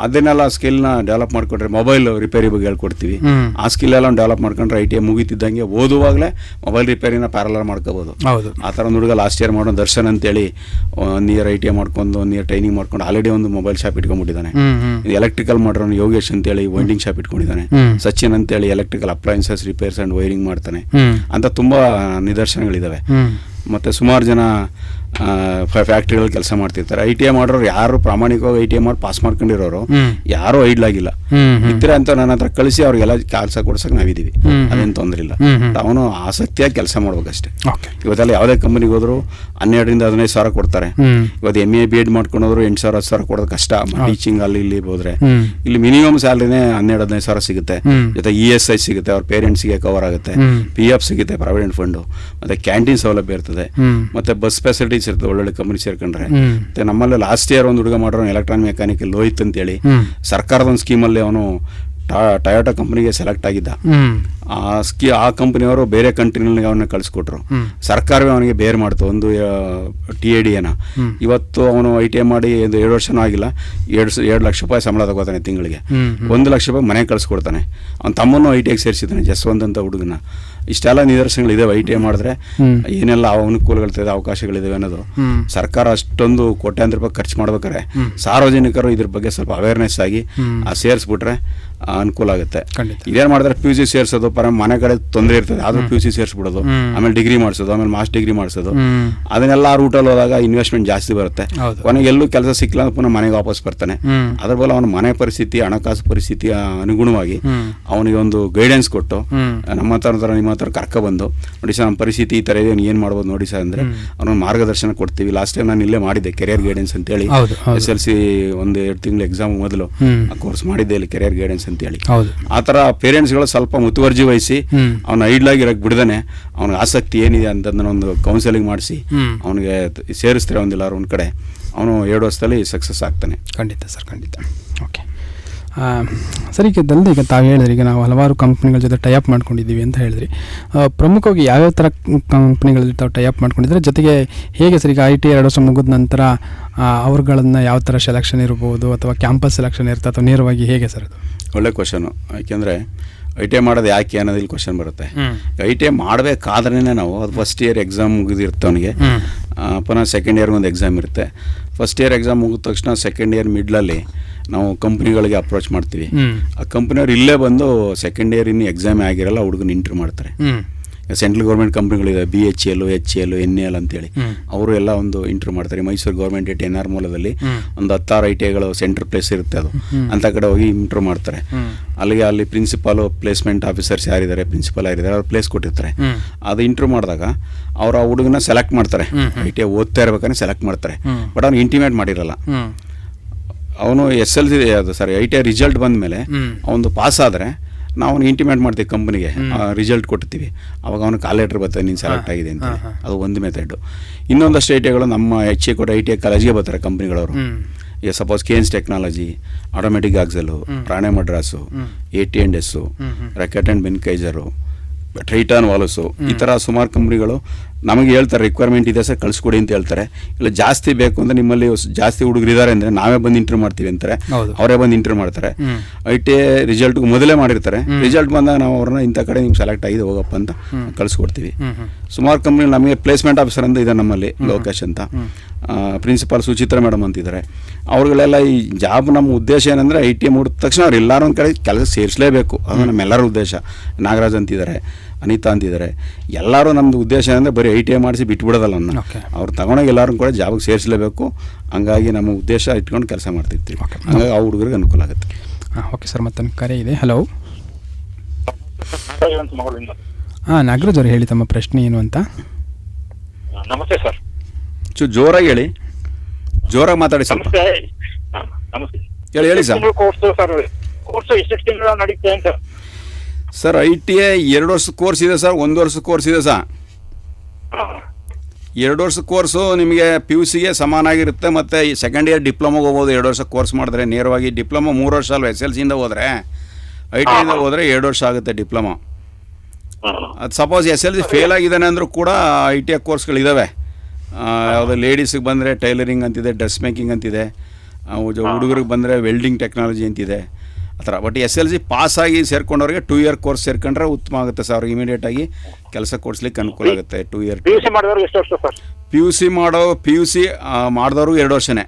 ಅದನ್ನೆಲ್ಲ ಸ್ಕಿಲ್ನ ಡೆವಲಪ್ ಮಾಡ್ಕೊಂಡ್ರೆ ಮೊಬೈಲ್ ರಿಪೇರಿ ಬಗ್ಗೆ ಹೇಳ್ಕೊಡ್ತೀವಿ. ಆ ಸ್ಕಿಲ್ ಎಲ್ಲ ಡೆವಲಪ್ ಮಾಡ್ಕೊಂಡ್ರೆ ITI ಮುಗಿತಿದ್ದಂಗೆ ಓದುವಾಗಲೇ ಮೊಬೈಲ್ ರಿಪೇರಿನ ಪ್ಯಾರಲರ್ ಮಾಡ್ಕೋಬೋದು. ಆ ಥರ ಒಂದು ಹುಡುಗ ಲಾಸ್ಟ್ ಇಯರ್ ಮಾಡೋ ದರ್ಶನ್ ಅಂತೇಳಿ 1 year ITI ಮಾಡ್ಕೊಂಡು 1 year ಟ್ರೈನಿಂಗ್ ಮಾಡ್ಕೊಂಡು ಆಲ್ರೆಡಿ ಒಂದು ಮೊಬೈಲ್ ಶಾಪ್ ಇಟ್ಕೊಂಡ್ಬಿಟ್ಟಿದ್ದಾನೆ. ಎಲೆಕ್ಟ್ರಿಕಲ್ ಮಾಡೋನು ಯೋಗೇಶ್ ಅಂತೇಳಿ ವೈಂಡಿಂಗ್ ಶಾಪ್ ಇಟ್ಕೊಂಡಿದ್ದಾನೆ. ಸಚಿನ್ ಅಂತೇಳಿ electrical appliances repairs and wiring ಮಾಡ್ತಾನೆ ಅಂತ ತುಂಬ ನಿದರ್ಶನಗಳಿದ್ದಾವೆ. ಮತ್ತು ಸುಮಾರು ಜನ ಫ್ಯಾಕ್ಟ್ರಿಗಳಲ್ಲಿ ಕೆಲಸ ಮಾಡ್ತಿರ್ತಾರೆ. ITI ಮಾಡೋರು ಯಾರು ಪ್ರಾಮಾಣಿಕವಾಗಿ ITI ಮಾಡಿ ಪಾಸ್ ಮಾಡ್ಕೊಂಡಿರೋರು ಯಾರು ಐಡ್ಲಾಗಿಲ್ಲ ಇದ್ರೆ ಅಂತ ನನ್ನ ಹತ್ರ ಕಳಿಸಿ ಅವ್ರಿಗೆಲ್ಲ ಕೆಲಸ ಕೊಡ್ಸಕ್ಕೆ ನಾವಿದ್ದೀವಿ, ಅದೇನು ತೊಂದರೆ ಇಲ್ಲ. ಅವನು ಆಸಕ್ತಿಯಾಗಿ ಕೆಲಸ ಮಾಡ್ಬೇಕಷ್ಟೇ. ಇವತ್ತೆಲ್ಲ ಯಾವುದೇ ಕಂಪನಿಗೆ ಹೋದ್ರು 12,000 to 15,000 ಕೊಡ್ತಾರೆ. ಇವತ್ತು MA BEd ಮಾಡ್ಕೊಂಡೋದ್ರು 8,000 10,000 ಕೊಡೋದು ಕಷ್ಟ. ಟೀಚಿಂಗ್ ಅಲ್ಲಿ ಇಲ್ಲಿ ಹೋದ್ರೆ ಇಲ್ಲಿ ಮಿನಿಮಮ್ ಸ್ಯಾಲರಿನೇ 12,000-15,000 ಸಿಗುತ್ತೆ. ಜೊತೆ ESI ಸಿಗುತ್ತೆ, ಅವ್ರ ಪೇರೆಂಟ್ಸ್ಗೆ ಕವರ್ ಆಗುತ್ತೆ, PF ಸಿಗುತ್ತೆ, ಪ್ರಾವಿಡೆಂಟ್ ಫಂಡು, ಮತ್ತೆ ಕ್ಯಾಂಟೀನ್ ಸೌಲಭ್ಯ ಇರ್ತದೆ, ಮತ್ತೆ ಬಸ್ ಫೆಸಿಲಿಟೀಸ್ ಇರ್ತದೆ ಒಳ್ಳೊಳ್ಳೆ ಕಂಪನಿ ಸೇರ್ಕೊಂಡ್ರೆ. ಮತ್ತೆ ನಮ್ಮಲ್ಲಿ ಲಾಸ್ಟ್ ಇಯರ್ ಒಂದು ಹುಡುಗ ಮಾಡೋರು ಎಲೆಕ್ಟ್ರಾನಿಕ್ ಮೆಕ್ಯಾನಿಕ್ ಲೋಹಿತ್ ಅಂತೇಳಿ ಸರ್ಕಾರದ ಒಂದು ಸ್ಕೀಮಲ್ಲಿ ಅವನು ಟೊಯೋಟಾ ಕಂಪನಿಗೆ ಸೆಲೆಕ್ಟ್ ಆಗಿದ್ದ. ಆ ಕಂಪನಿಯವರು ಬೇರೆ ಕಂಟ್ರಿನಲ್ಲಿ ಅವನ್ನ ಕಳಿಸ್ಕೊಟ್ರು. ಸರ್ಕಾರವೇ ಅವನಿಗೆ ಬೇರೆ ಮಾಡ್ತು ಒಂದು TAD ಏನೋ. ಇವತ್ತು ಅವನು ITI ಮಾಡಿ 2 ವರ್ಷನೂ ಆಗಿಲ್ಲ, 2 ಲಕ್ಷ ರೂಪಾಯಿ ಸಂಬಳ ತಗೋತಾನೆ ತಿಂಗಳಿಗೆ. 1 ಲಕ್ಷ ರೂಪಾಯಿ ಮನೆಗೆ ಕಳಿಸ್ಕೊಡ್ತಾನೆ. ಅವ್ನ ತಮ್ಮನ್ನು ITIಗೆ ಸೇರಿಸಿದ್ದಾನೆ, ಜಸ್ವಂತ್ ಅಂತ ಹುಡುಗನ. ಇಷ್ಟೆಲ್ಲ ನಿದರ್ಶನಗಳಿದ್ದಾವೆ. ITI ಮಾಡಿದ್ರೆ ಏನೆಲ್ಲ ಅನುಕೂಲಗಳಿದೆ, ಅವಕಾಶಗಳಿದಾವೆ ಅನ್ನೋದು. ಸರ್ಕಾರ ಅಷ್ಟೊಂದು ಕೋಟ್ಯಾಂತರ ರೂಪಾಯಿ ಖರ್ಚು ಮಾಡ್ಬೇಕಾದ್ರೆ ಸಾರ್ವಜನಿಕರು ಇದ್ರ ಬಗ್ಗೆ ಸ್ವಲ್ಪ ಅವೇರ್ನೆಸ್ ಆಗಿ ಸೇರಿಸ್ಬಿಟ್ರೆ ಅನುಕೂಲ ಆಗುತ್ತೆ. ಇದೇನು ಮಾಡಿದ್ರೆ PUC ಸೇರಿಸೋದು ಮನೆ ಕಡೆ ತೊಂದರೆ ಇರ್ತದೆ, ಆದ್ರೂ PUC ಸೇರಿಸ್ಬಿಡೋದು, ಆಮೇಲೆ ಡಿಗ್ರಿ ಮಾಡಿಸೋದು, ಆಮೇಲೆ ಮಾಸ್ಟರ್ ಡಿಗ್ರಿ ಮಾಡಿಸೋದು, ಅದನ್ನೆಲ್ಲ ರೂಟಲ್ಲಿ ಹೋದಾಗ ಇನ್ವೆಸ್ಟ್ಮೆಂಟ್ ಜಾಸ್ತಿ ಬರುತ್ತೆ. ಕೊನೆಗೆ ಎಲ್ಲೂ ಕೆಲಸ ಸಿಕ್ಕಿಲ್ಲ ಅಂದ್ರೆ ಪುನಃ ಮನೆಗೆ ವಾಪಸ್ ಬರ್ತಾನೆ. ಅದ್ರ ಬಲ್ಲ ಅವನ ಮನೆ ಪರಿಸ್ಥಿತಿ, ಹಣಕಾಸು ಪರಿಸ್ಥಿತಿಯ ಅನುಗುಣವಾಗಿ ಅವನಿಗೆ ಒಂದು ಗೈಡೆನ್ಸ್ ಕೊಟ್ಟು ನಮ್ಮ ಥರ ನಿಮ್ಮ ಹತ್ರ ಕರ್ಕೊಬಂದು ನೋಡಿ ಸರ್ ನಮ್ಮ ಪರಿಸ್ಥಿತಿ ಈ ಥರ ಇದೆ, ಏನು ಮಾಡ್ಬೋದು ನೋಡಿ ಸರ್ ಅಂದರೆ ಅವ್ರನ್ನ ಮಾರ್ಗದರ್ಶನ ಕೊಡ್ತೀವಿ. ಲಾಸ್ಟ್ ಟೈಮ್ ನಾನು ಇಲ್ಲೇ ಮಾಡಿದ್ದೆ ಕೆರಿಯರ್ ಗೈಡೆನ್ಸ್ ಅಂತೇಳಿ, SLC 1-2 ತಿಂಗಳು ಎಕ್ಸಾಮ್ ಮೊದಲು ಆ ಕೋರ್ಸ್ ಮಾಡಿದ್ದೆ ಇಲ್ಲಿ ಕೆರಿಯರ್ ಗೈಡೆನ್ಸ್ ಅಂತೇಳಿ. ಆ ಥರ ಪೇರೆಂಟ್ಸ್ಗಳು ಸ್ವಲ್ಪ ಮುತುವರ್ಜಿ ವಹಿಸಿ ಅವ್ನ ಐಡ್ಲಾಗಿರೋಕ್ಕೆ ಬಿಡ್ದೇ ಅವ್ನಿಗೆ ಆಸಕ್ತಿ ಏನಿದೆ ಅಂತಂದ್ರೆ ಒಂದು ಕೌನ್ಸೆಲಿಂಗ್ ಮಾಡಿಸಿ ಅವನಿಗೆ ಸೇರಿಸ್ತಾರೆ ಒಂದಿಲ್ಲಾರು ಒಂದು ಕಡೆ, ಅವನು 2 ವರ್ಷದಲ್ಲಿ ಸಕ್ಸಸ್ ಆಗ್ತಾನೆ. ಖಂಡಿತ ಸರ್, ಖಂಡಿತ. ಓಕೆ ಸರ್, ಈಗ ಈಗ ತಾವು ಹೇಳಿದ್ರಿ, ಈಗ ನಾವು ಹಲವಾರು ಕಂಪ್ನಿಗಳ ಜೊತೆ ಟೈಅಪ್ ಮಾಡ್ಕೊಂಡಿದ್ದೀವಿ ಅಂತ ಹೇಳಿದ್ರಿ. ಪ್ರಮುಖವಾಗಿ ಯಾವ್ಯಾವ ಥರ ಕಂಪ್ನಿಗಳ ಜೊತೆ ತಾವು ಟೈಅಪ್ ಮಾಡ್ಕೊಂಡಿದ್ರೆ, ಜೊತೆಗೆ ಹೇಗೆ ಸರ್ ಈಗ IT 2 ವರ್ಷ ಮುಗಿದ ನಂತರ ಅವ್ರುಗಳನ್ನು ಯಾವ ಥರ ಸೆಲೆಕ್ಷನ್ ಇರ್ಬೋದು ಅಥವಾ ಕ್ಯಾಂಪಸ್ ಸೆಲೆಕ್ಷನ್ ಇರುತ್ತೆ ಅಥವಾ ನೇರವಾಗಿ ಹೇಗೆ ಸರ್ ಅದು? ಒಳ್ಳೆ ಕ್ವಶನು. ಯಾಕೆಂದರೆ ITI ಮಾಡೋದು ಯಾಕೆ ಅನ್ನೋದು ಇಲ್ಲಿ ಕ್ವಶನ್ ಬರುತ್ತೆ. ITI ಮಾಡಬೇಕಾದ್ರೇ ನಾವು ಅದು ಫಸ್ಟ್ ಇಯರ್ ಎಕ್ಸಾಮ್ ಮುಗಿದಿರುತ್ತೆ ಅವನಿಗೆ, ಪುನಃ ಸೆಕೆಂಡ್ ಇಯರ್ಗೆ ಒಂದು ಎಕ್ಸಾಮ್ ಇರುತ್ತೆ. ಫಸ್ಟ್ ಇಯರ್ ಎಕ್ಸಾಮ್ ಮುಗಿದ ತಕ್ಷಣ ಸೆಕೆಂಡ್ ಇಯರ್ ಮಿಡ್ಲಲ್ಲಿ ನಾವು ಕಂಪ್ನಿಗಳಿಗೆ ಅಪ್ರೋಚ್ ಮಾಡ್ತೀವಿ. ಆ ಕಂಪ್ನಿಯವ್ರು ಇಲ್ಲೇ ಬಂದು ಸೆಕೆಂಡ್ ಇಯರ್ ಇನ್ನೂ ಎಕ್ಸಾಮೇ ಆಗಿರಲ್ಲ ಹುಡುಗನ ಇಂಟ್ರ್ಯೂ ಮಾಡ್ತಾರೆ. ಸೆಂಟ್ರಲ್ ಗೌರ್ಮೆಂಟ್ ಕಂಪ್ನಿಗಳಿದೆ, BHEL, HCL, NAL ಅಂತೇಳಿ, ಅವರು ಎಲ್ಲ ಒಂದು ಇಂಟ್ರ್ಯೂ ಮಾಡ್ತಾರೆ. ಮೈಸೂರು ಗೌರ್ಮೆಂಟ್ NR ಮೂಲದಲ್ಲಿ ಒಂದು 10 ITIಗಳು ಸೆಂಟ್ರ್ ಪ್ಲೇಸ್ ಇರುತ್ತೆ, ಅದು ಅಂಥ ಕಡೆ ಹೋಗಿ ಇಂಟ್ರ್ಯೂ ಮಾಡ್ತಾರೆ. ಅಲ್ಲಿ ಪ್ರಿನ್ಸಿಪಾಲು ಪ್ಲೇಸ್ಮೆಂಟ್ ಆಫೀಸರ್ಸ್ ಯಾರಿದ್ದಾರೆ, ಪ್ರಿನ್ಸಿಪಲ್ ಯಾರಿದ್ದಾರೆ, ಅವ್ರು ಪ್ಲೇಸ್ ಕೊಟ್ಟಿರ್ತಾರೆ. ಅದು ಇಂಟ್ರ್ಯೂ ಮಾಡಿದಾಗ ಅವ್ರು ಆ ಹುಡುಗನ ಸೆಲೆಕ್ಟ್ ಮಾಡ್ತಾರೆ. ITI ಓದ್ತಾ ಇರ್ಬೇಕಾದ್ರೆ ಸೆಲೆಕ್ಟ್ ಮಾಡ್ತಾರೆ, ಬಟ್ ಅವ್ನು ಇಂಟಿಮೇಟ್ ಮಾಡಿರಲ್ಲ. ಅವನು SLC ಅದು ಸರಿ ITI ರಿಸಲ್ಟ್ ಬಂದ ಮೇಲೆ ಅವನು ಪಾಸ್ ಆದರೆ ನಾವು ಇಂಟಿಮೇಟ್ ಮಾಡ್ತೀವಿ ಕಂಪ್ನಿಗೆ, ರಿಸಲ್ಟ್ ಕೊಡ್ತೀವಿ. ಅವಾಗ ಅವನು ಕಾಲ್ ಲೆಟ್ರ್ ಬರ್ತದೆ, ನೀನು ಸೆಲೆಕ್ಟ್ ಆಗಿದೆ ಅಂತ. ಅದು ಒಂದು ಮೆಥಡು. ಇನ್ನೊಂದಷ್ಟು ITIಗಳು ನಮ್ಮ HE ಕೊಟ್ಟು ITI ಕಾಲೇಜ್ಗೆ ಬರ್ತಾರೆ ಕಂಪ್ನಿಗಳವರು. ಈಗ suppose KNS technology, automatic axle, Rane Madras, AT&S, Reckitt and Benckiser, Triton valves, ಈ ಥರ ಸುಮಾರು ಕಂಪ್ನಿಗಳು ನಮಗೆ ಹೇಳ್ತಾರೆ ರಿಕ್ವೈರ್ಮೆಂಟ್ ಇದೆ ಸರ್ ಕಳಿಸ್ಕೊಡಿ ಅಂತ ಹೇಳ್ತಾರೆ. ಇಲ್ಲ ಜಾಸ್ತಿ ಬೇಕು ಅಂದರೆ ನಿಮ್ಮಲ್ಲಿ ಜಾಸ್ತಿ ಹುಡುಗರಿದ್ದಾರೆ ಅಂದರೆ ನಾವೇ ಬಂದು ಇಂಟರ್ವ್ಯೂ ಮಾಡ್ತೀವಿ ಅಂತಾರೆ, ಅವರೇ ಬಂದು ಇಂಟರ್ವ್ಯೂ ಮಾಡ್ತಾರೆ. ITI ರಿಸಲ್ಟ್ಗೂ ಮೊದಲೇ ಮಾಡಿರ್ತಾರೆ. ರಿಸಲ್ಟ್ ಬಂದಾಗ ನಾವು ಅವ್ರನ್ನ ಇಂಥ ಕಡೆ ನಿಮ್ಗೆ ಸೆಲೆಕ್ಟ್ ಆಗಿದೆ ಹೋಗಪ್ಪ ಅಂತ ಕಳಿಸ್ಕೊಡ್ತೀವಿ. ಸುಮಾರು ಕಂಪ್ನಿ ನಮಗೆ ಪ್ಲೇಸ್ಮೆಂಟ್ ಆಫೀಸರ್ ಅಂತ ಇದೆ ನಮ್ಮಲ್ಲಿ, ಲೋಕೇಶ್ ಅಂತ, ಪ್ರಿನ್ಸಿಪಾಲ್ ಸುಚಿತ್ರ ಮೇಡಮ್ ಅಂತಿದ್ದಾರೆ. ಅವ್ರಿಗೆಲ್ಲ ಈ ಜಾಬ್ ನಮ್ಮ ಉದ್ದೇಶ ಏನಂದರೆ ITI ಮುಗಿದ ತಕ್ಷಣ ಅವ್ರು ಎಲ್ಲರೂ ಒಂದು ಕಡೆ ಕೆಲಸ ಸೇರಿಸಲೇಬೇಕು, ಅದು ನಮ್ಮೆಲ್ಲರ ಉದ್ದೇಶ. ನಾಗರಾಜ್ ಅಂತಿದ್ದಾರೆ, ಅನಿತಾ ಅಂತಿದ್ದಾರೆ, ಎಲ್ಲರೂ ನಮ್ಮದು ಉದ್ದೇಶ ಅಂದರೆ ಬರೀ ITI ಮಾಡಿಸಿ ಬಿಟ್ಬಿಡೋದಲ್ಲ ನನ್ನ, ಅವ್ರು ತಗೊಂಡೋಗಿ ಎಲ್ಲರೂ ಕೂಡ ಜಾಬಿಗೆ ಸೇರಿಸಲೇಬೇಕು. ಹಂಗಾಗಿ ನಮ್ಮ ಉದ್ದೇಶ ಇಟ್ಕೊಂಡು ಕೆಲಸ ಮಾಡ್ತಿರ್ತೀವಿ. ಹಂಗಾಗಿ ಆ ಹುಡುಗರಿಗೆ ಅನುಕೂಲ ಆಗುತ್ತೆ. ಓಕೆ ಸರ್, ಮತ್ತೊಂದು ಕರೆ ಇದೆ. ಹಲೋ. ನಾಗರಾಜ್ ಅವರು ಹೇಳಿ ತಮ್ಮ ಪ್ರಶ್ನೆ ಏನು ಅಂತ. ನಮಸ್ತೆ ಸರ್. ಜೋರಾಗಿ ಹೇಳಿ, ಜೋರಾಗಿ ಮಾತಾಡಿ ಸ್ವಲ್ಪ. ಹೇಳಿ ಸರ್. ಸರ್ ITI 2 ವರ್ಷದ ಕೋರ್ಸ್ ಇದೆ ಸರ್, 1 ವರ್ಷದ ಕೋರ್ಸ್ ಇದೆ ಸರ್. 2 ವರ್ಷದ ಕೋರ್ಸು ನಿಮಗೆ PUCಗೆ ಸಮಾನಾಗಿರುತ್ತೆ. ಮತ್ತು ಸೆಕೆಂಡ್ ಇಯರ್ ಡಿಪ್ಲೊಮಾಗೆ ಹೋಗ್ಬೋದು. 2 ವರ್ಷ ಕೋರ್ಸ್ ಮಾಡಿದ್ರೆ ನೇರವಾಗಿ ಡಿಪ್ಲೊಮಾ 3 ವರ್ಷ ಅಲ್ವ, SLCಯಿಂದ ಹೋದರೆ. ITIಯಿಂದ ಹೋದರೆ 2 ವರ್ಷ ಆಗುತ್ತೆ ಡಿಪ್ಲೊಮಾ. ಅದು ಸಪೋಸ್ SLC ಫೇಲ್ ಆಗಿದ್ದಾನೆ ಅಂದರೂ ಕೂಡ ITI ಕೋರ್ಸ್ಗಳಿದ್ದಾವೆ. ಯಾವುದೋ ಲೇಡೀಸಿಗೆ ಬಂದರೆ ಟೈಲರಿಂಗ್ ಅಂತಿದೆ, ಡ್ರೆಸ್ ಮೇಕಿಂಗ್ ಅಂತಿದೆ, ಹುಡುಗರಿಗೆ ಬಂದರೆ ವೆಲ್ಡಿಂಗ್ ಟೆಕ್ನಾಲಜಿ ಅಂತಿದೆ, ಆ ಥರ. ಬಟ್ SLC ಪಾಸಾಗಿ ಸೇರ್ಕೊಂಡವ್ರಿಗೆ 2 ಇಯರ್ ಕೋರ್ಸ್ ಸೇರ್ಕೊಂಡ್ರೆ ಉತ್ತಮ ಆಗುತ್ತೆ ಸರ್. ಅವ್ರಿಗೆ ಇಮಿಡಿಯೇಟಾಗಿ ಕೆಲಸ ಕೊಡಿಸ್ಲಿಕ್ಕೆ ಅನುಕೂಲ ಆಗುತ್ತೆ. 2 ಇಯರ್ PUC ಮಾಡಿದವ್ರಿಗೆ ಎಷ್ಟು ವರ್ಷ ಸರ್? PUC ಮಾಡಿದವರು 2 ವರ್ಷನೇ.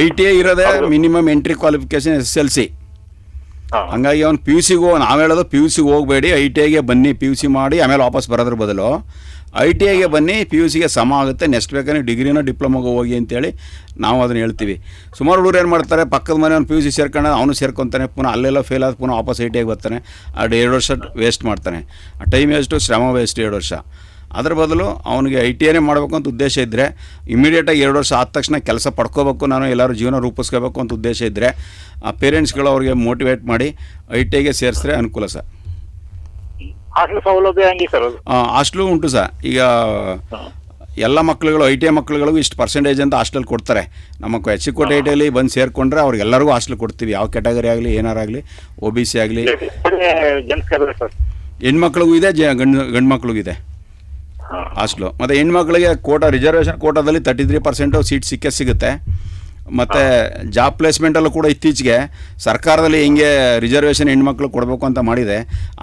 ITI ಇರೋದೇ ಮಿನಿಮಮ್ ಎಂಟ್ರಿ ಕ್ವಾಲಿಫಿಕೇಶನ್ SLC. ಹಂಗಾಗಿ ಅವ್ನು PUCಗೆ ನಾವು ಹೇಳೋದು PUCಗೆ ಹೋಗಬೇಡಿ, ITIಗೆ ಬನ್ನಿ. PUC ಮಾಡಿ ಆಮೇಲೆ ವಾಪಸ್ ಬರೋದ್ರ ಬದಲು ITIಗೆ ಬನ್ನಿ, PUCಗೆ ಸಮ ಆಗುತ್ತೆ. ನೆಕ್ಸ್ಟ್ ಬೇಕಾದ್ರೆ ಡಿಗ್ರಿನೋ ಡಿಪ್ಲೊಮಾಗೆ ಹೋಗಿ ಅಂತೇಳಿ ನಾವು ಅದನ್ನು ಹೇಳ್ತೀವಿ. ಸುಮಾರು ಹುಡುಗರು ಏನು ಮಾಡ್ತಾರೆ, ಪಕ್ಕದ ಮನೆ ಅವ್ನು PUC ಸೇರ್ಕೊಂಡು ಅವನು ಸೇರ್ಕೊತಾನೆ, ಪುನಃ ಅಲ್ಲೆಲ್ಲ ಫೇಲ್ ಆದ ಪುನಃ ವಾಪಸ್ ITIಗೆ ಬರ್ತಾನೆ. 2 ವರ್ಷ ವೇಸ್ಟ್ ಮಾಡ್ತಾನೆ. ಆ ಟೈಮ್ ವೇಸ್ಟು, ಶ್ರಮ ವೇಸ್ಟ್ 2 ವರ್ಷ. ಅದ್ರ ಬದಲು ಅವನಿಗೆ ITIನೇ ಮಾಡಬೇಕು ಅಂತ ಉದ್ದೇಶ ಇದ್ದರೆ, ಇಮಿಡಿಯೇಟಾಗಿ 2 ವರ್ಷ ಆದ ತಕ್ಷಣ ಕೆಲಸ ಪಡ್ಕೋಬೇಕು, ನಾನು ಎಲ್ಲರೂ ಜೀವನ ರೂಪಿಸ್ಕೋಬೇಕು ಅಂತ ಉದ್ದೇಶ ಇದ್ದರೆ, ಆ ಪೇರೆಂಟ್ಸ್ಗಳು ಅವ್ರಿಗೆ ಮೋಟಿವೇಟ್ ಮಾಡಿ ITIಗೆ ಸೇರಿಸಿದ್ರೆ ಅನುಕೂಲ ಸರ್. ಹಾಸ್ಟೆಲ್ ಸೌಲಭ್ಯ ಹೆಂಗೆ ಸರ್? ಹಾಸ್ಟೆಲು ಉಂಟು ಸರ್. ಈಗ ಎಲ್ಲ ಮಕ್ಕಳುಗಳು ITI ಮಕ್ಕಳುಗಳಿಗೂ ಇಷ್ಟು ಪರ್ಸೆಂಟೇಜ್ ಅಂತ ಹಾಸ್ಟೆಲ್ ಕೊಡ್ತಾರೆ. ನಮ್ಮ HE ಕೋಟೆ ITIಲಿ ಬಂದು ಸೇರಿಕೊಂಡ್ರೆ ಅವ್ರಿಗೆಲ್ಲರಿಗೂ ಹಾಸ್ಟೆಲ್ ಕೊಡ್ತೀವಿ. ಯಾವ ಕ್ಯಾಟಗರಿ ಆಗಲಿ, ಏನಾರಾಗಲಿ, OBC ಆಗಲಿ. ಹೆಣ್ಮಕ್ಳಿಗೂ ಇದೆ, ಗಂಡು ಮಕ್ಳಿಗೂ ಇದೆ ಹಾಸ್ಟೆಲು. ಮತ್ತು ಹೆಣ್ಮಕ್ಳಿಗೆ ರಿಸರ್ವೇಷನ್ ಕೋಟಾದಲ್ಲಿ 33% ಸೀಟ್ ಸಿಗುತ್ತೆ. ಮತ್ತು ಜಾಬ್ ಪ್ಲೇಸ್ಮೆಂಟಲ್ಲೂ ಕೂಡ ಇತ್ತೀಚೆಗೆ ಸರ್ಕಾರದಲ್ಲಿ ಹೆಂಗೆ ರಿಸರ್ವೇಷನ್ ಹೆಣ್ಮಕ್ಳು ಕೊಡಬೇಕು ಅಂತ ಮಾಡಿದೆ,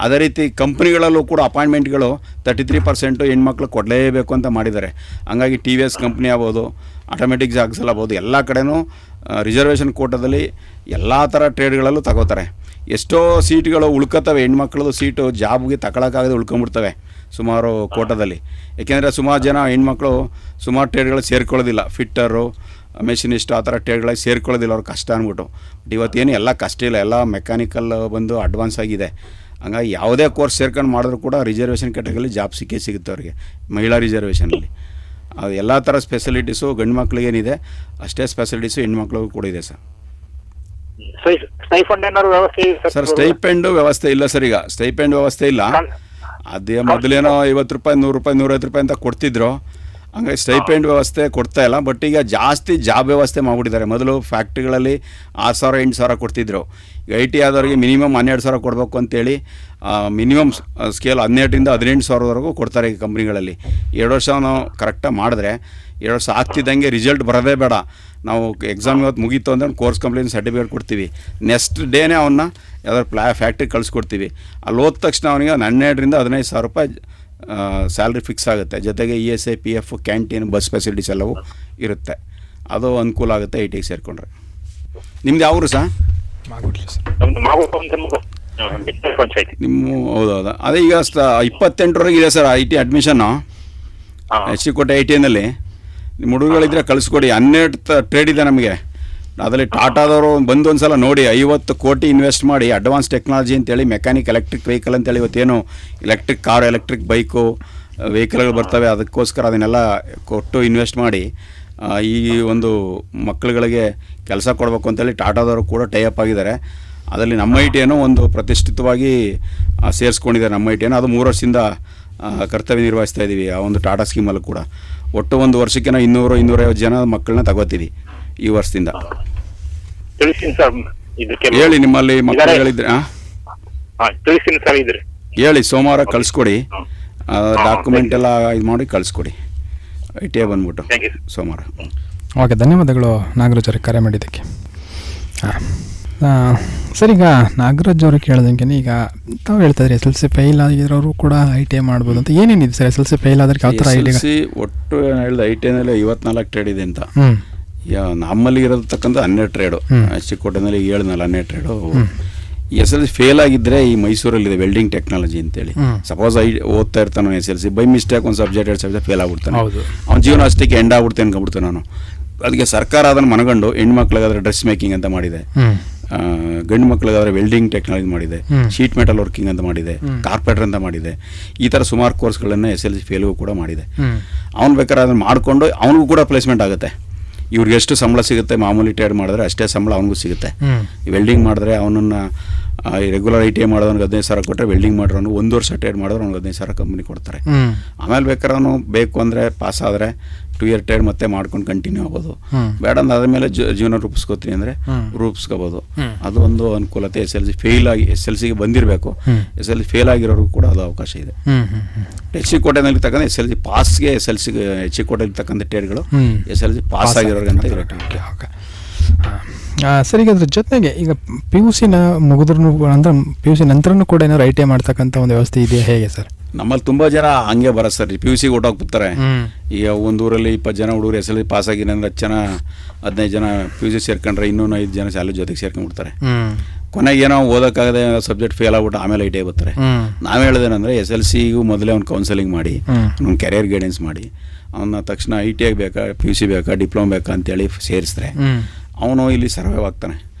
ಅದೇ ರೀತಿ ಕಂಪ್ನಿಗಳಲ್ಲೂ ಕೂಡ ಅಪಾಯಿಂಟ್ಮೆಂಟ್ಗಳು 33% ಹೆಣ್ಮಕ್ಳು ಕೊಡಲೇಬೇಕು ಅಂತ ಮಾಡಿದ್ದಾರೆ. ಹಂಗಾಗಿ TVS ಕಂಪ್ನಿ ಆಗ್ಬೋದು, ಆಟೋಮೆಟಿಕ್ ಜಾಗ್ಸಲ್ ಆಗ್ಬೋದು, ಎಲ್ಲ ಕಡೆನೂ ರಿಸರ್ವೇಷನ್ ಕೋಟಾದಲ್ಲಿ ಎಲ್ಲ ಥರ ಟ್ರೇಡ್ಗಳಲ್ಲೂ ತಗೋತಾರೆ. ಎಷ್ಟೋ ಸೀಟ್ಗಳು ಉಳ್ಕೊತವೆ, ಹೆಣ್ಮಕ್ಳದ್ದು ಸೀಟು ಜಾಬ್ಗೆ ತಗೊಳಕ್ಕಾಗದೆ ಉಳ್ಕೊಂಬಿಡ್ತವೆ ಸುಮಾರು ಕೋಟಾದಲ್ಲಿ. ಏಕೆಂದರೆ ಸುಮಾರು ಜನ ಹೆಣ್ಮಕ್ಳು ಸುಮಾರು ಟ್ರೇಡ್ಗಳು ಸೇರ್ಕೊಳ್ಳೋದಿಲ್ಲ. ಫಿಟ್ಟರು, ಮೆಷಿನಿಸ್ಟ್, ಆ ಥರ ಟ್ರೇಡ್ಗಳಿಗೆ ಸೇರ್ಕೊಳ್ಳೋದಿಲ್ಲ, ಅವ್ರು ಕಷ್ಟ ಅಂದ್ಬಿಟ್ಟು. ಬಟ್ ಇವತ್ತೇನು ಎಲ್ಲ ಕಷ್ಟ ಇಲ್ಲ, ಎಲ್ಲ ಮೆಕ್ಯಾನಿಕಲ್ ಬಂದು ಅಡ್ವಾನ್ಸ್ ಆಗಿದೆ. ಹಂಗಾಗಿ ಯಾವುದೇ ಕೋರ್ಸ್ ಸೇರ್ಕೊಂಡು ಮಾಡಿದ್ರು ಕೂಡ ರಿಸರ್ವೇಷನ್ ಕ್ಯಾಟಗರಿಲಿ ಜಾಬ್ ಸಿಗುತ್ತೆ ಅವ್ರಿಗೆ, ಮಹಿಳಾ ರಿಸರ್ವೇಷನಲ್ಲಿ. ಅದು ಎಲ್ಲ ಥರ ಸ್ಪೆಷಲಿಟೀಸು ಗಂಡು ಮಕ್ಳಿಗೆ ಏನಿದೆ ಅಷ್ಟೇ ಸ್ಪೆಷಲಿಟೀಸು ಹೆಣ್ಮಕ್ಳಿಗೂ ಕೂಡ ಇದೆ ಸರ್. ಸ್ಟೈಫಂಡ್ ಏನಾದ್ರು ವ್ಯವಸ್ಥೆ ಇದೆ ಸರ್ ಸ್ಟೈಪೆಂಡು ವ್ಯವಸ್ಥೆ ಇಲ್ಲ ಸರ್, ಈಗ ಸ್ಟೈಪೆಂಡ್ ವ್ಯವಸ್ಥೆ ಇಲ್ಲ. ಅದೇ ಮೊದಲೇನೋ 50 ರೂಪಾಯಿ 100 ರೂಪಾಯಿ 150 ರೂಪಾಯಿ ಅಂತ ಕೊಡ್ತಿದ್ರು, ಹಂಗಾಗಿ ಸ್ಟೈಪೆಂಡ್ ವ್ಯವಸ್ಥೆ ಕೊಡ್ತಾ ಇಲ್ಲ. ಬಟ್ ಈಗ ಜಾಸ್ತಿ ಜಾಬ್ ವ್ಯವಸ್ಥೆ ಮಾಡಿಬಿಟ್ಟಿದ್ದಾರೆ. ಮೊದಲು ಫ್ಯಾಕ್ಟ್ರಿಗಳಲ್ಲಿ 6,000 8,000 ಕೊಡ್ತಿದ್ರು. ಈಗ IT ಆದವ್ರಿಗೆ ಮಿನಿಮಮ್ 12,000 ಕೊಡಬೇಕು ಅಂತೇಳಿ ಮಿನಿಮಮ್ ಸ್ಕೇಲ್ 17,000ರಿಂದ 18,000ವರೆಗೂ ಕೊಡ್ತಾರೆ ಈ ಕಂಪ್ನಿಗಳಲ್ಲಿ. 2 ವರ್ಷ ನಾವು ಕರೆಕ್ಟಾಗಿ ಮಾಡಿದ್ರೆ 2 ವರ್ಷ ಆಗ್ತಿದ್ದಂಗೆ ರಿಸಲ್ಟ್ ಬರೋದೇ ಬೇಡ, ನಾವು ಎಕ್ಸಾಮ್ ಇವತ್ತು ಮುಗೀತು ಅಂದರೆ ಒಂದು ಕೋರ್ಸ್ ಕಂಪ್ಲೀಟ್ ಸರ್ಟಿಫಿಕೇಟ್ ಕೊಡ್ತೀವಿ, ನೆಕ್ಸ್ಟ್ ಡೇನೇ ಅವನ್ನ ಯಾವ್ದಾದ್ರು ಫ್ಯಾಕ್ಟ್ರಿಗೆ ಕಳಿಸ್ಕೊಡ್ತೀವಿ. ಅಲ್ಲಿ ಹೋದ ತಕ್ಷಣ ಅವನಿಗೆ 12,000ರಿಂದ 15,000 ರೂಪಾಯಿ ಸ್ಯಾಲ್ರಿ ಫಿಕ್ಸ್ ಆಗುತ್ತೆ. ಜೊತೆಗೆ ESI PF canteen bus facilities ಎಲ್ಲವೂ ಇರುತ್ತೆ. ಅದು ಅನುಕೂಲ ಆಗುತ್ತೆ IT ಸೇರಿಕೊಂಡ್ರೆ. ನಿಮ್ದು ಯಾವರು ಸರ್? ಮಾಗುಡ್ಲಿ ಸರ್. ನಮ್ದು ಮಾಗುಡ್ಲಿ ಪಂಚಾಯತಿ. ನಿಮ್ಮ ಹೌದೌದು. ಅದೇ ಈಗ 28ರವರೆಗೆ ಇದೆ ಸರ್ IT ಅಡ್ಮಿಷನ್ನು HCಕೋಟೆ ITನಲ್ಲಿ. ನಿಮ್ಮ ಹುಡುಗರುಗಳಿದ್ರೆ ಕಳಿಸ್ಕೊಡಿ. 12 ಟ್ರೇಡ್ ಇದೆ ನಮಗೆ. ಅದರಲ್ಲಿ ಟಾಟಾದವರು ಬಂದು ಒಂದು ಸಲ ನೋಡಿ 50 ಕೋಟಿ ಇನ್ವೆಸ್ಟ್ ಮಾಡಿ ಅಡ್ವಾನ್ಸ್ ಟೆಕ್ನಾಲಜಿ ಅಂತೇಳಿ ಮೆಕ್ಯಾನಿಕ್ ಎಲೆಕ್ಟ್ರಿಕ್ ವೆಹಿಕಲ್ ಅಂತೇಳಿ ಇವತ್ತೇನು ಎಲೆಕ್ಟ್ರಿಕ್ ಕಾರ್ ಎಲೆಕ್ಟ್ರಿಕ್ ಬೈಕು ವೆಹಿಕಲ್ಗಳು ಬರ್ತವೆ, ಅದಕ್ಕೋಸ್ಕರ ಅದನ್ನೆಲ್ಲ ಕೊಟ್ಟು ಇನ್ವೆಸ್ಟ್ ಮಾಡಿ ಈ ಒಂದು ಮಕ್ಕಳುಗಳಿಗೆ ಕೆಲಸ ಕೊಡಬೇಕು ಅಂತೇಳಿ ಟಾಟಾದವರು ಕೂಡ ಟೈಅಪ್ ಆಗಿದ್ದಾರೆ. ಅದರಲ್ಲಿ ನಮ್ಮ ITಯನ್ನು ಒಂದು ಪ್ರತಿಷ್ಠಿತವಾಗಿ ಸೇರಿಸ್ಕೊಂಡಿದ್ದಾರೆ. ನಮ್ಮ ITಯನ್ನು ಅದು 3 ವರ್ಷದಿಂದ ಕರ್ತವ್ಯ ನಿರ್ವಹಿಸ್ತಾ ಇದ್ದೀವಿ ಆ ಒಂದು ಟಾಟಾ ಸ್ಕೀಮಲ್ಲೂ ಕೂಡ. ಒಟ್ಟು ಒಂದು ವರ್ಷಕ್ಕೆ ನಾವು 200-250 ಜನ ಮಕ್ಕಳನ್ನ ತಗೋತೀವಿ ಈ ವರ್ಷದಿಂದ. ತಿಳಿಸ್ತೀನಿ ಸರ್ ಇದಕ್ಕೆ. ಹೇಳಿ ನಿಮ್ಮಲ್ಲಿ ಮಕ್ಕಳುಗಳಿದ್ರೆ ತಿಳಿಸ್ತೀನಿ ಸರ್ ಇದ್ರೆ ಹೇಳಿ. ಸೋಮವಾರ ಕಳಿಸ್ಕೊಡಿ, ಡಾಕ್ಯುಮೆಂಟ್ ಎಲ್ಲ ಇದು ಮಾಡಿ ಕಳಿಸ್ಕೊಡಿ. ITI ಬಂದ್ಬಿಟ್ಟು ಸೋಮವಾರ. ಓಕೆ, ಧನ್ಯವಾದಗಳು ನಾಗರಾಜ್ ಅವ್ರಿಗೆ ಕರೆ ಮಾಡಿದ್ದಕ್ಕೆ. ಸರ್, ಈಗ ನಾಗರಾಜ್ ಅವ್ರಿಗೆ ಕೇಳ್ದಂಗೆ ಈಗ ತಾವು ಹೇಳ್ತಾಯಿದ್ರಿ SLC ಫೇಲ್ ಆಗಿರೋರು ಕೂಡ ITI ಮಾಡ್ಬೋದು ಅಂತ. ಏನೇನಿದೆ ಸರ್ SLC ಫೇಲ್ ಆದ್ರೆ ಯಾವ ಥರ SLC ಒಟ್ಟು ಹೇಳಿದ ITIನಲ್ಲಿ 54 ಟ್ರೇಡ್ ಇದೆ ಅಂತ. ನಮ್ಮಲ್ಲಿ ಇರತಕ್ಕಂಥ 12 ಟ್ರೇಡು, HCಕೋಟೆನಲ್ಲಿ 12 ಟ್ರೇಡು. SLC ಫೇಲ್ ಆಗಿದ್ದರೆ ಈ ಮೈಸೂರಲ್ಲಿದೆ ವೆಲ್ಡಿಂಗ್ ಟೆಕ್ನಾಲಜಿ ಅಂತೇಳಿ. ಸಪೋಸ್ ಓದ್ತಾ ಇರ್ತಾನೆ SLC ಬೈ ಮಿಸ್ಟೇಕ್ ಒಂದು ಸಬ್ಜೆಕ್ಟ್ 2 ಸಬ್ಜೆಕ್ಟ್ ಫೇಲ್ ಆಗ್ಬಿಡ್ತಾನೆ, ಅವ್ನ ಜೀವನ ಅಷ್ಟಕ್ಕೆ ಎಂಡ್ ಆಗ್ಬಿಡ್ತೇನೆ ಅನ್ಕೊಂಡ್ಬಿಡ್ತಾನೆ ನಾನು. ಅದಕ್ಕೆ ಸರ್ಕಾರ ಅದನ್ನು ಮನಗಂಡು ಹೆಣ್ಮಕ್ಳಿಗಾದ್ರೆ ಡ್ರೆಸ್ ಮೇಕಿಂಗ್ ಅಂತ ಮಾಡಿದೆ, ಗಂಡು ಮಕ್ಳಿಗಾದ್ರೆ ವೆಲ್ಡಿಂಗ್ ಟೆಕ್ನಾಲಜಿ ಮಾಡಿದೆ, ಶೀಟ್ ಮೆಟಲ್ ವರ್ಕಿಂಗ್ ಅಂತ ಮಾಡಿದೆ, ಕಾರ್ಪೆಂಟರ್ ಅಂತ ಮಾಡಿದೆ. ಈ ಥರ ಸುಮಾರು ಕೋರ್ಸ್ಗಳನ್ನು SLC ಫೇಲ್ಗೂ ಕೂಡ ಮಾಡಿದೆ. ಅವ್ನು ಬೇಕಾದ್ರೆ ಅದನ್ನು ಮಾಡಿಕೊಂಡು ಅವನಿಗೂ ಕೂಡ ಪ್ಲೇಸ್ಮೆಂಟ್ ಆಗುತ್ತೆ. ಇವ್ರಿಗೆ ಎಷ್ಟು ಸಂಬಳ ಸಿಗುತ್ತೆ ಮಾಮೂಲಿ ಟ್ರೇಡ್ ಮಾಡಿದ್ರೆ ಅಷ್ಟೇ ಸಂಬಳ ಅವನಿಗೂ ಸಿಗುತ್ತೆ. ವೆಲ್ಡಿಂಗ್ ಮಾಡಿದ್ರೆ ಅವನನ್ನು ರೆಗ್ಯುಲರ್ ITI ಮಾಡೋದವ್ನಿಗೆ 15,000 ಕೊಟ್ಟರೆ, ವೆಲ್ಡಿಂಗ್ ಮಾಡೋನು 1 ವರ್ಷ ಟ್ರೇಡ್ ಮಾಡಿದ್ರೆ ಅವ್ನಿಗೆ 15,000 ಕಂಪ್ನಿ ಕೊಡ್ತಾರೆ. ಆಮೇಲೆ ಬೇಕಾದ್ರೆ ಅವನು ಬೇಕು ಅಂದರೆ ಪಾಸ್ ಆದರೆ 2 ಇಯರ್ ಟ್ರೇಡ್ ಮತ್ತೆ ಮಾಡ್ಕೊಂಡು ಕಂಟಿನ್ಯೂ ಆಗ್ಬೋದು. ಬೇಡ ಅಂದ್ರೆ ಅದಾದಮೇಲೆ ಜೀವನ ರೂಪಿಸ್ಕೋತೀನಿ ಅಂದರೆ ರೂಪಿಸ್ಕೋಬೋದು. ಅದು ಒಂದು ಅನುಕೂಲತೆ. SLC ಫೇಲ್ ಆಗಿ SLCಗೆ ಬಂದಿರಬೇಕು. SLC ಫೇಲ್ ಆಗಿರೋರು ಕೂಡ ಅದು ಅವಕಾಶ ಇದೆ. HCಕೋಟೆನಲ್ಲಿ ತಕ್ಕಂಥ SLC ಪಾಸ್ಗೆ SLCಗೆ HCಕೋಟೆಯಲ್ಲಿ ತಕ್ಕಂಥ ಟ್ರೇಡ್ಗಳು SLC ಪಾಸ್ ಆಗಿರೋರಿಗೆ ಅಂತ ಇರುತ್ತೆ. ಸರ್, ಈಗ ಅದ್ರ ಜೊತೆಗೆ ಈಗ PUC ಮುಗಿದ್ರೂ ಅಂದ್ರೆ PUC ನಂತರನೂ ಕೂಡ ಏನಾದ್ರು ITI ಮಾಡ್ತಕ್ಕಂಥ ಒಂದು ವ್ಯವಸ್ಥೆ ಇದೆಯಾ, ಹೇಗೆ ಸರ್? ನಮ್ಮಲ್ಲಿ ತುಂಬ ಜನ ಹಂಗೆ ಬರೋದು ಸರ್, PUCಗೆ ಓಟೋಗ್ಬಿಡ್ತಾರೆ. ಈಗ ಒಂದು ಊರಲ್ಲಿ 20 ಜನ ಹುಡುಗರು SLC ಪಾಸ್ ಆಗಿನ ಅಂದ್ರೆ 10 ಜನ 15 ಜನ PUC ಸೇರ್ಕೊಂಡ್ರೆ ಇನ್ನೂ 5 ಜನ ಶಾಲೆ ಜೊತೆಗೆ ಸೇರ್ಕೊಂಡ್ಬಿಡ್ತಾರೆ. ಕೊನೆಗೆ ಏನೋ ಓದೋಕ್ಕಾಗದೆ ಸಬ್ಜೆಕ್ಟ್ ಫೇಲ್ ಆಗ್ಬಿಟ್ಟು ಆಮೇಲೆ ITI ಬರ್ತಾರೆ. ನಾವು ಹೇಳೋದೇನೆಂದರೆ SLCಗೂ ಮೊದಲೇ ಅವ್ನು ಕೌನ್ಸಲಿಂಗ್ ಮಾಡಿ, ಅವ್ನು ಕೆರಿಯರ್ ಗೈಡೆನ್ಸ್ ಮಾಡಿ, ಅವನ್ನ ತಕ್ಷಣ ITI ಬೇಕಾ PUC ಬೇಕಾ ಡಿಪ್ಲೊಮಾ ಬೇಕಾ ಅಂತೇಳಿ ಸೇರಿಸಿದ್ರೆ ಅವನು ಇಲ್ಲಿ ಸರ್ವೈವ್ ಆಗ್ತಾನೆ.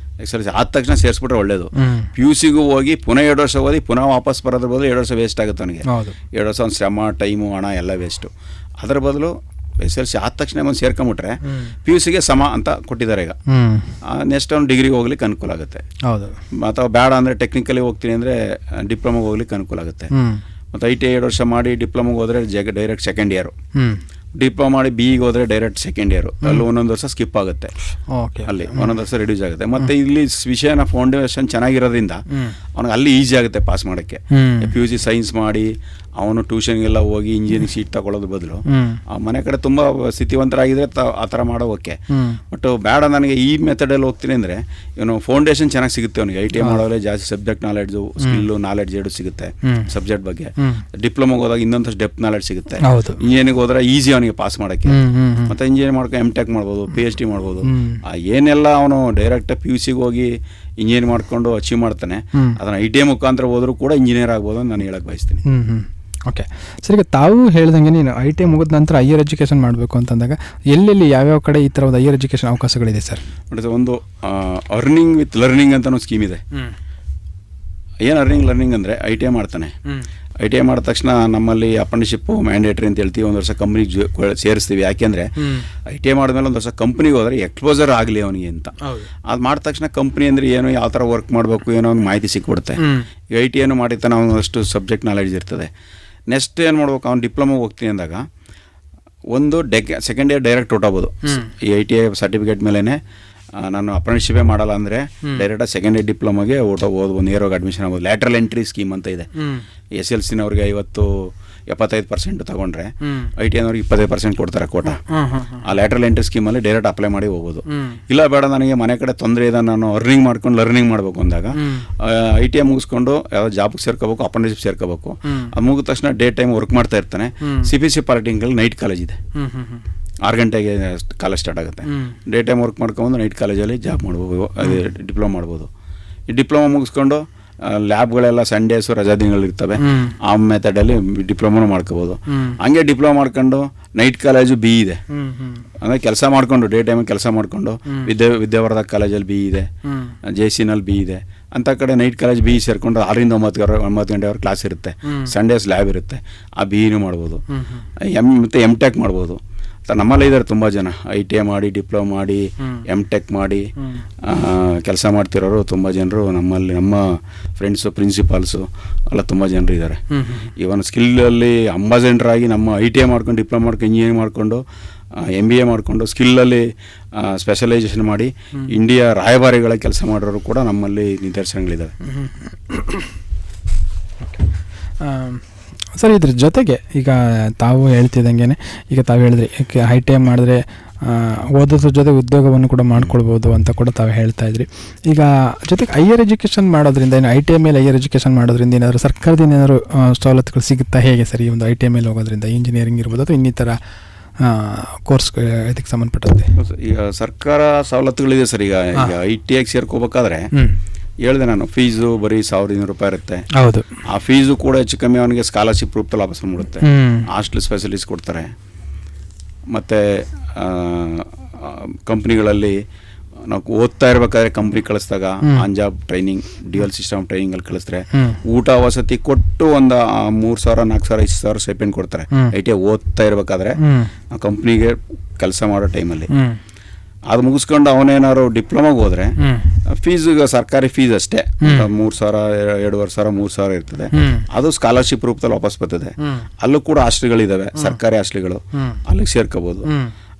SLC ಆದ ತಕ್ಷಣ ಸೇರಿಸ್ಬಿಟ್ರೆ ಒಳ್ಳೇದು. PUCಗೂ ಹೋಗಿ ಪುನಃ 2 ವರ್ಷ ಓದಿ ಪುನಃ ವಾಪಸ್ ಬರೋದ್ರ ಬದಲು 2 ವರ್ಷ ವೇಸ್ಟ್ ಆಗುತ್ತೆ ಅವನಿಗೆ. 2 ವರ್ಷ ಅವ್ನು ಶ್ರಮ, ಟೈಮು, ಹಣ ಎಲ್ಲ ವೇಸ್ಟು. ಅದರ ಬದಲು SLC ಆದ ತಕ್ಷಣ ಒಂದು ಸೇರ್ಕೊಂಬಿಟ್ರೆ PUCಗೆ ಸಮ ಅಂತ ಕೊಟ್ಟಿದ್ದಾರೆ ಈಗ. ನೆಕ್ಸ್ಟ್ ಅವ್ನು ಡಿಗ್ರಿಗೆ ಹೋಗ್ಲಿಕ್ಕೆ ಅನುಕೂಲ ಆಗುತ್ತೆ. ಅಥವಾ ಬೇಡ ಅಂದರೆ ಟೆಕ್ನಿಕಲಿ ಹೋಗ್ತೀನಿ ಅಂದರೆ ಡಿಪ್ಲೊಮಾಗೆ ಹೋಗ್ಲಿಕ್ಕೆ ಅನುಕೂಲ ಆಗುತ್ತೆ. ಮತ್ತು ITI 2 ವರ್ಷ ಮಾಡಿ ಡಿಪ್ಲೊಮಾಗೆ ಹೋದರೆ ಡೈರೆಕ್ಟ್ ಸೆಕೆಂಡ್ ಇಯರು, ಡಿಪ್ಲೊಮಾ ಮಾಡಿ BEಗೆ ಹೋದರೆ ಡೈರೆಕ್ಟ್ ಸೆಕೆಂಡ್ ಇಯರು. ಅಲ್ಲಿ 1 ವರ್ಷ ಸ್ಕಿಪ್ ಆಗುತ್ತೆ, ಅಲ್ಲಿ 1 ವರ್ಷ ರಿಡ್ಯೂಸ್ ಆಗುತ್ತೆ. ಮತ್ತು ಇಲ್ಲಿ ವಿಷಯನ ಫೌಂಡೇಶನ್ ಚೆನ್ನಾಗಿರೋದ್ರಿಂದ ಅವ್ನಿಗೆ ಅಲ್ಲಿ ಈಸಿ ಆಗುತ್ತೆ ಪಾಸ್ ಮಾಡೋಕ್ಕೆ. PUC ಸೈನ್ಸ್ ಮಾಡಿ ಅವನು ಟ್ಯೂಷನ್ಗೆಲ್ಲ ಹೋಗಿ ಇಂಜಿನಿಯರಿಂಗ್ ಸೀಟ್ ತಗೊಳ್ಳೋದು ಬದಲು ಆ ಮನೆ ಕಡೆ ತುಂಬ ಸ್ಥಿತಿವಂತರಾಗಿದ್ದರೆ ಆ ಥರ ಮಾಡೋ ಓಕೆ. ಬಟ್ ಬೇಡ ನನಗೆ ಈ ಮೆಥಡಲ್ಲಿ ಹೋಗ್ತೀನಿ ಅಂದರೆ ಇವನು ಫೌಂಡೇಶನ್ ಚೆನ್ನಾಗಿ ಸಿಗುತ್ತೆ ಅವನಿಗೆ. ITI ಮಾಡೋದ್ರೆ ಜಾಸ್ತಿ ಸಬ್ಜೆಕ್ಟ್ ನಾಲೆಡ್ಜು, ಸ್ಕಿಲ್ಲು, ನಾಲೆಡ್ಜ್ ಎರಡು ಸಿಗುತ್ತೆ ಸಬ್ಜೆಕ್ಟ್ ಬಗ್ಗೆ. ಡಿಪ್ಲೊಮಾಗೆ ಹೋದಾಗ ಇನ್ನೊಂದಷ್ಟು ಡೆಪ್ತ್ ನಾಲೆಡ್ಜ್ ಸಿಗುತ್ತೆ. ಇಂಜಿನಿಯರಿಂಗ್ ಹೋದ್ರೆ ಈಸಿ ಅವನಿಗೆ ಪಾಸ್ ಮಾಡೋಕ್ಕೆ. ಮತ್ತು ಇಂಜಿನಿಯರಿಂಗ್ ಮಾಡ್ಕೊಂಡು MTech ಮಾಡ್ಬೋದು, PhD ಮಾಡ್ಬೋದು. ಏನೆಲ್ಲ ಅವನು ಡೈರೆಕ್ಟ್ PUCಗೆ ಹೋಗಿ ಇಂಜಿನಿಯರಿಂಗ್ ಮಾಡ್ಕೊಂಡು ಅಚೀವ್ ಮಾಡ್ತಾನೆ, ಅದನ್ನು ITI ಮುಖಾಂತರ ಹೋದರೂ ಕೂಡ ಇಂಜಿನಿಯರ್ ಆಗ್ಬೋದು ಅಂತ ನಾನು ಹೇಳಕ್ಕೆ ಬಯಸ್ತೀನಿ. ಓಕೆ ಸರ್, ಈಗ ತಾವು ಹೇಳ್ದಂಗೆ ನೀನು ITI ಮುಗಿದ ನಂತರ ಹೈಯರ್ ಎಜುಕೇಷನ್ ಮಾಡಬೇಕು ಅಂತಂದಾಗ ಎಲ್ಲೆಲ್ಲಿ ಯಾವ್ಯಾವ ಕಡೆ ಈ ಥರ ಒಂದು ಹೈಯರ್ ಎಜುಕೇಷನ್ ಅವಕಾಶಗಳಿದೆ ಸರ್? ನೋಡಿ, ಒಂದು ಅರ್ನಿಂಗ್ ವಿತ್ ಲರ್ನಿಂಗ್ ಅಂತ ಸ್ಕೀಮ್ ಇದೆ. ಏನು ಲರ್ನಿಂಗ್ ಅಂದರೆ ITI ಮಾಡ್ತಾನೆ. ITI ಮಾಡಿದ ತಕ್ಷಣ ನಮ್ಮಲ್ಲಿ ಅಪ್ರೆಂಟಿಸ್ಶಿಪ್ಪು ಮ್ಯಾಂಡೇಟ್ರಿ ಅಂತ ಹೇಳ್ತೀವಿ. ಒಂದು ವರ್ಷ ಕಂಪ್ನಿಗೆ ಸೇರಿಸ್ತೀವಿ. ಯಾಕೆಂದರೆ ITI ಮಾಡಿದ್ಮೇಲೆ ಒಂದು ವರ್ಷ ಕಂಪ್ನಿಗೆ ಹೋದರೆ ಎಕ್ಸ್ಪೋಜರ್ ಆಗಲಿ ಅವನಿಗೆ ಅಂತ. ಅದು ಮಾಡಿದ ತಕ್ಷಣ ಕಂಪ್ನಿ ಅಂದರೆ ಏನು, ಯಾವ ಥರ ವರ್ಕ್ ಮಾಡಬೇಕು ಏನೋ ಒಂದು ಮಾಹಿತಿ ಸಿಕ್ಬಿಡುತ್ತೆ. ಈಗ ITI ಮಾಡಿರ್ತಾನೆ, ಅವನಷ್ಟು ಸಬ್ಜೆಕ್ಟ್ ನಾಲೆಡ್ಜ್ ಇರ್ತದೆ. ನೆಕ್ಸ್ಟ್ ಏನು ಮಾಡ್ಬೇಕು, ಅವ್ನು ಡಿಪ್ಲೊಮಾ ಹೋಗ್ತೀನಿ ಅಂದಾಗ ಒಂದು ಸೆಕೆಂಡ್ ಇಯರ್ ಡೈರೆಕ್ಟ್ ಹೊಟ್ಟೋಗ್ಬೋದು. ಈ ITI ಸರ್ಟಿಫಿಕೇಟ್ ಮೇಲೇ ನಾನು ಅಪ್ರೆಂಟಿಸ್ಶಿಪ್ಪೇ ಮಾಡಲ್ಲ ಅಂದರೆ ಡೈರೆಕ್ಟಾಗಿ ಸೆಕೆಂಡ್ ಇಯರ್ ಡಿಪ್ಲೊಮಾಗೆ ಓದ್ಬೋದು, ನೇರವಾಗಿ ಅಡ್ಮಿಷನ್ ಆಗ್ಬೋದು. ಲ್ಯಾಟ್ರಲ್ ಎಂಟ್ರಿ ಸ್ಕೀಮ್ ಅಂತ ಇದೆ. SLCನವ್ರಿಗೆ 75% ತಗೊಂಡ್ರೆ ITIನವ್ರಿಗೆ 25% ಕೊಡ್ತಾರೆ ಕೋಟ. ಆ ಲ್ಯಾಟ್ರಲ್ ಎಂಟ್ರಿ ಸ್ಕೀಮಲ್ಲಿ ಡೈರೆಕ್ಟ್ ಅಪ್ಲೈ ಮಾಡಿ ಹೋಗ್ಬೋದು. ಇಲ್ಲ ಬೇಡ ನನಗೆ ಮನೆ ಕಡೆ ತೊಂದರೆ ಇದೆ, ನಾನು ಅರ್ನಿಂಗ್ ಮಾಡ್ಕೊಂಡು ಲರ್ನಿಂಗ್ ಮಾಡಬೇಕು ಅಂದಾಗ ITI ಮುಗಿಸ್ಕೊಂಡು ಯಾವ ಜಾಬ್ಗೆ ಸೇರ್ಕೋಬೇಕು, ಅಪ್ರೆಂಟಿಸ್ಶಿಪ್ ಸೇರ್ಕೋಬೇಕು. ಅದು ಮುಗಿದ ತಕ್ಷಣ ಡೇ ಟೈಮ್ ವರ್ಕ್ ಮಾಡ್ತಾ ಇರ್ತಾನೆ. CPC ಪಾಲಿಟೆಕ್ನಿಕಲ್ಲಿ ನೈಟ್ ಕಾಲೇಜ್ ಇದೆ. 6 ಗಂಟೆಗೆ ಕಾಲೇಜ್ ಸ್ಟಾರ್ಟ್ ಆಗುತ್ತೆ. ಡೇ ಟೈಮ್ ವರ್ಕ್ ಮಾಡ್ಕೊಂಡು ನೈಟ್ ಕಾಲೇಜಲ್ಲಿ ಜಾಬ್ ಮಾಡ್ಬೋದು, ಅದೇ ಡಿಪ್ಲೊಮಾ ಮಾಡ್ಬೋದು. ಈ ಡಿಪ್ಲೊಮಾ ಮುಗಿಸ್ಕೊಂಡು ಲ್ಯಾಬ್ಗಳೆಲ್ಲ ಸಂಡೇಸು ರಜಾ ದಿನಗಳಿರ್ತವೆ. ಆ ಮೆಥಡಲ್ಲಿ ಡಿಪ್ಲೊಮಾನು ಮಾಡ್ಕೋಬೋದು. ಹಂಗೆ ಡಿಪ್ಲೊಮಾ ಮಾಡ್ಕೊಂಡು ನೈಟ್ ಕಾಲೇಜು BE ಇದೆ. ಅಂದರೆ ಕೆಲಸ ಮಾಡಿಕೊಂಡು ಡೇ ಟೈಮಲ್ಲಿ ಕೆಲಸ ಮಾಡಿಕೊಂಡು ವಿದ್ಯಾವರ್ಧಕ ಕಾಲೇಜಲ್ಲಿ BE ಇದೆ, JCನಲ್ಲಿ BE ಇದೆ. ಅಂಥ ಕಡೆ ನೈಟ್ ಕಾಲೇಜ್ BE ಸೇರಿಕೊಂಡು 6ರಿಂದ 9 ಗಂಟೆವರೆಗೆ ಕ್ಲಾಸ್ ಇರುತ್ತೆ. ಸಂಡೇಸ್ ಲ್ಯಾಬ್ ಇರುತ್ತೆ. ಆ BEನೂ ಮಾಡ್ಬೋದು. ಮತ್ತು MTech ಮಾಡ್ಬೋದು. ನಮ್ಮಲ್ಲೇ ಇದ್ದಾರೆ ತುಂಬ ಜನ ITI ಮಾಡಿ ಡಿಪ್ಲೊಮಾ ಮಾಡಿ MTech ಮಾಡಿ ಕೆಲಸ ಮಾಡ್ತಿರೋರು ತುಂಬ ಜನರು ನಮ್ಮಲ್ಲಿ. ನಮ್ಮ ಫ್ರೆಂಡ್ಸು ಪ್ರಿನ್ಸಿಪಾಲ್ಸು ಎಲ್ಲ ತುಂಬ ಜನರು ಇದ್ದಾರೆ. ಇವನ್ ಸ್ಕಿಲ್ಲಲ್ಲಿ ಅಂಬಾಸೆಡರ್ ಆಗಿ ನಮ್ಮ ITI ಮಾಡ್ಕೊಂಡು ಡಿಪ್ಲೊಮಾ ಮಾಡ್ಕೊಂಡು ಇಂಜಿನಿಯರಿಂಗ್ ಮಾಡಿಕೊಂಡು MBA ಮಾಡಿಕೊಂಡು ಸ್ಕಿಲ್ಲಲ್ಲಿ ಸ್ಪೆಷಲೈಸೇಷನ್ ಮಾಡಿ ಇಂಡಿಯಾ ರಾಯಭಾರಿಗಳ ಕೆಲಸ ಮಾಡೋರು ಕೂಡ ನಮ್ಮಲ್ಲಿ ನಿದರ್ಶನಗಳಿದ್ದಾವೆ. ಸರ್, ಇದ್ರ ಜೊತೆಗೆ ಈಗ ತಾವು ಹೇಳ್ತಿದ್ದಂಗೆ, ಈಗ ತಾವು ಹೇಳಿದ್ರಿ ITI ಮಾಡಿದ್ರೆ ಓದೋದ್ರ ಜೊತೆ ಉದ್ಯೋಗವನ್ನು ಕೂಡ ಮಾಡ್ಕೊಳ್ಬೋದು ಅಂತ ಕೂಡ ತಾವು ಹೇಳ್ತಾ ಇದ್ರಿ. ಈಗ ಜೊತೆಗೆ ಹೈಯರ್ ಎಜುಕೇಷನ್ ಮಾಡೋದ್ರಿಂದ, ಏನು ITI ಮೇಲೆ ಹೈಯರ್ ಎಜುಕೇಷನ್ ಮಾಡೋದ್ರಿಂದ ಏನಾದರೂ ಸರ್ಕಾರದಿಂದ ಏನಾದರೂ ಸವಲತ್ತುಗಳು ಸಿಗುತ್ತಾ? ಹೇಗೆ ಸರ್ ಈ ಒಂದು ITI ಮೇಲೆ ಹೋಗೋದ್ರಿಂದ? ಇಂಜಿನಿಯರಿಂಗ್ ಇರ್ಬೋದು ಅಥವಾ ಇನ್ನಿತರ ಕೋರ್ಸ್ ಇದಕ್ಕೆ ಸಂಬಂಧಪಟ್ಟಂತೆ ಈಗ ಸರ್ಕಾರ ಸವಲತ್ತುಗಳಿದೆ ಸರ್. ಈಗ ITIಗೆ ಸೇರ್ಕೋಬೇಕಾದ್ರೆ ಹೇಳಿದೆ ನಾನು, ಫೀಸು ಬರೀ 1,200 ರೂಪಾಯಿ ಇರುತ್ತೆ. ಹೌದು. ಆ ಫೀಸು ಕೂಡ ಹೆಚ್ಚು ಕಮ್ಮಿ ಅವನಿಗೆ ಸ್ಕಾಲರ್ಶಿಪ್ ರೂಪದಲ್ಲಿ ವಾಪಸ್ ಮಾಡ್ಬಿಡುತ್ತೆ. ಹಾಸ್ಟೆಲ್ ಫೆಸಿಲಿಟೀಸ್ ಕೊಡ್ತಾರೆ. ಮತ್ತು ಕಂಪ್ನಿಗಳಲ್ಲಿ ನಾವು ಓದ್ತಾ ಇರ್ಬೇಕಾದ್ರೆ ಕಂಪ್ನಿ ಕಳಿಸಿದಾಗ on job training, dual system ಟ್ರೈನಿಂಗಲ್ಲಿ ಕಳಿಸ್ತಾರೆ. ಊಟ ವಸತಿ ಕೊಟ್ಟು ಒಂದು 3,000, 4,000, 5,000 ಸ್ಟೈಪೆಂಡ್ ಕೊಡ್ತಾರೆ. ITI ಓದ್ತಾ ಇರ್ಬೇಕಾದ್ರೆ ಕಂಪ್ನಿಗೆ ಕೆಲಸ ಮಾಡೋ ಟೈಮಲ್ಲಿ. ಅದು ಮುಗಿಸ್ಕೊಂಡು ಅವನೇನಾದ್ರು ಡಿಪ್ಲೊಮಾಗೆ ಹೋದರೆ ಫೀಸ್ ಸರ್ಕಾರಿ ಫೀಸ್ ಅಷ್ಟೇ 3,000, 2,500, 3,000 ಇರ್ತದೆ. ಅದು ಸ್ಕಾಲರ್ಶಿಪ್ ರೂಪದಲ್ಲಿ ವಾಪಸ್ ಬರ್ತದೆ. ಅಲ್ಲೂ ಕೂಡ ಹಾಸ್ಟೆಲ್ಗಳಿದ್ದಾವೆ, ಸರ್ಕಾರಿ ಹಾಸ್ಟೆಲ್ಗಳು, ಅಲ್ಲಿಗೆ ಸೇರ್ಕೋಬೋದು.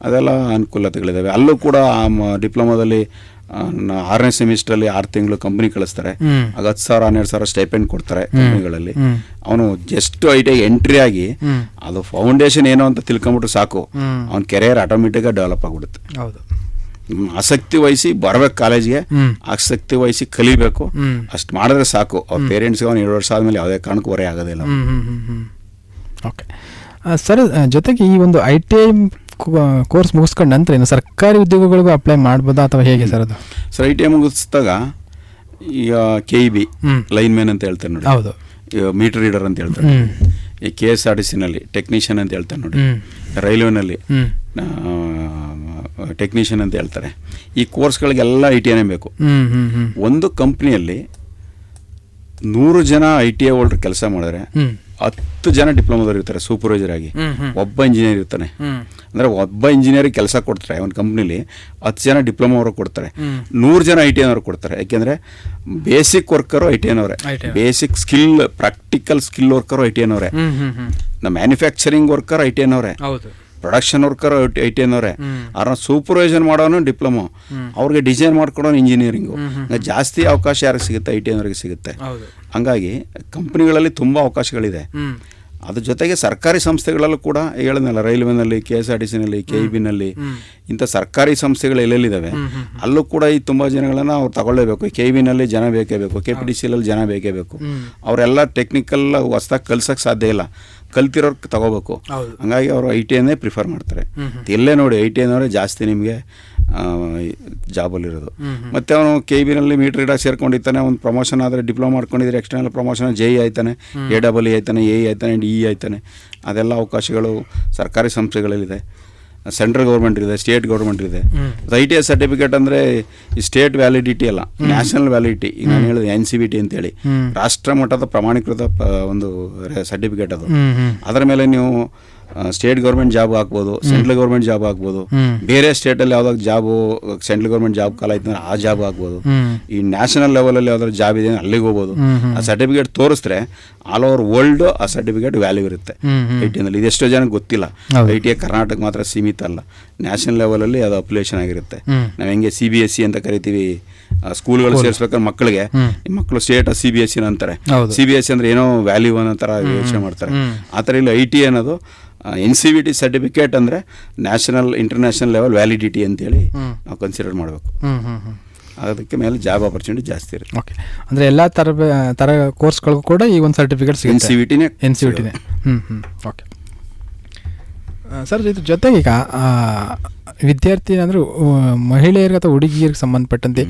ಅದೆಲ್ಲ ಅನುಕೂಲತೆಗಳಿದ್ದಾವೆ. ಅಲ್ಲೂ ಕೂಡ ಡಿಪ್ಲೊಮಾದಲ್ಲಿ 6ನೇ ಸೆಮಿಸ್ಟ್ರಲ್ಲಿ 6 ತಿಂಗಳು ಕಂಪ್ನಿ ಕಳಿಸ್ತಾರೆ. ಆಗ 10,000, 12,000 ಸ್ಟೈಪೆಂಡ್ ಕೊಡ್ತಾರೆ ಕಂಪ್ನಿಗಳಲ್ಲಿ. ಅವನು ಜಸ್ಟ್ ITI ಎಂಟ್ರಿ ಆಗಿ ಅದು ಫೌಂಡೇಶನ್ ಏನೋ ಅಂತ ತಿಳ್ಕೊಂಬಿಟ್ರೆ ಸಾಕು, ಅವನ ಕೆರಿಯರ್ ಆಟೋಮೆಟಿಕ್ಕಾಗಿ ಡೆವಲಪ್ ಆಗಿಬಿಡುತ್ತೆ. ಹೌದು. ಆಸಕ್ತಿ ವಹಿಸಿ ಬರ್ಬೇಕು ಕಾಲೇಜ್ಗೆ, ಆಸಕ್ತಿ ವಹಿಸಿ ಕಲಿಬೇಕು. ಅಷ್ಟು ಮಾಡಿದ್ರೆ ಸಾಕು. ಅವ್ರ ಪೇರೆಂಟ್ಸ್ಗೆ ಅವ್ನು 2 ವರ್ಷ ಆದಮೇಲೆ ಯಾವುದೇ ಕಾರಣಕ್ಕೂ ಹೊರೆ ಆಗೋದಿಲ್ಲ. ಓಕೆ ಸರ್, ಜೊತೆಗೆ ಈ ಒಂದು ITI ಕೋರ್ಸ್ ಮುಗಿಸ್ಕೊಂಡ ನಂತರ ಏನು ಸರ್ಕಾರಿ ಉದ್ಯೋಗಗಳಿಗೂ ಅಪ್ಲೈ ಮಾಡ್ಬೋದಾ ಅಥವಾ ಹೇಗೆ ಸರ್ ಅದು? ಸರ್, ITI ಮುಗಿಸಿದಾಗ ಈಗ KEB ಲೈನ್ ಮ್ಯಾನ್ ಅಂತ ಹೇಳ್ತಾರೆ ನೋಡಿ. ಹೌದು. ಮೀಟರ್ ರೀಡರ್ ಅಂತ ಹೇಳ್ತಾರೆ. ಈ KSRTCನಲ್ಲಿ ಟೆಕ್ನಿಷಿಯನ್ ಅಂತ ಹೇಳ್ತಾರೆ ನೋಡಿ. ರೈಲ್ವೆನಲ್ಲಿ ಟೆಕ್ನಿಷಿಯನ್ ಅಂತ ಹೇಳ್ತಾರೆ. ಈ ಕೋರ್ಸ್ಗಳಿಗೆಲ್ಲ ITIನೇ ಬೇಕು. ಒಂದು ಕಂಪ್ನಿಯಲ್ಲಿ 100 ಜನ ITI ಹೋಲ್ಡರ್ ಕೆಲಸ ಮಾಡಿದ್ರೆ 10 ಜನ ಡಿಪ್ಲೊಮಾದವ್ರು ಇರ್ತಾರೆ ಸೂಪರ್ವೈಸರ್ ಆಗಿ. ಒಬ್ಬ ಇಂಜಿನಿಯರ್ ಇರ್ತಾನೆ. ಅಂದರೆ ಒಬ್ಬ ಇಂಜಿನಿಯರಿಗೆ ಕೆಲಸ ಕೊಡ್ತಾರೆ ಒಂದು ಕಂಪ್ನಿಲಿ. 10 ಜನ ಡಿಪ್ಲೊಮಾ ಅವರು ಕೊಡ್ತಾರೆ, 100 ಜನ ITIನವ್ರು ಕೊಡ್ತಾರೆ. ಯಾಕೆಂದರೆ ಬೇಸಿಕ್ ವರ್ಕರು ITIನವರೇ, basic skill practical skill worker ITIನವರೇ, ಮ್ಯಾನುಫ್ಯಾಕ್ಚರಿಂಗ್ ವರ್ಕರ್ ITIನವರೇ, ಪ್ರೊಡಕ್ಷನ್ ವರ್ಕರ್ ITIನವರೇ, ಅವ್ರನ್ನ ಸೂಪರ್ವೈಸರ್ ಮಾಡೋನು ಡಿಪ್ಲೊಮಾ, ಅವ್ರಿಗೆ ಡಿಸೈನ್ ಮಾಡ್ಕೊಡೋನು ಇಂಜಿನಿಯರಿಂಗು. ಜಾಸ್ತಿ ಅವಕಾಶ ಯಾರಿಗೆ ಸಿಗುತ್ತೆ? ITIನವ್ರಿಗೆ ಸಿಗುತ್ತೆ. ಹಂಗಾಗಿ ಕಂಪ್ನಿಗಳಲ್ಲಿ ತುಂಬ ಅವಕಾಶಗಳಿದೆ. ಅದ್ರ ಜೊತೆಗೆ ಸರ್ಕಾರಿ ಸಂಸ್ಥೆಗಳಲ್ಲೂ ಕೂಡ ಹೇಳಿದ್ನಲ್ಲ, ರೈಲ್ವೆನಲ್ಲಿ, KSRTCನಲ್ಲಿ, KEBನಲ್ಲಿ ಇಂಥ ಸರ್ಕಾರಿ ಸಂಸ್ಥೆಗಳು ಎಲ್ಲೆಲ್ಲಿದ್ದಾವೆ ಅಲ್ಲೂ ಕೂಡ ಈ ತುಂಬ ಜನಗಳನ್ನು ಅವ್ರು ತಗೊಳ್ಳೇಬೇಕು. KEBನಲ್ಲಿ ಜನ ಬೇಕೇ ಬೇಕು, KPTCLಲ್ಲಿ ಜನ ಬೇಕೇ ಬೇಕು. ಅವರೆಲ್ಲ ಟೆಕ್ನಿಕಲ್ ಹೊಸ್ದಾಗಿ ಕಲ್ಸೋಕ್ಕೆ ಸಾಧ್ಯ ಇಲ್ಲ, ಕಲ್ತಿರೋರ್ಗೆ ತಗೋಬೇಕು. ಹಂಗಾಗಿ ಅವರು ITIನೇ ಪ್ರಿಫರ್ ಮಾಡ್ತಾರೆ. ಎಲ್ಲೇ ನೋಡಿ ITIನವರೇ ಜಾಸ್ತಿ ನಿಮಗೆ ಜಾಬಲ್ಲಿರೋದು. ಮತ್ತು ಅವನು KEBನಲ್ಲಿ ಮೀಟರ್ ರೀಡರ್ ಸೇರ್ಕೊಂಡಿರ್ತಾನೆ. ಒಂದು ಪ್ರಮೋಷನ್ ಆದರೆ ಡಿಪ್ಲೊಮಾ ಮಾಡ್ಕೊಂಡಿದ್ರೆ ಎಕ್ಸ್ಟರ್ನಲ್ ಪ್ರಮೋಷನ್ JE ಆಯ್ತಾನೆ, AEE ಆಯ್ತಾನೆ, AE ಆಯ್ತಾನೆ, DE ಆಯ್ತಾನೆ. ಅದೆಲ್ಲ ಅವಕಾಶಗಳು ಸರ್ಕಾರಿ ಸಂಸ್ಥೆಗಳಲ್ಲಿದೆ. ಸೆಂಟ್ರಲ್ ಗೌರ್ಮೆಂಟ್ ಇದೆ, ಸ್ಟೇಟ್ ಗೌರ್ಮೆಂಟ್ ಇದೆ. ITI ಸರ್ಟಿಫಿಕೇಟ್ ಅಂದರೆ ಈ ಸ್ಟೇಟ್ ವ್ಯಾಲಿಡಿಟಿ ಅಲ್ಲ, ನ್ಯಾಷನಲ್ ವ್ಯಾಲಿಡಿಟಿ. ಈಗ ನಾನು ಹೇಳಿದೆ NCVT ಅಂತೇಳಿ, ರಾಷ್ಟ್ರ ಮಟ್ಟದ ಪ್ರಮಾಣೀಕೃತ ಒಂದು ಸರ್ಟಿಫಿಕೇಟ್ ಅದು. ಅದರ ಮೇಲೆ ನೀವು ಸ್ಟೇಟ್ ಗೌರ್ಮೆಂಟ್ ಜಾಬ್ ಹಾಕ್ಬೋದು, ಸೆಂಟ್ರಲ್ ಗೌರ್ಮೆಂಟ್ ಜಾಬ್ ಹಾಕ್ಬೋದು, ಬೇರೆ ಸ್ಟೇಟಲ್ಲಿ ಯಾವ್ದಾಗ ಜಾಬು ಸೆಂಟ್ರಲ್ ಗೌರ್ಮೆಂಟ್ ಜಾಬ್ ಕಾಲ ಐತೆ ಅಂದ್ರೆ ಆ ಜಾಬ್ ಹಾಕ್ಬೋದು. ಈ ನ್ಯಾಷನಲ್ ಲೆವೆಲಲ್ಲಿ ಯಾವ್ದಾದ್ರು ಜಾಬ್ ಇದೆ ಅಲ್ಲಿಗೆ ಹೋಗ್ಬೋದು. ಆ ಸರ್ಟಿಫಿಕೇಟ್ ತೋರಿಸಿದ್ರೆ ಆಲ್ ಓವರ್ ವರ್ಲ್ಡ್ ಆ ಸರ್ಟಿಫಿಕೇಟ್ ವ್ಯಾಲ್ಯೂ ಇರುತ್ತೆ ITನಲ್ಲಿ. ಇದೆಷ್ಟೋ ಜನಕ್ಕೆ ಗೊತ್ತಿಲ್ಲ. ITI ಕರ್ನಾಟಕ ಮಾತ್ರ ಸೀಮಿತ ಅಲ್ಲ, ನ್ಯಾಷನಲ್ ಲೆವೆಲಲ್ಲಿ ಅದು ಅಪ್ಲಿಕೇಶನ್ ಆಗಿರುತ್ತೆ. ನಾವು ಹೆಂಗೆ CBSE ಅಂತ ಕರಿತೀವಿ, ಸ್ಕೂಲ್ಗಳು ಸೇರಿಸ್ಬೇಕಾದ್ರೆ ಮಕ್ಕಳಿಗೆ, ಮಕ್ಕಳು ಸ್ಟೇಟ್ CBSE ಅಂತಾರೆ. CBSE ಅಂದ್ರೆ ಏನೋ ವ್ಯಾಲ್ಯೂ ಅನ್ನೋ ಥರ ಯೋಚನೆ ಮಾಡ್ತಾರೆ. ಆ ಥರ ಇಲ್ಲಿ ITI ಅನ್ನೋದು NCVT ಸರ್ಟಿಫಿಕೇಟ್ ಅಂದರೆ ನ್ಯಾಷನಲ್ ಇಂಟರ್ನ್ಯಾಷನಲ್ ಲೆವೆಲ್ ವ್ಯಾಲಿಡಿಟಿ ಅಂತೇಳಿ ನಾವು ಕನ್ಸಿಡರ್ ಮಾಡಬೇಕು. ಅದಕ್ಕೆ ಮೇಲೆ ಜಾಬ್ ಆಪರ್ಚುನಿಟಿ ಜಾಸ್ತಿ ಇರುತ್ತೆ. ಓಕೆ, ಅಂದರೆ ಎಲ್ಲ ಥರ ಕೋರ್ಸ್ಗಳಿಗೂ ಕೂಡ ಈ ಒಂದು ಸರ್ಟಿಫಿಕೇಟ್ NCVTನೇ. ಓಕೆ ಸರ್, ಇದ್ರ ಜೊತೆಗೆ ಈಗ ವಿದ್ಯಾರ್ಥಿ ಅಂದರೆ ಮಹಿಳೆಯರಿಗೆ ಅಥವಾ ಹುಡುಗಿಯರಿಗೆ ಸಂಬಂಧಪಟ್ಟಂತೆ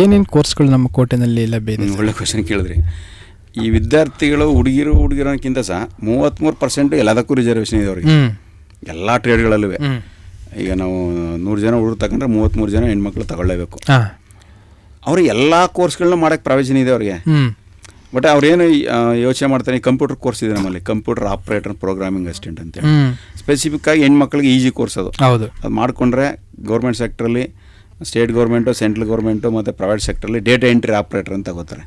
ಏನೇನು ಕೋರ್ಸ್ಗಳು ನಮ್ಮ ಕೋಟೆನಲ್ಲಿ ಲಭ್ಯ ಇದೆ? ಒಳ್ಳೆ ಕ್ವಶನ್ ಕೇಳಿದ್ರಿ. ಈ ವಿದ್ಯಾರ್ಥಿಗಳು ಹುಡುಗಿರೋಕ್ಕಿಂತ ಸಹ 33% ಎಲ್ಲದಕ್ಕೂ ರಿಸರ್ವೇಷನ್ ಇದೆ ಅವ್ರಿಗೆ, ಎಲ್ಲ ಟ್ರೇಡ್ಗಳಲ್ಲೂ. ಈಗ ನಾವು 100 ಜನ ಹುಡುಗರು ತಗೊಂಡ್ರೆ 33 ಜನ ಹೆಣ್ಮಕ್ಳು ತಗೊಳ್ಳೇಬೇಕು. ಅವ್ರಿಗೆ ಎಲ್ಲ ಕೋರ್ಸ್ಗಳನ್ನ ಮಾಡೋಕ್ಕೆ ಪ್ರಾವಿಷನ್ ಇದೆ ಅವ್ರಿಗೆ. ಬಟ್ ಅವ್ರೇನು ಯೋಚನೆ ಮಾಡ್ತಾರೆ, ಕಂಪ್ಯೂಟರ್ ಕೋರ್ಸ್ ಇದೆ ನಮ್ಮಲ್ಲಿ, ಕಂಪ್ಯೂಟರ್ ಆಪ್ರೇಟರ್ ಪ್ರೋಗ್ರಾಮಿಂಗ್ ಅಸಿಸ್ಟೆಂಟ್ ಅಂತೇಳಿ ಸ್ಪೆಸಿಫಿಕ್ ಆಗಿ ಹೆಣ್ಮಕ್ಳಿಗೆ ಈಸಿ ಕೋರ್ಸ್ ಅದು. ಅದು ಮಾಡಿಕೊಂಡ್ರೆ ಗೌರ್ಮೆಂಟ್ ಸೆಕ್ಟ್ರಲ್ಲಿ, ಸ್ಟೇಟ್ ಗೌರ್ಮೆಂಟು, ಸೆಂಟ್ರಲ್ ಗೌರ್ಮೆಂಟು ಮತ್ತು ಪ್ರೈವೇಟ್ ಸೆಕ್ಟ್ರಲ್ಲಿ ಡೇಟಾ ಎಂಟ್ರಿ ಆಪ್ರೇಟರ್ ಅಂತ ತಗೋತಾರೆ.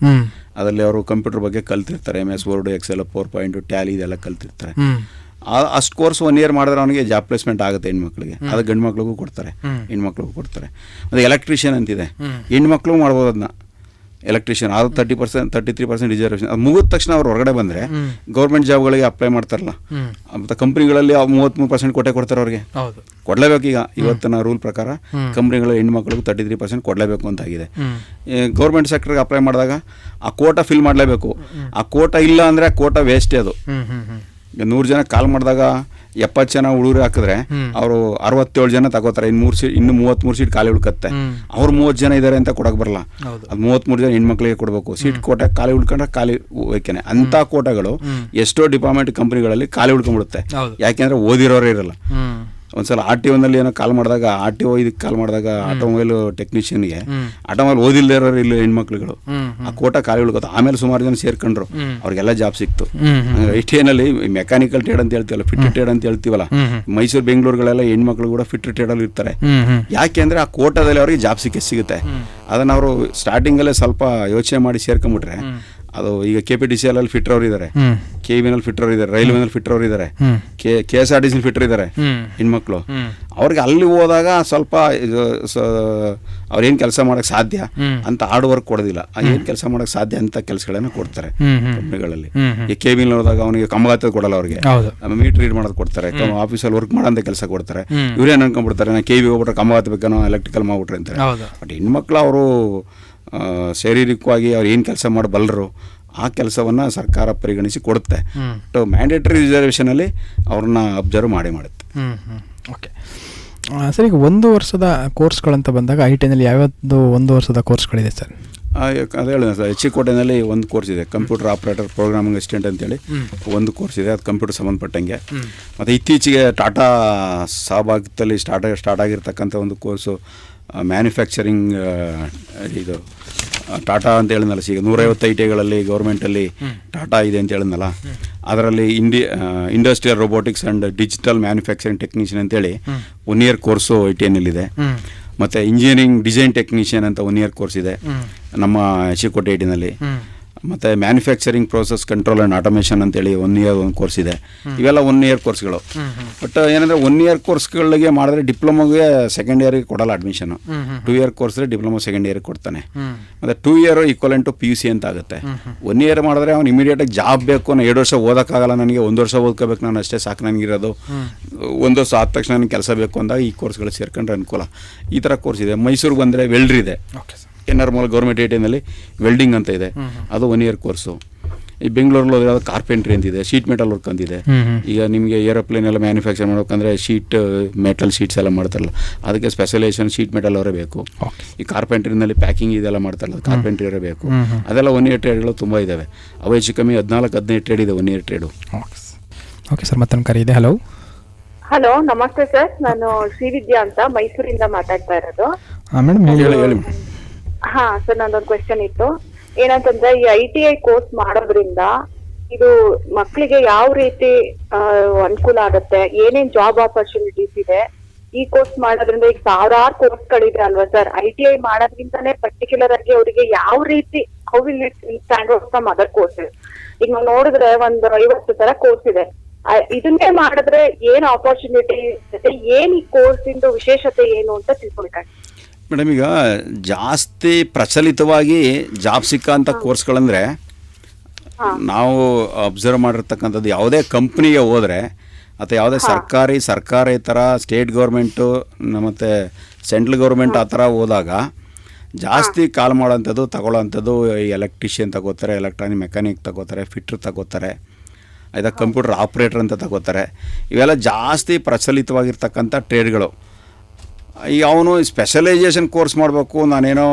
ಅದರಲ್ಲಿ ಅವರು ಕಂಪ್ಯೂಟರ್ ಬಗ್ಗೆ ಕಲ್ತಿರ್ತಾರೆ, MS Word, Excel, PowerPoint, Tally ಇದೆಲ್ಲ ಕಲ್ತಿರ್ತಾರೆ. ಅಷ್ಟು ಕೋರ್ಸ್ 1 year ಮಾಡಿದ್ರೆ ಅವನಿಗೆ ಜಾಬ್ ಪ್ಲೇಸ್ಮೆಂಟ್ ಆಗುತ್ತೆ ಹೆಣ್ಮಕ್ಳಿಗೆ. ಅದು ಗಂಡು ಮಕ್ಳಿಗೂ ಕೊಡ್ತಾರೆ, ಹೆಣ್ಮಕ್ಳಿಗೂ ಕೊಡ್ತಾರೆ. ಮತ್ತು ಎಲೆಕ್ಟ್ರಿಷಿಯನ್ ಅಂತಿದೆ, ಹೆಣ್ಮಕ್ಳು ಮಾಡ್ಬೋದು ಅದನ್ನ. ಎಲೆಕ್ಟ್ರಿಷಿಯನ್ ಅದು 33% ರಿಸರ್ವೇಷನ್. ಅದು ಮುಗಿದ ತಕ್ಷಣ ಅವ್ರು ಹೊರಗಡೆ ಬಂದರೆ ಗೌರ್ಮೆಂಟ್ ಜಾಬ್ಗಳಿಗೆ ಅಪ್ಲೈ ಮಾಡ್ತಾರಲ್ಲ, ಮತ್ತು ಕಂಪ್ನಿಗಳಲ್ಲಿ 33% ಕೊಟ್ಟೆ ಕೊಡ್ತಾರೆ ಅವ್ರಿಗೆ. ಕೊಡಲೇಬೇಕು. ಈಗ ಇವತ್ತಿನ ರೂಲ್ ಪ್ರಕಾರ ಕಂಪ್ನಿಗಳಲ್ಲಿ ಹೆಣ್ಮಕ್ಳಿಗೂ 33% ಕೊಡಲೇಬೇಕು ಅಂತಾಗಿದೆ. ಗೌರ್ಮೆಂಟ್ ಸೆಕ್ಟರ್ಗೆ ಅಪ್ಲೈ ಮಾಡಿದಾಗ ಆ ಕೋಟಾ ಫಿಲ್ ಮಾಡಲೇಬೇಕು. ಆ ಕೋಟಾ ಇಲ್ಲ ಅಂದರೆ ಆ ಕೋಟಾ ವೇಸ್ಟೇ ಅದು. ಈಗ 100 ಜನ ಕಾಲ್ ಮಾಡಿದಾಗ 70 ಜನ ಹುಡುಗರು ಹಾಕಿದ್ರೆ ಅವರು 67 ಜನ ತಗೋತಾರೆ. ಇನ್ನು 33 ಸೀಟ್ ಖಾಲಿ ಉಳ್ಕತ್ತೆ. ಅವ್ರು 30 ಜನ ಇದ್ದಾರೆ ಅಂತ ಕೊಡಕ್ಕೆ ಬರಲ್ಲ. ಅದು 33 ಜನ ಹೆಣ್ಮಕ್ಳಿಗೆ ಕೊಡಬೇಕು. ಸೀಟ್ ಕೋಟೆ ಖಾಲಿ ಉಳ್ಕೊಂಡ್ರೆ ಖಾಲಿ ಹೋಯ್ಕೇನೆ. ಅಂಥ ಕೋಟಗಳು ಎಷ್ಟೋ ಡಿಪಾರ್ಟ್ಮೆಂಟ್ ಕಂಪ್ನಿಗಳಲ್ಲಿ ಖಾಲಿ ಉಳ್ಕೊಂಡ್ಬಿಡುತ್ತೆ. ಯಾಕೆಂದ್ರೆ ಓದಿರೋರೇ ಇರಲ್ಲ. ಒಂದ್ಸಲ RTOನಲ್ಲಿ ಏನೋ ಕಾಲ್ ಮಾಡಿದಾಗ, RTO ಇದಕ್ಕೆ ಕಾಲ್ ಮಾಡಿದಾಗ ಆಟೋಮೊಬೈಲ್ ಟೆಕ್ನಿಷಿಯನ್ಗೆ ಆಟೋಮೊಬೈಲ್ ಓದಿಲ್ಲದೆ ಇರೋರು ಇಲ್ಲ ಹೆಣ್ಮಕ್ಳುಗಳು. ಆ ಕೋಟಾ ಖಾಲಿ ಉಳ್ಕೋತ. ಆಮೇಲೆ ಸುಮಾರು ಜನ ಸೇರ್ಕೊಂಡ್ರು, ಅವ್ರಿಗೆಲ್ಲ ಜಾಬ್ ಸಿಕ್ತು. ITನಲ್ಲಿ ಮೆಕ್ಯಾನಿಕಲ್ ಟ್ರೇಡ್ ಅಂತ ಹೇಳ್ತೀವಲ್ಲ, ಫಿಟ್ ಟ್ರೇಡ್ ಅಂತ ಹೇಳ್ತೀವಲ್ಲ, ಮೈಸೂರು ಬೆಂಗಳೂರುಗಳೆಲ್ಲ ಹೆಣ್ಮಕ್ಳು ಕೂಡ ಫಿಟ್ ಟ್ರೇಡಲ್ಲಿ ಇರ್ತಾರೆ. ಯಾಕೆ ಅಂದರೆ ಆ ಕೋಟಾದಲ್ಲಿ ಅವ್ರಿಗೆ ಜಾಬ್ ಸಿಗುತ್ತೆ. ಅದನ್ನು ಅವರು ಸ್ಟಾರ್ಟಿಂಗಲ್ಲೇ ಸ್ವಲ್ಪ ಯೋಚನೆ ಮಾಡಿ ಸೇರ್ಕೊಂಡ್ಬಿಟ್ರೆ ಅದು. ಈಗ KPTCL ಫಿಟ್ರವ್ರು ಇದ್ದಾರೆ, KVನಲ್ಲಿ ಫಿಟ್ರವ್ರು ಇದ್ದಾರೆ, ರೈಲ್ವೆನಲ್ಲಿ ಫಿಟ್ರವ್ರು ಇದ್ದಾರೆ, KSRTC ಫಿಟ್ರ್ ಇದ್ದಾರೆ ಹೆಣ್ಮಕ್ಳು. ಅವ್ರಿಗೆ ಅಲ್ಲಿ ಹೋದಾಗ ಸ್ವಲ್ಪ ಅವ್ರೇನು ಕೆಲಸ ಮಾಡೋಕ್ಕೆ ಸಾಧ್ಯ ಅಂತ ಹಾರ್ಡ್ ವರ್ಕ್ ಕೊಡೋದಿಲ್ಲ. ಏನು ಕೆಲಸ ಮಾಡೋಕ್ಕೆ ಸಾಧ್ಯ ಅಂತ ಕೆಲಸಗಳನ್ನು ಕೊಡ್ತಾರೆ ಕಂಪ್ನಿಗಳಲ್ಲಿ. ಈ KVನಲ್ಲಿ ಹೋದಾಗ ಅವನಿಗೆ ಕಂಬಗಾತ ಕೊಡಲ್ಲ, ಅವ್ರಿಗೆ ಮೀಟರ್ ರೀಡ್ ಮಾಡೋದು ಕೊಡ್ತಾರೆ, ಆಫೀಸಲ್ಲಿ ವರ್ಕ್ ಮಾಡೋಂಥ ಕೆಲಸ ಕೊಡ್ತಾರೆ. ಇವ್ರೇನು ಅನ್ಕೊಂಡ್ಬಿಡ್ತಾರೆ, ನಾನು KV ಹೋಗ್ಬಿಟ್ರೆ ಕಂಬಗಾತ ಬೇಕನೋ ಎಲೆಕ್ಟ್ರಿಕಲ್ ಮಾಡ್ಬಿಟ್ರೆ ಅಂತಾರೆ. ಬಟ್ ಹೆಣ್ಮಕ್ಳು ಅವರು ಶಾರೀರಿಕವಾಗಿ ಅವ್ರು ಏನು ಕೆಲಸ ಮಾಡಬಲ್ಲರು ಆ ಕೆಲಸವನ್ನು ಸರ್ಕಾರ ಪರಿಗಣಿಸಿ ಕೊಡುತ್ತೆ. ಬಟ್ ಮ್ಯಾಂಡೇಟರಿ ರಿಸರ್ವೇಷನಲ್ಲಿ ಅವ್ರನ್ನ ಅಬ್ಸರ್ವ್ ಮಾಡುತ್ತೆ. ಓಕೆ ಸರ್, ಈಗ 1 ವರ್ಷದ ಕೋರ್ಸ್ಗಳಂತ ಬಂದಾಗ ITನಲ್ಲಿ ಯಾವ್ಯಾವುದು 1 ವರ್ಷದ ಕೋರ್ಸ್ಗಳಿದೆ ಸರ್? ಅದು ಹೇಳಿದೆ ಸರ್, HCಕೋಟೆನಲ್ಲಿ ಒಂದು ಕೋರ್ಸ್ ಇದೆ, ಕಂಪ್ಯೂಟರ್ ಆಪ್ರೇಟರ್ ಪ್ರೋಗ್ರಾಮಿಂಗ್ ಅಸಿಸ್ಟೆಂಟ್ ಅಂತೇಳಿ ಒಂದು ಕೋರ್ಸ್ ಇದೆ. ಅದು ಕಂಪ್ಯೂಟರ್ ಸಂಬಂಧಪಟ್ಟಂಗೆ. ಮತ್ತು ಇತ್ತೀಚೆಗೆ ಟಾಟಾ ಸಹಭಾಗಿತ್ವದಲ್ಲಿ ಸ್ಟಾರ್ಟ್ ಆಗಿರ್ತಕ್ಕಂಥ ಒಂದು ಕೋರ್ಸು ಮ್ಯಾನುಫ್ಯಾಕ್ಚರಿಂಗ್. ಇದು ಟಾಟಾ ಅಂತ ಹೇಳಿದ್ನಲ್ಲ, ಈಗ 150 ITಗಳಲ್ಲಿ ಗೌರ್ಮೆಂಟಲ್ಲಿ ಟಾಟಾ ಇದೆ ಅಂತ ಹೇಳಿದ್ನಲ್ಲ, ಅದರಲ್ಲಿ industrial robotics and digital manufacturing technician ಅಂತೇಳಿ 1 year ಕೋರ್ಸು ITನಲ್ಲಿದೆ. ಮತ್ತು ಇಂಜಿನಿಯರಿಂಗ್ ಡಿಸೈನ್ ಟೆಕ್ನಿಷಿಯನ್ ಅಂತ 1 year ಕೋರ್ಸ್ ಇದೆ ನಮ್ಮ HCಕೋಟೆ ITನಲ್ಲಿ. ಮತ್ತು manufacturing process control and automation ಅಂತೇಳಿ 1 year ಒಂದು ಕೋರ್ಸ್ ಇದೆ. ಇವೆಲ್ಲ 1 year ಕೋರ್ಸ್ಗಳು. ಬಟ್ ಏನಂದರೆ 1 year ಕೋರ್ಸ್ಗಳಿಗೆ ಮಾಡಿದ್ರೆ ಡಿಪ್ಲೊಮೊಗೆ 2nd yearಗೆ ಕೊಡಲ್ಲ ಅಡ್ಮಿಷನು. 2 year ಕೋರ್ಸ್ಗೆ ಡಿಪ್ಲೊಮೊ 2nd yearಗೆ ಕೊಡ್ತಾನೆ. ಮತ್ತು 2 year ಈಕ್ವಲೆಂಟ್ ಟು PUC ಅಂತ ಆಗುತ್ತೆ. 1 year ಮಾಡಿದ್ರೆ ಅವ್ನು ಇಮಿಡಿಯೇಟಾಗಿ ಜಾಬ್ ಬೇಕು, ನಾನು 2 ವರ್ಷ ಓದೋಕ್ಕಾಗಲ್ಲ, ನನಗೆ 1 ವರ್ಷ ಓದ್ಕೋಬೇಕು, ನಾನು ಅಷ್ಟೇ ಸಾಕು ನನಗಿರೋದು, 1 ವರ್ಷ ಆದ ತಕ್ಷಣ ನನಗೆ ಕೆಲಸ ಬೇಕು ಅಂದಾಗ ಈ ಕೋರ್ಸ್ಗಳು ಸೇರ್ಕೊಂಡ್ರೆ ಅನುಕೂಲ. ಈ ಥರ ಕೋರ್ಸ್ ಇದೆ. ಮೈಸೂರಿಗೆ ಬಂದರೆ ವೆಲ್ಡ್ರ್ ಇದೆ, NR ಮೂಲ ಗೌರ್ಮೆಂಟ್ ITನಲ್ಲಿ ವೆಲ್ಡಿಂಗ್ ಅಂತ ಇದೆ, ಅದು 1 year ಕೋರ್ಸು. ಈ ಬೆಂಗಳೂರಲ್ಲಿ ಹೋದ್ರೆ ಅದು ಕಾರ್ಪೆಂಟ್ರಿ ಅಂತಿದೆ, ಶೀಟ್ ಮೆಟಲ್ ವರ್ಕ್ ಅಂತಿದೆ. ಈಗ ನಿಮಗೆ ಏರೋಪ್ಲೇನ್ ಎಲ್ಲ ಮ್ಯಾನುಫ್ಯಾಕ್ಚರ್ ಮಾಡ್ಬೇಕಂದ್ರೆ ಶೀಟ್ ಮೆಟಲ್ ಶೀಟ್ಸ್ ಎಲ್ಲ ಮಾಡ್ತಾರಲ್ಲ, ಅದಕ್ಕೆ ಸ್ಪೆಷಲೈಸೇಷನ್ ಶೀಟ್ ಮೆಟಲ್ ಅವರೇ ಬೇಕು. ಈ ಕಾರ್ಪೆಂಟ್ರಿನಲ್ಲಿ ಪ್ಯಾಕಿಂಗ್ ಇದೆಲ್ಲ ಮಾಡ್ತಾರಲ್ಲ, ಕಾರ್ಪೆಂಟ್ರಿ ಅವರೇ ಬೇಕು. ಅದೆಲ್ಲ 1 year ಟ್ರೇಡ್ಗಳು ತುಂಬ ಇದ್ದಾವೆ. ಅವು ಹೆಚ್ಚು ಕಮ್ಮಿ 14-15 ಟ್ರೇಡ್ ಇದೆ 1 year ಟ್ರೇಡು. ಓಕೆ ಸರ್, ಮತ್ತೊಂದು ಕರೆ ಇದೆ. ಹಲೋ ಹಲೋ, ನಮಸ್ತೆ ಸರ್. ನಾನು ಶ್ರೀವಿದ್ಯಾ ಅಂತ ಮೈಸೂರಿಂದ ಮಾತಾಡ್ತಾ ಇರೋದು. ಮೇಡಮ್ ಹೇಳಿ. ಹೇಳಿ ಹಾ ಸರ್, ನಂದೊಂದು ಕ್ವೆಶನ್ ಇತ್ತು. ಏನಂತಂದ್ರೆ, ಈ ITI ಕೋರ್ಸ್ ಮಾಡೋದ್ರಿಂದ ಇದು ಮಕ್ಕಳಿಗೆ ಯಾವ ರೀತಿ ಅನುಕೂಲ ಆಗುತ್ತೆ, ಏನೇನ್ ಜಾಬ್ ಆಪರ್ಚುನಿಟೀಸ್ ಇದೆ ಈ ಕೋರ್ಸ್ ಮಾಡೋದ್ರಿಂದ? ಈಗ ಸಾವಿರಾರು ಕೋರ್ಸ್ಗಳಿದೆ ಅಲ್ವಾ ಸರ್. ITI ಮಾಡೋದ್ರಿಂದಾನೇ ಪರ್ಟಿಕ್ಯುಲರ್ ಆಗಿ ಅವರಿಗೆ ಯಾವ ರೀತಿ how will it stand out from other courses. ಈಗ ನಾವು ನೋಡಿದ್ರೆ ಒಂದು 50 ತರ ಕೋರ್ಸ್ ಇದೆ. ಇದನ್ನೇ ಮಾಡಿದ್ರೆ ಏನ್ ಆಪರ್ಚುನಿಟಿ ಜೊತೆ ಏನ್ ಈ ಕೋರ್ಸ್ ಇಂದು ವಿಶೇಷತೆ ಏನು ಅಂತ ತಿಳ್ಕೊಳ್ತಾರೆ ಮೇಡಮ್. ಈಗ ಜಾಸ್ತಿ ಪ್ರಚಲಿತವಾಗಿ ಜಾಬ್ ಸಿಕ್ಕಂಥ ಕೋರ್ಸ್ಗಳಂದರೆ ನಾವು ಅಬ್ಸರ್ವ್ ಮಾಡಿರ್ತಕ್ಕಂಥದ್ದು, ಯಾವುದೇ ಕಂಪ್ನಿಗೆ ಹೋದರೆ ಅಥವಾ ಯಾವುದೇ ಸರ್ಕಾರೇತರ ಸ್ಟೇಟ್ ಗೌರ್ಮೆಂಟು ಮತ್ತು ಸೆಂಟ್ರಲ್ ಗೌರ್ಮೆಂಟ್ ಆ ಥರ ಹೋದಾಗ ಜಾಸ್ತಿ ಕಾಲ್ ಮಾಡೋಂಥದ್ದು ತಗೊಳ್ಳೋಂಥದ್ದು ಎಲೆಕ್ಟ್ರಿಷಿಯನ್ ತಗೋತಾರೆ, ಎಲೆಕ್ಟ್ರಾನಿಕ್ ಮೆಕ್ಯಾನಿಕ್ ತಗೋತಾರೆ, ಫಿಟ್ರ್ ತಗೋತಾರೆ, ಆಯ್ತಾ ಕಂಪ್ಯೂಟರ್ ಆಪ್ರೇಟರ್ ಅಂತ ತಗೋತಾರೆ. ಇವೆಲ್ಲ ಜಾಸ್ತಿ ಪ್ರಚಲಿತವಾಗಿರ್ತಕ್ಕಂಥ ಟ್ರೇಡ್ಗಳು. ಈಗ ಅವನು ಸ್ಪೆಷಲೈಸೇಷನ್ ಕೋರ್ಸ್ ಮಾಡಬೇಕು, ನಾನೇನೋ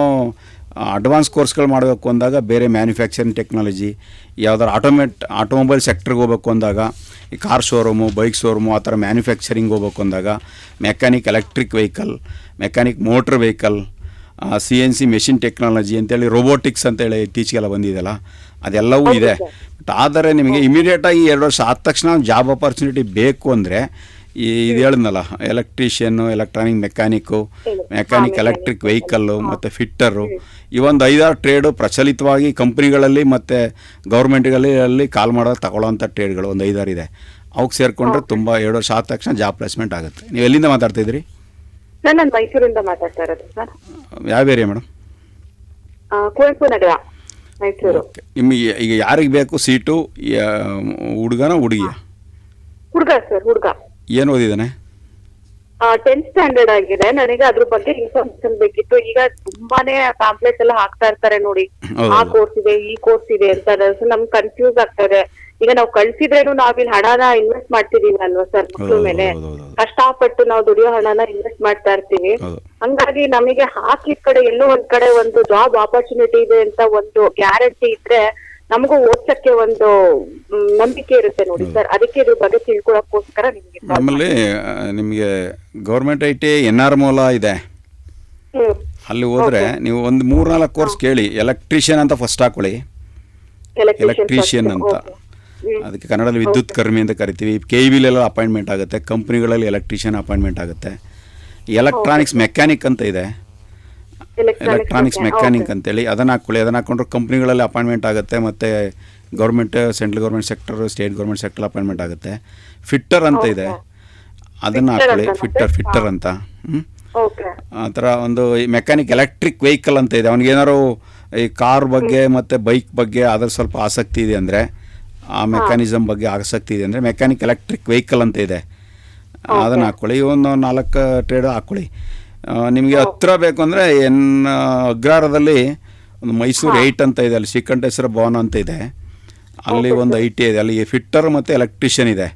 ಅಡ್ವಾನ್ಸ್ ಕೋರ್ಸ್ಗಳು ಮಾಡಬೇಕು ಅಂದಾಗ ಬೇರೆ ಮ್ಯಾನುಫ್ಯಾಕ್ಚರಿಂಗ್ ಟೆಕ್ನಾಲಜಿ, ಯಾವ್ದಾರು ಆಟೋಮೊಬೈಲ್ ಸೆಕ್ಟ್ರಿಗೆ ಹೋಗ್ಬೇಕು ಅಂದಾಗ ಈ ಕಾರ್ ಶೋರೂಮು, ಬೈಕ್ ಶೋರೂಮು, ಆ ಥರ ಮ್ಯಾನುಫ್ಯಾಕ್ಚರಿಂಗ್ ಹೋಗ್ಬೇಕು ಅಂದಾಗ mechanic electric vehicle, mechanic motor vehicle, CNC machine technology ಅಂತೇಳಿ, ರೋಬೋಟಿಕ್ಸ್ ಅಂತೇಳಿ ಇತ್ತೀಚೆಗೆಲ್ಲ ಬಂದಿದೆಯಲ್ಲ, ಅದೆಲ್ಲವೂ ಇದೆ. ಬಟ್ ಆದರೆ ನಿಮಗೆ ಇಮಿಡಿಯೇಟಾಗಿ 2 ವರ್ಷ ಆದ ತಕ್ಷಣ ಜಾಬ್ ಆಪರ್ಚುನಿಟಿ ಬೇಕು ಅಂದರೆ ಇದು ಹೇಳಿದ್ನಲ್ಲ, ಎಲೆಕ್ಟ್ರಿಷಿಯನ್ನು, electronic mechanic, mechanic electric vehicle ಮತ್ತು ಫಿಟ್ಟರು, ಇವೊಂದು 5-6 ಟ್ರೇಡು ಪ್ರಚಲಿತವಾಗಿ ಕಂಪ್ನಿಗಳಲ್ಲಿ ಮತ್ತು ಗೌರ್ಮೆಂಟ್ಗಳಲ್ಲಿ ಕಾಲ್ ಮಾಡೋದು ತಗೊಳ್ಳೋಂಥ ಟ್ರೇಡ್ಗಳು ಒಂದು 5-6 ಇದೆ. ಅವಕ್ಕೆ ಸೇರಿಕೊಂಡ್ರೆ ತುಂಬ 2 ವರ್ಷ ಆದ ತಕ್ಷಣ ಜಾಬ್ ಪ್ಲೇಸ್ಮೆಂಟ್ ಆಗುತ್ತೆ. ನೀವು ಎಲ್ಲಿಂದ ಮಾತಾಡ್ತಿದ್ರಿ? ಸರ್, ನಾನು ಮೈಸೂರಿಂದ ಮಾತಾಡ್ತಾ ಇರೋದು ಸರ್. ಯಾವ ಏರಿಯಾ ಮೇಡಮ್? ಕುವೆಂಪು ನಗರ, ಮೈಸೂರು. ನಿಮಗೆ ಈಗ ಯಾರಿಗೆ ಬೇಕು ಸೀಟು? ಹುಡುಗನ ಹುಡುಗಿಯ? ಹುಡುಗ ಸರ್, ಹುಡುಗ. ಏನು ಓದಿದ್ದಾನೆ? 10th ಸ್ಟ್ಯಾಂಡರ್ಡ್ ಆಗಿದೆ. ನನಗೆ ಅದ್ರ ಬಗ್ಗೆ ಇನ್ಫಾರ್ಮೇಶನ್ ಬೇಕಿತ್ತು. ಈಗ ತುಂಬಾನೇ ಪಾಂಪ್ಲೆಟ್ಸ್ ಎಲ್ಲ ಹಾಕ್ತಾ ಇರ್ತಾರೆ ನೋಡಿ, ಆ ಕೋರ್ಸ್ ಇದೆ, ಈ ಕೋರ್ಸ್ ಇದೆ ಅಂತ. ನಮ್ಗೆ ಕನ್ಫ್ಯೂಸ್ ಆಗ್ತದೆ. ಈಗ ನಾವು ಕಳ್ಸಿದ್ರೇನು ನಾವಿಲ್ಲಿ ಹಣನ ಇನ್ವೆಸ್ಟ್ ಮಾಡ್ತಿದೀವಿ ಅಲ್ವಾ ಸರ್, ಮಕ್ಳ ಮೇಲೆ ಕಷ್ಟಪಟ್ಟು ನಾವು ದುಡಿಯೋ ಹಣನ ಇನ್ವೆಸ್ಟ್ ಮಾಡ್ತಾ ಇರ್ತೀವಿ. ಹಂಗಾಗಿ ನಮಗೆ ಹಾಕಿದ ಕಡೆ ಎಲ್ಲೋ ಒಂದ್ ಕಡೆ ಒಂದು ಜಾಬ್ ಆಪರ್ಚುನಿಟಿ ಇದೆ ಅಂತ ಒಂದು ಗ್ಯಾರಂಟಿ ಇದ್ರೆ ನಮಗೂ ಓದ್ಸಕ್ಕೆ ಒಂದು ನಂಬಿಕೆ ಇರುತ್ತೆ ನೋಡಿ ಸರ್. ಅದಕ್ಕೆ ಇದ್ರ ಬಗ್ಗೆ ತಿಳ್ಕೊಳಕ್ಕೋಸ್ಕರ ನಿಮ್ಗೆ ನಮ್ಮಲ್ಲಿ ನಿಮಗೆ ಗೌರ್ಮೆಂಟ್ ITI NR ಮೂಲ ಇದೆ. ಅಲ್ಲಿ ಹೋದ್ರೆ ನೀವು ಒಂದು 3-4 ಕೋರ್ಸ್ ಕೇಳಿ. ಎಲೆಕ್ಟ್ರಿಷಿಯನ್ ಅಂತ ಫಸ್ಟ್ ಹಾಕೊಳ್ಳಿ, ಎಲೆಕ್ಟ್ರಿಷಿಯನ್ ಅಂತ. ಅದಕ್ಕೆ ಕನ್ನಡದಲ್ಲಿ ವಿದ್ಯುತ್ ಕರ್ಮಿ ಅಂತ ಕರಿತೀವಿ. KEBಲೆಲ್ಲ ಅಪಾಯಿಂಟ್ಮೆಂಟ್ ಆಗುತ್ತೆ, ಕಂಪ್ನಿಗಳಲ್ಲಿ ಎಲೆಕ್ಟ್ರಿಷಿಯನ್ ಅಪಾಯಿಂಟ್ಮೆಂಟ್ ಆಗುತ್ತೆ. ಎಲೆಕ್ಟ್ರಾನಿಕ್ಸ್ ಮೆಕ್ಯಾನಿಕ್ ಅಂತ ಇದೆ, ಎಲೆಕ್ಟ್ರಾನಿಕ್ಸ್ ಮೆಕ್ಯಾನಿಕ್ ಅಂತೇಳಿ, ಅದನ್ನು ಹಾಕ್ಕೊಳ್ಳಿ. ಅದನ್ನು ಹಾಕ್ಕೊಂಡ್ರೆ ಕಂಪ್ನಿಗಳಲ್ಲಿ ಅಪಾಯಿಂಟ್ಮೆಂಟ್ ಆಗುತ್ತೆ, ಮತ್ತು government, central government sector, state government sector appointment ಆಗುತ್ತೆ. ಫಿಟ್ಟರ್ ಅಂತ ಇದೆ, ಅದನ್ನು ಹಾಕ್ಕೊಳ್ಳಿ, ಫಿಟ್ಟರ್ ಅಂತ. ಆ ಥರ ಒಂದು ಮೆಕ್ಯಾನಿಕ್ ಎಲೆಕ್ಟ್ರಿಕ್ ವೆಹಿಕಲ್ ಅಂತ ಇದೆ. ಅವ್ನಿಗೇನಾದ್ರು ಈ ಕಾರ್ ಬಗ್ಗೆ ಮತ್ತು ಬೈಕ್ ಬಗ್ಗೆ ಅದ್ರ ಸ್ವಲ್ಪ ಆಸಕ್ತಿ ಇದೆ ಅಂದರೆ, ಆ ಮೆಕ್ಯಾನಿಸಮ್ ಬಗ್ಗೆ ಆಸಕ್ತಿ ಇದೆ ಅಂದರೆ ಮೆಕ್ಯಾನಿಕ್ ಎಲೆಕ್ಟ್ರಿಕ್ ವೆಹಿಕಲ್ ಅಂತ ಇದೆ, ಅದನ್ನು ಹಾಕ್ಕೊಳ್ಳಿ. ಒಂದು 4 ಟ್ರೇಡ್ ಹಾಕ್ಕೊಳ್ಳಿ. ನಿಮಗೆ ಹತ್ತಿರ ಬೇಕು ಅಂದರೆ ಅಗ್ರಾರದಲ್ಲಿ ಒಂದು ಮೈಸೂರು 8 ಅಂತ ಇದೆ, ಅಲ್ಲಿ ಶ್ರೀಕಂಠೇಶ್ವರ ಭವನ ಅಂತ ಇದೆ, ಅಲ್ಲಿ ಒಂದು ITI ಇದೆ. ಅಲ್ಲಿ ಫಿಟ್ಟರ್ ಮತ್ತು ಎಲೆಕ್ಟ್ರಿಷಿಯನ್ ಇದೆ.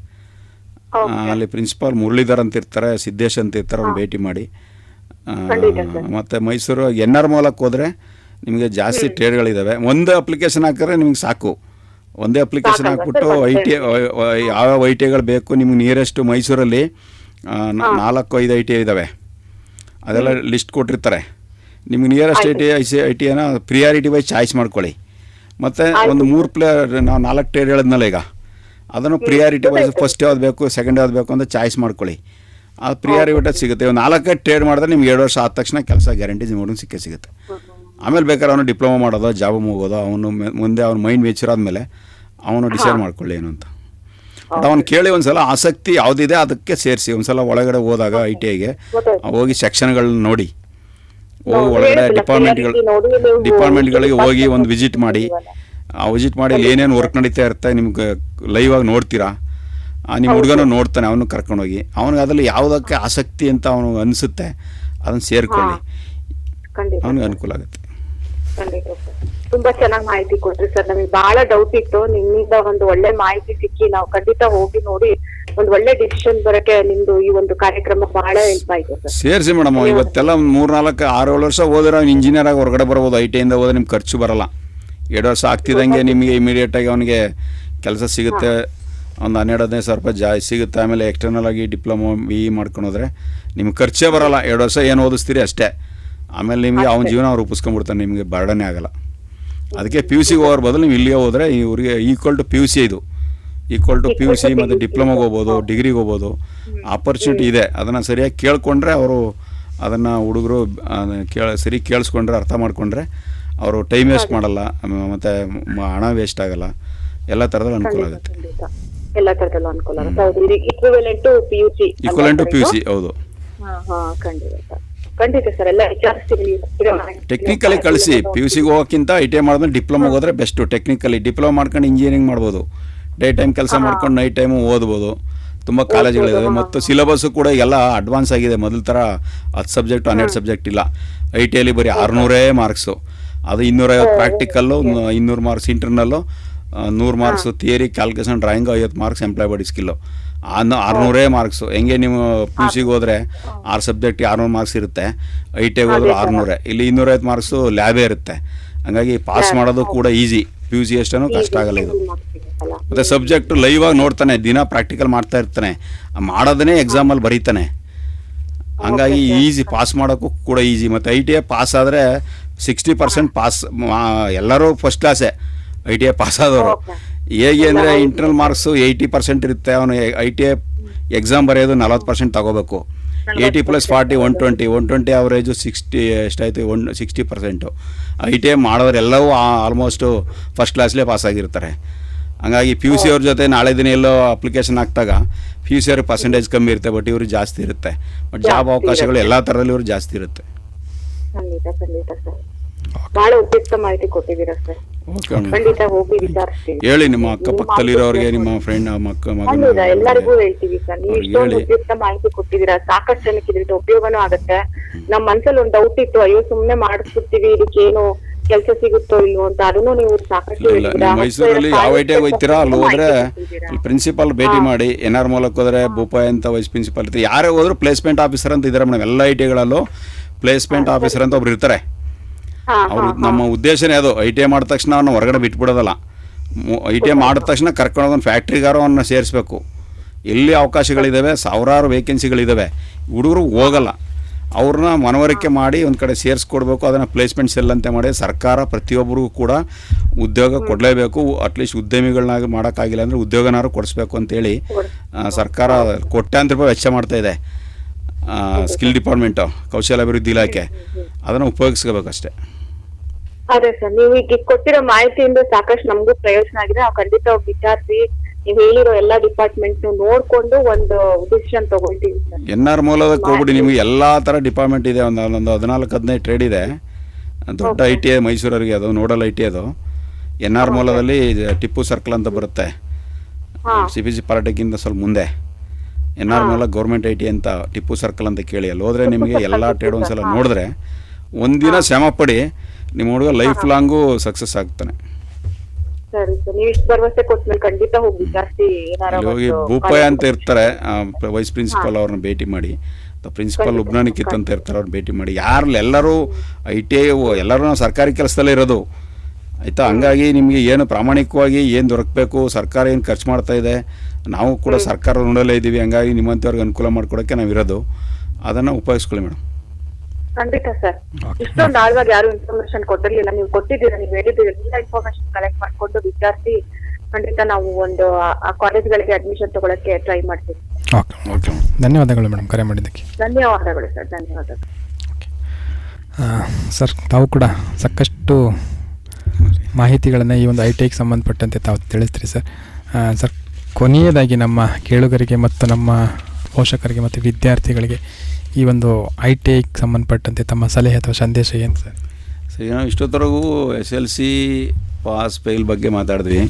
ಅಲ್ಲಿ ಪ್ರಿನ್ಸಿಪಾಲ್ ಮುರಳೀಧರ್ ಅಂತ ಇರ್ತಾರೆ, ಸಿದ್ದೇಶ್ ಅಂತ ಇರ್ತಾರೆ, ಅವ್ರು ಭೇಟಿ ಮಾಡಿ. ಮತ್ತು ಮೈಸೂರು NR ಮೂಲಕ್ಕೆ ಹೋದರೆ ನಿಮಗೆ ಜಾಸ್ತಿ ಟ್ರೇಡ್ಗಳಿದ್ದಾವೆ. ಒಂದೇ ಅಪ್ಲಿಕೇಶನ್ ಹಾಕಿದ್ರೆ ನಿಮ್ಗೆ ಸಾಕು. ಒಂದೇ ಅಪ್ಲಿಕೇಶನ್ ಹಾಕ್ಬಿಟ್ಟು ಯಾವ ITIಗಳು ಬೇಕು ನಿಮ್ಗೆ ನಿಯರೆಸ್ಟ್ ಮೈಸೂರಲ್ಲಿ 4-5 ITI ಇದ್ದಾವೆ. ಅದೆಲ್ಲ ಲಿಸ್ಟ್ ಕೊಟ್ಟಿರ್ತಾರೆ. ನಿಮ್ಗೆ ನಿಯರೆಸ್ಟ್ ITIನ ಪ್ರಿಯಾರಿಟಿ ವೈಸ್ ಚಾಯ್ಸ್ ಮಾಡ್ಕೊಳ್ಳಿ. ಮತ್ತು ಒಂದು 4 ಟ್ರೇಡ್ ಹೇಳಿದ್ನಲ್ಲ ಈಗ, ಅದನ್ನು ಪ್ರಿಯಾರಿಟಿ ವೈಸ್ ಫಸ್ಟ್ ಯಾವ್ದು ಬೇಕು, ಸೆಕೆಂಡ್ ಯಾವ್ದು ಬೇಕು ಅಂತ ಚಾಯ್ಸ್ ಮಾಡ್ಕೊಳ್ಳಿ. ಅದು ಪ್ರಿಯಾರಿಟಿ ಸಿಗುತ್ತೆ. 4 ಟ್ರೇಡ್ ಮಾಡಿದ್ರೆ ನಿಮ್ಗೆ 2 ವರ್ಷ ಆದ ತಕ್ಷಣ ಕೆಲಸ ಗ್ಯಾರಂಟಿ ನಿಮ್ಗೆ ಸಿಕ್ಕೇ ಸಿಗುತ್ತೆ. ಆಮೇಲೆ ಬೇಕಾದ್ರೆ ಅವನು ಡಿಪ್ಲೊಮಾ ಮಾಡೋದು, ಜಾಬ್ ಹೋಗೋದು, ಅವನು ಮುಂದೆ ಅವ್ನ ಮೈಂಡ್ ಮೆಚೂರ್ ಆದಮೇಲೆ ಅವನು ಡಿಸೈಡ್ ಮಾಡ್ಕೊಳ್ಳಿ ಏನು ಅಂತ. ಬಟ್ ಅವ್ನು ಕೇಳಿ ಒಂದ್ಸಲ ಆಸಕ್ತಿ ಯಾವುದಿದೆ ಅದಕ್ಕೆ ಸೇರಿಸಿ. ಒಂದ್ಸಲ ಒಳಗಡೆ ಹೋದಾಗ ITIಗೆ ಹೋಗಿ ಸೆಕ್ಷನ್ಗಳನ್ನ ನೋಡಿ, ಒಳಗಡೆ ಡಿಪಾರ್ಟ್ಮೆಂಟ್ಗಳಿಗೆ ಹೋಗಿ ಒಂದು ವಿಸಿಟ್ ಮಾಡಿ. ಆ ವಿಸಿಟ್ ಮಾಡಿ ಇಲ್ಲಿ ಏನೇನು ವರ್ಕ್ ನಡೀತಾ ಇರುತ್ತೆ ನಿಮ್ಗೆ ಲೈವ್ ಆಗಿ ನೋಡ್ತೀರಾ. ನಿಮ್ಮ ಹುಡುಗನೂ ನೋಡ್ತಾನೆ, ಅವನು ಕರ್ಕೊಂಡೋಗಿ ಅವನಿಗೆ ಅದರಲ್ಲಿ ಯಾವುದಕ್ಕೆ ಆಸಕ್ತಿ ಅಂತ ಅವನು ಅನಿಸುತ್ತೆ ಅದನ್ನು ಸೇರ್ಕೊಳ್ಳಿ, ಅವನಿಗೆ ಅನುಕೂಲ ಆಗುತ್ತೆ. ತುಂಬಾ ಚೆನ್ನಾಗಿ ಮಾಹಿತಿ ಕೊಟ್ರಿ ಸರ್. ನಮಗೆ ಬಹಳ ಡೌಟ್ ಇತ್ತು, ನಿಮ್ಮಿಂದ ಒಂದು ಒಳ್ಳೆ ಮಾಹಿತಿ ಸಿಕ್ಕಿ ನಾವು ಖಂಡಿತ ಹೋಗಿ ನೋಡಿ ಒಂದು ಒಳ್ಳೆ ಡಿಸಿಷನ್ ಬರಕ್ಕೆ ನಿಮ್ದು ಈ ಒಂದು ಕಾರ್ಯಕ್ರಮ ಬಹಳ ಹೆಲ್ಪ್ ಆಯ್ತು ಸರ್. ಸೇರಿಸಿ ಮೇಡಮ್, ಇವತ್ತೆಲ್ಲ 3-4-6-7 ವರ್ಷ ಹೋದ್ರೆ ಅವ್ನು ಇಂಜಿನಿಯರ್ ಆಗಿ ಹೊರಗಡೆ ಬರ್ಬೋದು. ITIಯಿಂದ ಹೋದ್ರೆ ನಿಮ್ಗೆ ಖರ್ಚು ಬರಲ್ಲ. 2 ವರ್ಷ ಆಗ್ತಿದ್ದಂಗೆ ನಿಮಗೆ ಇಮಿಡಿಯೇಟಾಗಿ ಅವನಿಗೆ ಕೆಲಸ ಸಿಗುತ್ತೆ. ಒಂದು 12-15 ಸಾವಿರ ರೂಪಾಯಿ ಜಾಸ್ತಿ ಸಿಗುತ್ತೆ. ಆಮೇಲೆ ಎಕ್ಸ್ಟರ್ನಲ್ ಆಗಿ ಡಿಪ್ಲೊಮೊ ಮಾಡ್ಕೊಂಡೋದ್ರೆ ನಿಮ್ಗೆ ಖರ್ಚೇ ಬರೋಲ್ಲ. 2 ವರ್ಷ ಏನು ಓದಿಸ್ತೀರಿ ಅಷ್ಟೇ. ಆಮೇಲೆ ನಿಮಗೆ ಅವನ ಜೀವನ ರೂಪಿಸ್ಕೊಂಡ್ಬಿಡ್ತಾನೆ, ನಿಮಗೆ ಬರ್ಡನೇ ಆಗೋಲ್ಲ. ಅದಕ್ಕೆ ಪಿ ಯು ಸಿಗೆ ಹೋಗೋರ ಬದಲು ನೀವು ಇಲ್ಲಿಗೆ ಹೋದರೆ ಇವ್ರಿಗೆ equal to P U C, ಇದು equal to P U C ಮತ್ತು ಡಿಪ್ಲೊಮೊಗೆ ಹೋಗ್ಬೋದು, ಡಿಗ್ರಿಗೆ ಹೋಗ್ಬೋದು. ಆಪರ್ಚುನಿಟಿ ಇದೆ. ಅದನ್ನು ಸರಿಯಾಗಿ ಕೇಳಿಕೊಂಡ್ರೆ ಅವರು ಅದನ್ನು ಹುಡುಗರು ಸರಿ ಕೇಳಿಸ್ಕೊಂಡ್ರೆ, ಅರ್ಥ ಮಾಡಿಕೊಂಡ್ರೆ ಅವರು ಟೈಮ್ ವೇಸ್ಟ್ ಮಾಡಲ್ಲ, ಮತ್ತು ಹಣ ವೇಸ್ಟ್ ಆಗಲ್ಲ, ಎಲ್ಲ ಥರದಲ್ಲಿ ಅನುಕೂಲ ಆಗುತ್ತೆ. ಎಲ್ಲ ತರದಲ್ಲೂ ಅನುಕೂಲ ಆಗುತ್ತೆ. ಹೌದು, ಇದು equivalent to PUC. Equivalent to P U C, ಹೌದು. ಖಂಡಿತ ಸರ್, ಎಲ್ಲ ವಿಚಾರಿಸ್ತೀವಿ. ಟೆಕ್ನಿಕಲಿ ಕಳಿಸಿ. ಪಿ ಯು ಸಿಗೆ ಹೋಗೋಕ್ಕಿಂತ ITI ಮಾಡಿದ್ರೆ ಡಿಪ್ಲೊಮೊಗೆ ಹೋದರೆ ಬೆಸ್ಟು. ಟೆಕ್ನಿಕಲಿ ಡಿಪ್ಲೊಮಾ ಮಾಡ್ಕೊಂಡು ಇಂಜಿನಿಯರಿಂಗ್ ಮಾಡ್ಬೋದು, ಡೇ ಟೈಮ್ ಕೆಲಸ ಮಾಡ್ಕೊಂಡು ನೈಟ್ ಟೈಮು ಓದ್ಬೋದು. ತುಂಬ ಕಾಲೇಜುಗಳಿದ್ದಾವೆ ಮತ್ತು ಸಿಲೆಬಸ್ಸು ಕೂಡ ಎಲ್ಲ ಅಡ್ವಾನ್ಸ್ ಆಗಿದೆ. ಮೊದಲ ಥರ 10 ಸಬ್ಜೆಕ್ಟು 12 ಸಬ್ಜೆಕ್ಟ್ ಇಲ್ಲ. ITIಯಲ್ಲಿ ಬರೀ 600 ಮಾರ್ಕ್ಸು, ಅದು 250 practical, 200 marks internal, 100 marks theory, calculation, drawing, 50 marks employ skill. 600 marks. ಹೆಂಗೆ ನೀವು ಪಿ ಯು ಸಿಗೆ ಹೋದರೆ 6 ಸಬ್ಜೆಕ್ಟ್ 600 ಮಾರ್ಕ್ಸ್ ಇರುತ್ತೆ, ITIಗೆ ಹೋದ್ರೆ 600. ಇಲ್ಲಿ 250 ಮಾರ್ಕ್ಸು ಲ್ಯಾಬೇ ಇರುತ್ತೆ. ಹಂಗಾಗಿ ಪಾಸ್ ಮಾಡೋದು ಕೂಡ ಈಸಿ. ಪಿ ಯು ಸಿ ಅಷ್ಟೇನೂ ಕಷ್ಟ ಆಗಲ್ಲ ಇದು. ಮತ್ತು ಸಬ್ಜೆಕ್ಟು ಲೈವ್ ಆಗಿ ನೋಡ್ತಾನೆ, ದಿನ ಪ್ರಾಕ್ಟಿಕಲ್ ಮಾಡ್ತಾ ಇರ್ತಾನೆ, ಮಾಡೋದನ್ನೇ ಎಕ್ಸಾಮಲ್ಲಿ ಬರೀತಾನೆ. ಹಂಗಾಗಿ ಈಸಿ, ಪಾಸ್ ಮಾಡೋಕ್ಕೂ ಕೂಡ ಈಸಿ. ಮತ್ತು ITI ಪಾಸ್ ಆದರೆ 60% ಪಾಸ್, ಎಲ್ಲರೂ ಫಸ್ಟ್ ಕ್ಲಾಸೇ ITI ಪಾಸ್ ಆದವರು. ಹೇಗೆ ಅಂದರೆ ಇಂಟರ್ನಲ್ ಮಾರ್ಕ್ಸು 80% ಇರುತ್ತೆ, ಅವನು ITI ಎಕ್ಸಾಮ್ ಬರೆಯೋದು 40% ತಗೋಬೇಕು. 80 + 40 120 ಅವರೇಜು 60 ಎಷ್ಟಾಯಿತು 60%. ITI ಮಾಡೋರೆಲ್ಲವೂ ಆಲ್ಮೋಸ್ಟು ಫಸ್ಟ್ ಕ್ಲಾಸ್ಲೇ ಪಾಸ್ ಆಗಿರ್ತಾರೆ. ಹಂಗಾಗಿ ಪಿ ಯು ಸಿ ಅವ್ರ ಜೊತೆ ನಾಳೆ ದಿನ ಎಲ್ಲೋ ಅಪ್ಲಿಕೇಶನ್ ಹಾಕಿದಾಗ ಪಿ ಯು ಸಿ ಅವ್ರಿಗೆ ಪರ್ಸೆಂಟೇಜ್ ಕಮ್ಮಿ ಇರುತ್ತೆ, ಬಟ್ ಇವ್ರಿಗೆ ಜಾಸ್ತಿ ಇರುತ್ತೆ. ಬಟ್ ಜಾಬ್ ಅವಕಾಶಗಳು ಎಲ್ಲ ಥರದಲ್ಲಿ ಇವ್ರಿಗೆ ಜಾಸ್ತಿ ಇರುತ್ತೆ. ಖಂಡಿತ ಸರ್, ಬಹಳ ಉಪಯುಕ್ತ ಮಾಹಿತಿ ಕೊಟ್ಟಿದ್ದೀರಾ ಸರ್. ಖಂಡಿತ ಹೋಗಿ ವಿಚಾರಿಸ್ತೀವಿ. ಹೇಳಿ ನಿಮ್ಮ ಅಕ್ಕಪಕ್ಕದಲ್ಲಿರೋರಿಗೆ, ನಿಮ್ಮ ಫ್ರೆಂಡ್ ಖಂಡಿತ ಎಲ್ಲರಿಗೂ ಹೇಳ್ತೀವಿ ಸರ್. ನೀವು ಇಷ್ಟೊಂದು ಉಪಯುಕ್ತ ಮಾಹಿತಿ ಕೊಟ್ಟಿದ್ದೀರಾ, ಸಾಕಷ್ಟು ಜನಕ್ಕೆ ಇದರಿಂದ ಉಪಯೋಗನೂ ಆಗುತ್ತೆ. ನಮ್ಮ ಮನ್ಸಲ್ಲಿ ಒಂದು ಡೌಟ್ ಇತ್ತು, ಅಯ್ಯೋ ಸುಮ್ನೆ ಮಾಡಿಸ್ಬಿಡ್ತೀವಿ, ಇದಕ್ಕೇನು ಕೆಲಸ ಸಿಗುತ್ತೋ ಇಲ್ವೋ ಅಂತ, ಅದನ್ನು ನೀವು ಸಾಕಷ್ಟು ಮೈಸೂರಲ್ಲಿ ಯಾವ ITI ಹೋಗ್ತೀರಾ ಅಲ್ಲಿ ಹೋದ್ರೆ ಪ್ರಿನ್ಸಿಪಾಲ್ ಭೇಟಿ ಮಾಡಿ. NR ಮೂಲಕ ಹೋದ್ರೆ ಭೂಪಾಯ್ ಅಂತ ವೈಸ್ ಪ್ರಿನ್ಸಿಪಾಲ್ ಇರ್ತಾರೆ. ಯಾರೇ ಹೋದ್ರು ಪ್ಲೇಸ್ಮೆಂಟ್ ಆಫೀಸರ್ ಅಂತ ಇದ್ದಾರೆ ಮೇಡಮ್. ಎಲ್ಲ ITIಗಳಲ್ಲೂ ಪ್ಲೇಸ್ಮೆಂಟ್ ಆಫೀಸರ್ ಅಂತ ಒಬ್ರು ಇರ್ತಾರೆ. ಅವರು ನಮ್ಮ ಉದ್ದೇಶನೇ ಅದು. ITI ಮಾಡಿದ ತಕ್ಷಣ ಅವ್ರನ್ನ ಹೊರಗಡೆ ಬಿಟ್ಬಿಡೋದಲ್ಲ. ITI ಮಾಡಿದ ತಕ್ಷಣ ಕರ್ಕೊಂಡೋಗಿ ಒಂದು ಫ್ಯಾಕ್ಟ್ರಿಗಾರೋ ಅವನ್ನ ಸೇರಿಸ್ಬೇಕು. ಎಲ್ಲಿ ಅವಕಾಶಗಳಿದ್ದಾವೆ, ಸಾವಿರಾರು ವೇಕೆನ್ಸಿಗಳಿದ್ದಾವೆ, ಹುಡುಗರು ಹೋಗಲ್ಲ. ಅವ್ರನ್ನ ಮನವರಿಕೆ ಮಾಡಿ ಒಂದು ಕಡೆ ಸೇರಿಸ್ಕೊಡ್ಬೇಕು. ಅದನ್ನು ಪ್ಲೇಸ್ಮೆಂಟ್ ಸೆಲ್ ಅಂತ ಮಾಡಿ ಸರ್ಕಾರ ಪ್ರತಿಯೊಬ್ಬರಿಗೂ ಕೂಡ ಉದ್ಯೋಗ ಕೊಡಲೇಬೇಕು. ಅಟ್ಲೀಸ್ಟ್ ಉದ್ಯಮಿಗಳನ್ನಾಗಿ ಮಾಡೋಕ್ಕಾಗಿಲ್ಲ ಅಂದರೆ ಉದ್ಯೋಗನಾರು ಕೊಡಿಸ್ಬೇಕು ಅಂತೇಳಿ ಸರ್ಕಾರ ಕೋಟ್ಯಾಂತರ ರೂಪಾಯಿ ವೆಚ್ಚ ಮಾಡ್ತಾಯಿದೆ. ಸ್ಕಿಲ್ ಡಿಪಾರ್ಟ್ಮೆಂಟು, ಕೌಶಲ್ಯಾಭಿವೃದ್ಧಿ ಇಲಾಖೆ, ಅದನ್ನು ಉಪಯೋಗಿಸ್ಕೋಬೇಕಷ್ಟೇ. ಅದೇ ಸರ್, ನೀವು ಈಗ ಕೊಟ್ಟಿರೋ ಮಾಹಿತಿಯಿಂದ ಸಾಕಷ್ಟು ನಮಗೂ ಪ್ರಯೋಜನ ಆಗಿದೆ. ನಾವು ಖಂಡಿತ ವಿಚಾರಿಸಿ ನೀವು ಹೇಳಿರೋ ಎಲ್ಲಾ ಡಿಪಾರ್ಟ್ಮೆಂಟ್ ನೋಡ್ಕೊಂಡು ಒಂದು ಡಿಸಿಷನ್ ತಗೊಳ್ತೀವಿ ಸರ್. NR ಮೂಲದಕ್ಕೆ ಹೋಗ್ಬಿಡಿ, ನಿಮಗೆ ಎಲ್ಲ ಥರ ಡಿಪಾರ್ಟ್ಮೆಂಟ್ ಇದೆ. ಒಂದು 14-15 ಟ್ರೇಡ್ ಇದೆ. ದೊಡ್ಡ ITI ಮೈಸೂರಿಗೆ, ಅದು ನೋಡಲ್ ITI ಅದು. NR ಮೂಲದಲ್ಲಿ ಟಿಪ್ಪು ಸರ್ಕಲ್ ಅಂತ ಬರುತ್ತೆ, CPC ಪಾಲಿಟೆಕ್ನಿಂದ ಸ್ವಲ್ಪ ಮುಂದೆ. NR ಮೂಲ ಗೌರ್ಮೆಂಟ್ ITI ಅಂತ ಟಿಪ್ಪು ಸರ್ಕಲ್ ಅಂತ ಕೇಳಿ, ಅಲ್ಲಿ ಹೋದರೆ ನಿಮಗೆ ಎಲ್ಲ ಟ್ರೇಡ್ ಒಂದ್ಸಲ ನೋಡಿದ್ರೆ ಒಂದಿನ ಶ್ರಮ ಪಡಿ, ನಿಮ್ಮ ಹುಡುಗ ಲೈಫ್ ಲಾಂಗು ಸಕ್ಸಸ್ ಆಗ್ತಾನೆ. ಸರಿ ಸರ್, ನೀವು ಇಷ್ಟು ಭರವಸೆ ಕೊಟ್ಮೇಲೆ ಖಂಡಿತ ಹೋಗಿ ವಿಚಾರಿಸಿ. ಹೋಗಿ ಭೂಪಾಯ್ ಅಂತ ಇರ್ತಾರೆ, ವೈಸ್ ಪ್ರಿನ್ಸಿಪಾಲ್ ಅವ್ರನ್ನ ಭೇಟಿ ಮಾಡಿ. ಪ್ರಿನ್ಸಿಪಾಲ್ ಉಬ್ನಾನಿಕಿತ್ ಅಂತ ಇರ್ತಾರೆ, ಅವ್ರನ್ನ ಭೇಟಿ ಮಾಡಿ. ಎಲ್ಲರೂ ITI ಎಲ್ಲರೂ ನಾವು ಸರ್ಕಾರಿ ಕೆಲಸದಲ್ಲೇ ಇರೋದು ಆಯಿತಾ. ಹಂಗಾಗಿ ನಿಮಗೆ ಏನು ಪ್ರಾಮಾಣಿಕವಾಗಿ ಏನು ದೊರಕಬೇಕು, ಸರ್ಕಾರ ಏನು ಖರ್ಚು ಮಾಡ್ತಾ ಇದೆ, ನಾವು ಕೂಡ ಸರ್ಕಾರದ ನೋಡಲೇ ಇದ್ದೀವಿ. ಹಂಗಾಗಿ ನಿಮ್ಮಂಥವ್ರಿಗೆ ಅನುಕೂಲ ಮಾಡಿಕೊಡೋಕ್ಕೆ ನಾವು ಇರೋದು, ಅದನ್ನು ಉಪಯೋಗಿಸ್ಕೊಳ್ಳಿ ಮೇಡಮ್. ಖಂಡಿತ ಸರ್, ಇಷ್ಟೊಂದು ಆಳವಾಗಿ ಯಾರು ಇನ್ಫಾರ್ಮೇಶನ್ ಕೊಟ್ಟಿರ್ಲಿಲ್ಲ, ನೀವು ಕೊಟ್ಟಿದ್ದೀರಾ. ನೀವು ಹೇಳಿದ್ದೀರಾ, ಎಲ್ಲ ಇನ್ಫಾರ್ಮೇಶನ್ ಕಲೆಕ್ಟ್ ಮಾಡಿಕೊಂಡು ವಿಚಾರಿಸಿ ಖಂಡಿತ ನಾವು ಒಂದು ಆ ಕಾಲೇಜ್ಗಳಿಗೆ ಅಡ್ಮಿಷನ್ ತಗೊಳಕ್ಕೆ ಟ್ರೈ ಮಾಡ್ತೀವಿ. ಓಕೆ, ಧನ್ಯವಾದಗಳು ಮೇಡಮ್ ಕರೆ ಮಾಡಿದ್ದಕ್ಕೆ. ಧನ್ಯವಾದಗಳು ಸರ್, ಧನ್ಯವಾದಗಳು. ಸರ್, ತಾವು ಕೂಡ ಸಾಕಷ್ಟು ಮಾಹಿತಿಗಳನ್ನು ಈ ಒಂದು ITIಗೆ ಸಂಬಂಧಪಟ್ಟಂತೆ ತಾವು ತಿಳಿಸ್ತೀರಿ ಸರ್. ಸರ್, ಕೊನೆಯದಾಗಿ ನಮ್ಮ ಕೇಳುಗರಿಗೆ ಮತ್ತು ನಮ್ಮ ಪೋಷಕರಿಗೆ ಮತ್ತು ವಿದ್ಯಾರ್ಥಿಗಳಿಗೆ ಈ ಒಂದು ITIಗೆ ಸಂಬಂಧಪಟ್ಟಂತೆ ತಮ್ಮ ಸಲಹೆ ಅಥವಾ ಸಂದೇಶ ಏನು ಸರ್? ಸರಿ, ನಾವು ಇಷ್ಟೊತ್ತರೆಗೂ SLC ಪಾಸ್ ಫೇಲ್ ಬಗ್ಗೆ ಮಾತಾಡಿದ್ವಿ.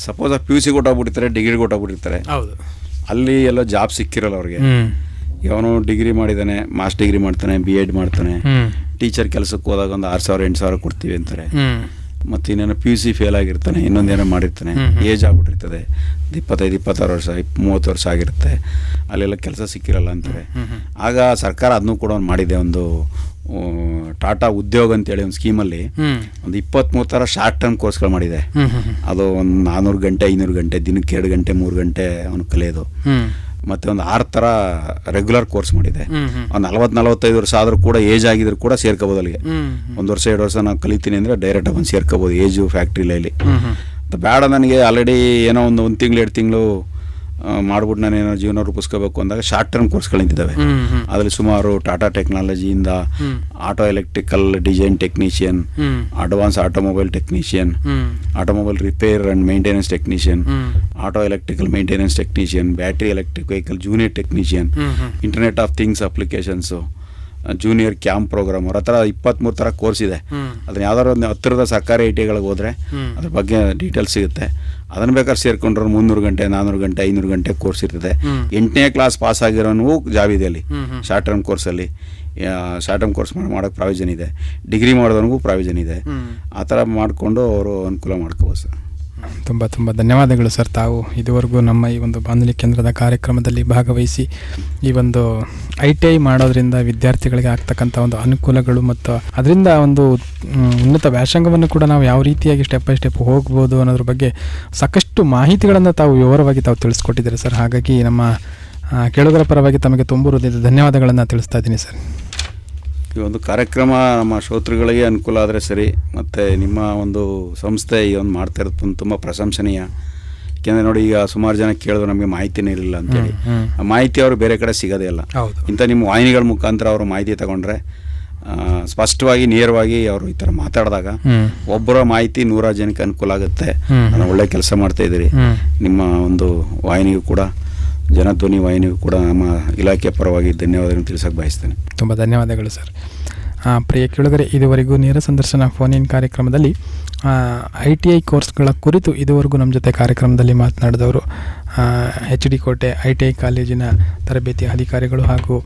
ಸಪೋಸ್ PUC ಕೊಟ್ಟಾಗ್ಬಿಟ್ಟಿರ್ತಾರೆ, ಡಿಗ್ರಿ ಕೊಟ್ಟಾಗ್ಬಿಟ್ಟಿರ್ತಾರೆ. ಹೌದು, ಅಲ್ಲಿ ಎಲ್ಲೋ ಜಾಬ್ ಸಿಕ್ಕಿರಲ್ಲ ಅವ್ರಿಗೆ. ಅವನು ಡಿಗ್ರಿ ಮಾಡಿದ್ದಾನೆ, ಮಾಸ್ಟರ್ ಡಿಗ್ರಿ ಮಾಡ್ತಾನೆ, BEd ಮಾಡ್ತಾನೆ, ಟೀಚರ್ ಕೆಲಸಕ್ಕೆ ಹೋದಾಗ ಒಂದು 6,000-8,000 ಕೊಡ್ತೀವಿ ಅಂತಾರೆ. ಮತ್ತು ಇನ್ನೇನೋ PUC ಫೇಲ್ ಆಗಿರ್ತಾನೆ, ಇನ್ನೊಂದೇನೋ ಮಾಡಿರ್ತಾನೆ, ಏಜ್ ಆಗ್ಬಿಟ್ಟಿರ್ತದೆ, 25-26 ವರ್ಷ 30 ವರ್ಷ ಆಗಿರುತ್ತೆ, ಅಲ್ಲೆಲ್ಲ ಕೆಲಸ ಸಿಕ್ಕಿರಲ್ಲ ಅಂತಾರೆ. ಆಗ ಸರ್ಕಾರ ಅದನ್ನೂ ಕೂಡ ಒಂದು ಮಾಡಿದೆ, ಒಂದು ಟಾಟಾ ಉದ್ಯೋಗ ಅಂತೇಳಿ ಒಂದು ಸ್ಕೀಮಲ್ಲಿ ಒಂದು 23 ಥರ ಶಾರ್ಟ್ ಟರ್ಮ್ ಕೋರ್ಸ್ಗಳು ಮಾಡಿದೆ. ಅದು ಒಂದು 400 ಗಂಟೆ 500 ಗಂಟೆ ದಿನಕ್ಕೆ 2 ಗಂಟೆ 3 ಗಂಟೆ ಅವನು ಕಲಿಯೋದು. ಮತ್ತು ಒಂದು 6 ಥರ ರೆಗ್ಯುಲರ್ ಕೋರ್ಸ್ ಮಾಡಿದೆ. ಒಂದು 40-45 ವರ್ಷ ಆದರೂ ಕೂಡ ಏಜ್ ಆಗಿದ್ರು ಕೂಡ ಸೇರ್ಕೋಬೋದು ಅಲ್ಲಿಗೆ. 1 ವರ್ಷ 2 ವರ್ಷ ನಾನು ಕಲಿತೀನಿ ಅಂದರೆ ಡೈರೆಕ್ಟಾಗಿ ಬಂದು ಸೇರ್ಕೋಬೋದು ಏಜು ಫ್ಯಾಕ್ಟ್ರಿ ಲೈಲಿ. ಬೇಡ ನನಗೆ ಆಲ್ರೆಡಿ ಏನೋ ಒಂದು ತಿಂಗಳು 2 ತಿಂಗಳು ಮಾಡ್ಬಿಟ್ಟು ನಾನು ಏನೋ ಜೀವನ ರೂಪಿಸ್ಕೋಬೇಕು ಅಂದಾಗ ಶಾರ್ಟ್ ಟರ್ಮ್ ಕೋರ್ಸ್ಗಳು ನಿಂತಿದ್ದಾವೆ. ಅದರಲ್ಲಿ ಸುಮಾರು ಟಾಟಾ ಟೆಕ್ನಾಲಜಿಯಿಂದ auto electrical design technician, advance automobile technician, automobile repair and maintenance technician, auto electrical maintenance technician, battery electric vehicle junior technician, internet of things applications, junior camp programmer, ಆ ಥರ 23 ಥರ ಕೋರ್ಸ್ ಇದೆ. ಅದನ್ನ ಯಾವ್ದಾದ್ರು ಒಂದು ಹತ್ತಿರದ ಸರ್ಕಾರಿ ITIಗಳಿಗೆ ಹೋದರೆ ಅದ್ರ ಬಗ್ಗೆ ಡೀಟೇಲ್ಸ್ ಸಿಗುತ್ತೆ. ಅದನ್ನು ಬೇಕಾದ್ರೆ ಸೇರ್ಕೊಂಡ್ರೆ 300 ಗಂಟೆ 400 ಗಂಟೆ 500 ಗಂಟೆ ಕೋರ್ಸ್ ಇರ್ತದೆ. 8ನೇ ಕ್ಲಾಸ್ ಪಾಸ್ ಆಗಿರೋನು ಜಾಬ್ ಇದೆ ಅಲ್ಲಿ ಶಾರ್ಟ್ ಟರ್ಮ್ ಕೋರ್ಸಲ್ಲಿ. ಶಾರ್ಟ್ ಟರ್ಮ್ ಕೋರ್ಸ್ ಮಾಡೋಕ್ಕೆ ಪ್ರಾವಿಷನ್ ಇದೆ. ಡಿಗ್ರಿ ಮಾಡೋದನಿಗೂ ಪ್ರಾವಿಷನ್ ಇದೆ. ಆ ಥರ ಮಾಡಿಕೊಂಡು ಅವರು ಅನುಕೂಲ ಮಾಡ್ಕೋಬೋದು ಸರ್. ತುಂಬ ತುಂಬ ಧನ್ಯವಾದಗಳು ಸರ್. ತಾವು ಇದುವರೆಗೂ ನಮ್ಮ ಈ ಒಂದು ಬಾನುಲಿ ಕೇಂದ್ರದ ಕಾರ್ಯಕ್ರಮದಲ್ಲಿ ಭಾಗವಹಿಸಿ ಈ ಒಂದು ITI ಮಾಡೋದ್ರಿಂದ ವಿದ್ಯಾರ್ಥಿಗಳಿಗೆ ಆಗ್ತಕ್ಕಂಥ ಒಂದು ಅನುಕೂಲಗಳು ಮತ್ತು ಅದರಿಂದ ಒಂದು ಉನ್ನತ ವ್ಯಾಸಂಗವನ್ನು ಕೂಡ ನಾವು ಯಾವ ರೀತಿಯಾಗಿ ಸ್ಟೆಪ್ ಬೈ ಸ್ಟೆಪ್ ಹೋಗ್ಬೋದು ಅನ್ನೋದ್ರ ಬಗ್ಗೆ ಸಾಕಷ್ಟು ಮಾಹಿತಿಗಳನ್ನು ತಾವು ವಿವರವಾಗಿ ತಾವು ತಿಳಿಸ್ಕೊಟ್ಟಿದ್ದೀರಿ ಸರ್. ಹಾಗಾಗಿ ನಮ್ಮ ಕೇಳುಗರ ಪರವಾಗಿ ತಮಗೆ ತುಂಬ ಹೃದಯದ ಧನ್ಯವಾದಗಳನ್ನು ತಿಳಿಸ್ತಾ ಇದ್ದೀನಿ ಸರ್. ಈ ಒಂದು ಕಾರ್ಯಕ್ರಮ ನಮ್ಮ ಶ್ರೋತೃಗಳಿಗೆ ಅನುಕೂಲ ಆದರೆ ಸರಿ, ಮತ್ತು ನಿಮ್ಮ ಒಂದು ಸಂಸ್ಥೆ ಈ ಒಂದು ಮಾಡ್ತಾ ಇರೋದು ತುಂಬ ಪ್ರಶಂಸನೀಯ. ಯಾಕೆಂದರೆ ನೋಡಿ, ಈಗ ಸುಮಾರು ಜನ ಕೇಳಿದ್ರು ನಮಗೆ ಮಾಹಿತಿನೇ ಇರಲಿಲ್ಲ ಅಂತೇಳಿ. ಆ ಮಾಹಿತಿ ಅವರು ಬೇರೆ ಕಡೆ ಸಿಗೋದೇ ಇಲ್ಲ. ಇಂಥ ನಿಮ್ಮ ವಾಹಿನಿಗಳ ಮುಖಾಂತರ ಅವರು ಮಾಹಿತಿ ತಗೊಂಡ್ರೆ ಸ್ಪಷ್ಟವಾಗಿ ನೇರವಾಗಿ ಅವರು ಈ ಥರ ಮಾತಾಡಿದಾಗ ಒಬ್ಬರ ಮಾಹಿತಿ 100 ಜನಕ್ಕೆ ಅನುಕೂಲ ಆಗುತ್ತೆ. ನಾನು ಒಳ್ಳೆ ಕೆಲಸ ಮಾಡ್ತಾ ಇದ್ದೀರಿ. ನಿಮ್ಮ ಒಂದು ವಾಹಿನಿಗೂ ಕೂಡ, ಜನಧ್ವನಿ ವಾಹಿನಿಗೂ ಕೂಡ ನಮ್ಮ ಇಲಾಖೆ ಪರವಾಗಿ ಧನ್ಯವಾದಗಳನ್ನು ತಿಳಿಸೋಕೆ ಬಯಸ್ತೇನೆ. ತುಂಬ ಧನ್ಯವಾದಗಳು ಸರ್. ಪ್ರಿಯ ಕೇಳುಗರೆ, ಇದುವರೆಗೂ ನೇರ ಸಂದರ್ಶನ ಫೋನ್ ಇನ್ ಕಾರ್ಯಕ್ರಮದಲ್ಲಿ ITI ಕೋರ್ಸ್ಗಳ ಕುರಿತು ಇದುವರೆಗೂ ನಮ್ಮ ಜೊತೆ ಕಾರ್ಯಕ್ರಮದಲ್ಲಿ ಮಾತನಾಡಿದವರು HD ಕೋಟೆ ITI ಕಾಲೇಜಿನ ತರಬೇತಿ ಅಧಿಕಾರಿಗಳು ಹಾಗೂ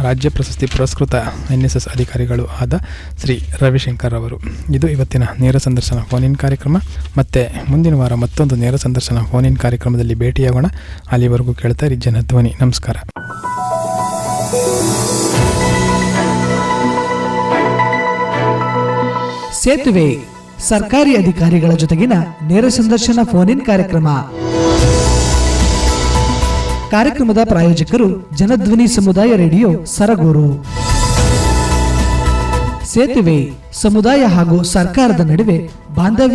ರಾಜ್ಯ ಪ್ರಶಸ್ತಿ ಪುರಸ್ಕೃತ NSS ಅಧಿಕಾರಿಗಳು ಆದ ಶ್ರೀ ರವಿಶಂಕರ್ ಅವರು. ಇದು ಇವತ್ತಿನ ನೇರ ಸಂದರ್ಶನ ಫೋನ್ ಇನ್ ಕಾರ್ಯಕ್ರಮ. ಮತ್ತೆ ಮುಂದಿನ ವಾರ ಮತ್ತೊಂದು ನೇರ ಸಂದರ್ಶನ ಫೋನ್ ಇನ್ ಕಾರ್ಯಕ್ರಮದಲ್ಲಿ ಭೇಟಿಯಾಗೋಣ. ಅಲ್ಲಿವರೆಗೂ ಕೇಳ್ತಾ ಇರಿ ಜನಧ್ವನಿ. ನಮಸ್ಕಾರ. ಸೇತುವೆ ಸರ್ಕಾರಿ ಅಧಿಕಾರಿಗಳ ಜೊತೆಗಿನ ನೇರ ಸಂದರ್ಶನ ಫೋನ್ ಇನ್ ಕಾರ್ಯಕ್ರಮ. ಕಾರ್ಯಕ್ರಮದ ಪ್ರಾಯೋಜಕರು ಜನಧ್ವನಿ ಸಮುದಾಯ ರೇಡಿಯೋ ಸರಗೂರು. ಸೇತುವೆ ಸಮುದಾಯ ಹಾಗೂ ಸರ್ಕಾರದ ನಡುವೆ ಬಾಂಧವ್ಯ